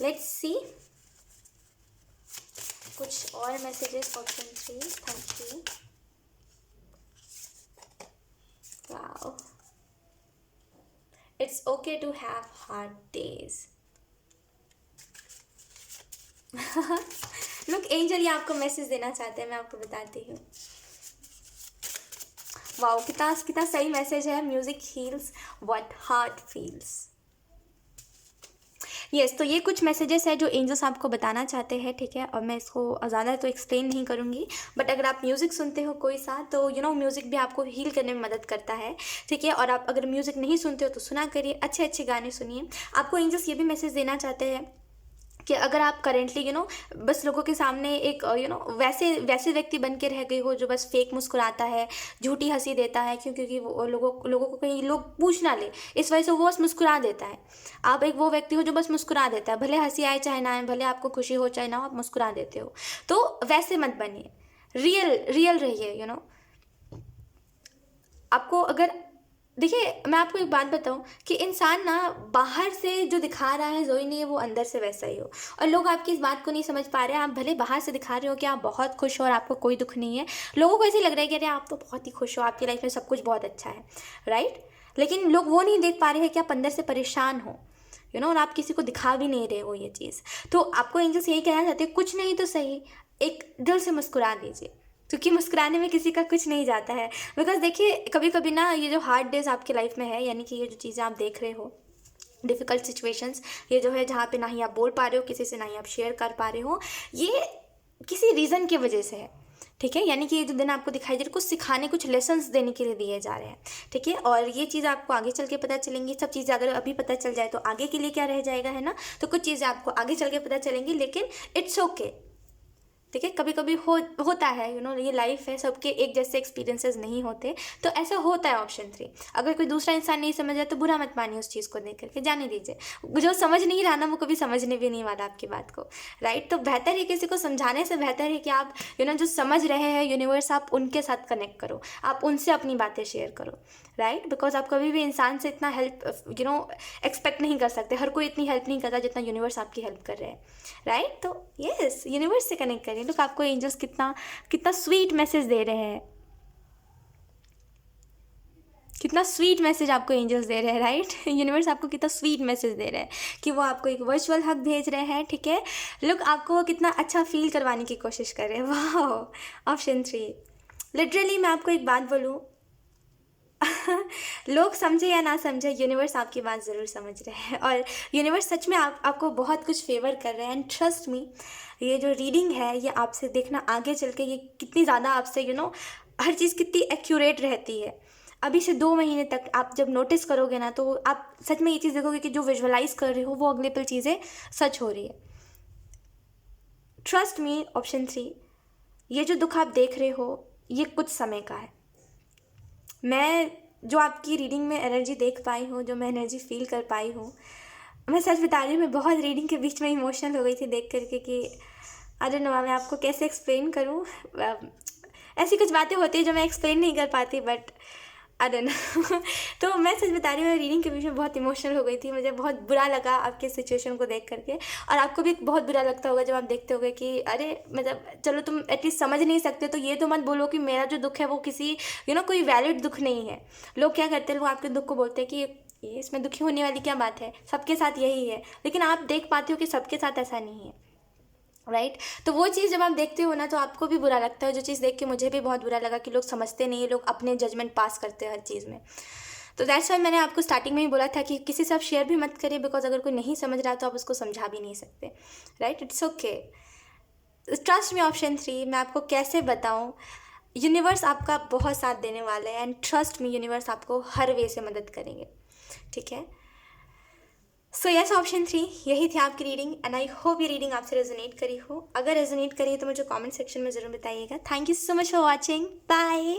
लेट्स सी कुछ और messages. Option 3, thank you. Wow, it's okay to have hard days look angel ये आपको मैसेज देना चाहते हैं, मैं आपको बताती हूँ। वाओ, कितना सही मैसेज है। Music heels what heart feels. Yes, तो ये कुछ मैसेजेस है जो एंजल्स आपको बताना चाहते हैं, ठीक है। और मैं इसको ज़्यादा तो एक्सप्लेन नहीं करूँगी, बट अगर आप म्यूज़िक सुनते हो कोई सा, तो म्यूज़िक भी आपको हील करने में मदद करता है, ठीक है। और आप अगर म्यूज़िक नहीं सुनते हो तो सुना करिए, अच्छे अच्छे गाने सुनिए। आपको एंजल्स ये भी मैसेज देना चाहते हैं कि अगर आप करेंटली बस लोगों के सामने एक वैसे वैसे व्यक्ति बन के रह गए हो जो बस फेक मुस्कुराता है, झूठी हंसी देता है, क्योंकि वो लोगों को कहीं लोग पूछ ना ले, इस वजह से वो बस मुस्कुरा देता है। आप एक वो व्यक्ति हो जो बस मुस्कुरा देता है, भले हंसी आए चाहे ना आए, भले आपको खुशी हो चाहे ना हो, आप मुस्कुरा देते हो। तो वैसे मत बनिए, रियल रियल रहिए। आपको अगर देखिए, मैं आपको एक बात बताऊं कि इंसान ना बाहर से जो दिखा रहा है जो ही नहीं है, वो अंदर से वैसा ही हो। और लोग आपकी इस बात को नहीं समझ पा रहे हैं। आप भले बाहर से दिखा रहे हो कि आप बहुत खुश हो और आपको कोई दुख नहीं है, लोगों को ऐसे लग रहा है कि अरे आप तो बहुत ही खुश हो, आपकी लाइफ में सब कुछ बहुत अच्छा है, राइट। लेकिन लोग वो नहीं देख पा रहे हैं कि आप अंदर से परेशान हो, और आप किसी को दिखा भी नहीं रहे हो ये चीज़। तो आपको एंजल्स यही कहना चाहते हैं, कुछ नहीं तो सही, एक दिल से मुस्कुरा दीजिए, क्योंकि मुस्कुराने में किसी का कुछ नहीं जाता है। बिकॉज देखिए, कभी कभी ना ये जो हार्ड डेज आपकी लाइफ में है, यानी कि ये जो चीज़ें आप देख रहे हो, डिफ़िकल्ट सिचुएशंस, ये जो है जहाँ पे ना ही आप बोल पा रहे हो किसी से, ना ही आप शेयर कर पा रहे हो, ये किसी रीज़न की वजह से है, ठीक है। यानी कि ये जो दिन आपको दिखाई दे रहे, कुछ सिखाने, कुछ लेसन्स देने के लिए दिए जा रहे हैं, ठीक है। और ये चीज़ आपको आगे चल के पता चलेंगी। सब चीज़ें अगर अभी पता चल जाए तो आगे के लिए क्या रह जाएगा, है ना। तो कुछ चीज़ें आपको आगे चल के पता चलेंगी, लेकिन इट्स ओके, ठीक है। कभी कभी होता है, ये लाइफ है, सबके एक जैसे एक्सपीरियंसेस नहीं होते, तो ऐसा होता है। ऑप्शन 3, अगर कोई दूसरा इंसान नहीं समझ रहा तो बुरा मत मानिए उस चीज़ को देख करके, जाने दीजिए। जो समझ नहीं रहा ना, वो कभी समझने भी नहीं वाला आपकी बात को, राइट। तो बेहतर है, किसी को समझाने से बेहतर है कि आप जो समझ रहे हैं यूनिवर्स, आप उनके साथ कनेक्ट करो, आप उनसे अपनी बातें शेयर करो, राइट। बिकॉज आप कभी भी इंसान से इतना हेल्प एक्सपेक्ट नहीं कर सकते। हर कोई इतनी हेल्प नहीं करता जितना यूनिवर्स आपकी हेल्प कर रहे हैं, राइट। तो यस, यूनिवर्स से कनेक्ट करिए। लोग आपको एंजल्स कितना कितना स्वीट मैसेज दे रहे हैं, कितना स्वीट मैसेज आपको एंजल्स दे रहे हैं, राइट। यूनिवर्स आपको कितना स्वीट मैसेज दे रहे हैं कि वो आपको एक वर्चुअल हग भेज रहे हैं, ठीक है। लोग आपको कितना अच्छा फील करवाने की कोशिश कर रहे हैं। वाह। ऑप्शन 3, लिटरली मैं आपको एक बात बोलूँ, लोग समझे या ना समझे, यूनिवर्स आपकी बात ज़रूर समझ रहे हैं, और यूनिवर्स सच में आपको बहुत कुछ फेवर कर रहे हैं। एंड ट्रस्ट मी, ये जो रीडिंग है, ये आपसे देखना आगे चल के ये कितनी ज़्यादा आपसे हर चीज़ कितनी एक्यूरेट रहती है। अभी से 2 महीने तक आप जब नोटिस करोगे ना, तो आप सच में ये चीज़ देखोगे कि जो विजुअलाइज कर रहे हो वो अगले पल चीज़ें सच हो रही है। ट्रस्ट मी, ऑप्शन 3, ये जो दुख आप देख रहे हो ये कुछ समय का है। मैं जो आपकी रीडिंग में एनर्जी देख पाई हूँ, जो मैं एनर्जी फील कर पाई हूँ, मैं सच बता रही हूँ, मैं बहुत रीडिंग के बीच में इमोशनल हो गई थी देख करके कि आई डोंट नो, मैं आपको कैसे एक्सप्लेन करूँ। ऐसी कुछ बातें होती है जो मैं एक्सप्लेन नहीं कर पाती, बट आई डोंट नो। तो मैं सच बता रही हूँ, मैं रीडिंग के बीच में बहुत इमोशनल हो गई थी। मुझे बहुत बुरा लगा आपके सिचुएशन को देख करके, और आपको भी बहुत बुरा लगता होगा जब आप देखते होगे कि अरे मतलब चलो तुम एटलीस्ट समझ नहीं सकते तो ये तो मत बोलो कि मेरा जो दुख है वो किसी कोई वैलिड दुख नहीं है। लोग क्या करते हैं, वो आपके दुख को बोलते हैं कि ये इसमें दुखी होने वाली क्या बात है, सबके साथ यही है। लेकिन आप देख पाते हो कि सबके साथ ऐसा नहीं है, राइट। तो वो चीज़ जब आप देखते हो ना, तो आपको भी बुरा लगता है। जो चीज़ देख के मुझे भी बहुत बुरा लगा कि लोग समझते नहीं है, लोग अपने जजमेंट पास करते हैं हर चीज़ में। तो दैट्स वाई मैंने आपको स्टार्टिंग में ही बोला था कि किसी से आप शेयर भी मत करिए, बिकॉज अगर कोई नहीं समझ रहा तो आप उसको समझा भी नहीं सकते, right. It's okay, trust me. Option 3, मैं आपको कैसे बताऊँ, यूनिवर्स आपका बहुत साथ देने वाला है, एंड ट्रस्ट मी, यूनिवर्स आपको हर वे से मदद करेंगे, ठीक है। सो यस, ऑप्शन 3 यही थी आपकी रीडिंग, एंड आई होप ये रीडिंग आपसे रेजोनेट करी हो। अगर रेजोनेट करी है तो मुझे कमेंट सेक्शन में ज़रूर बताइएगा। Thank you so much for watching, bye.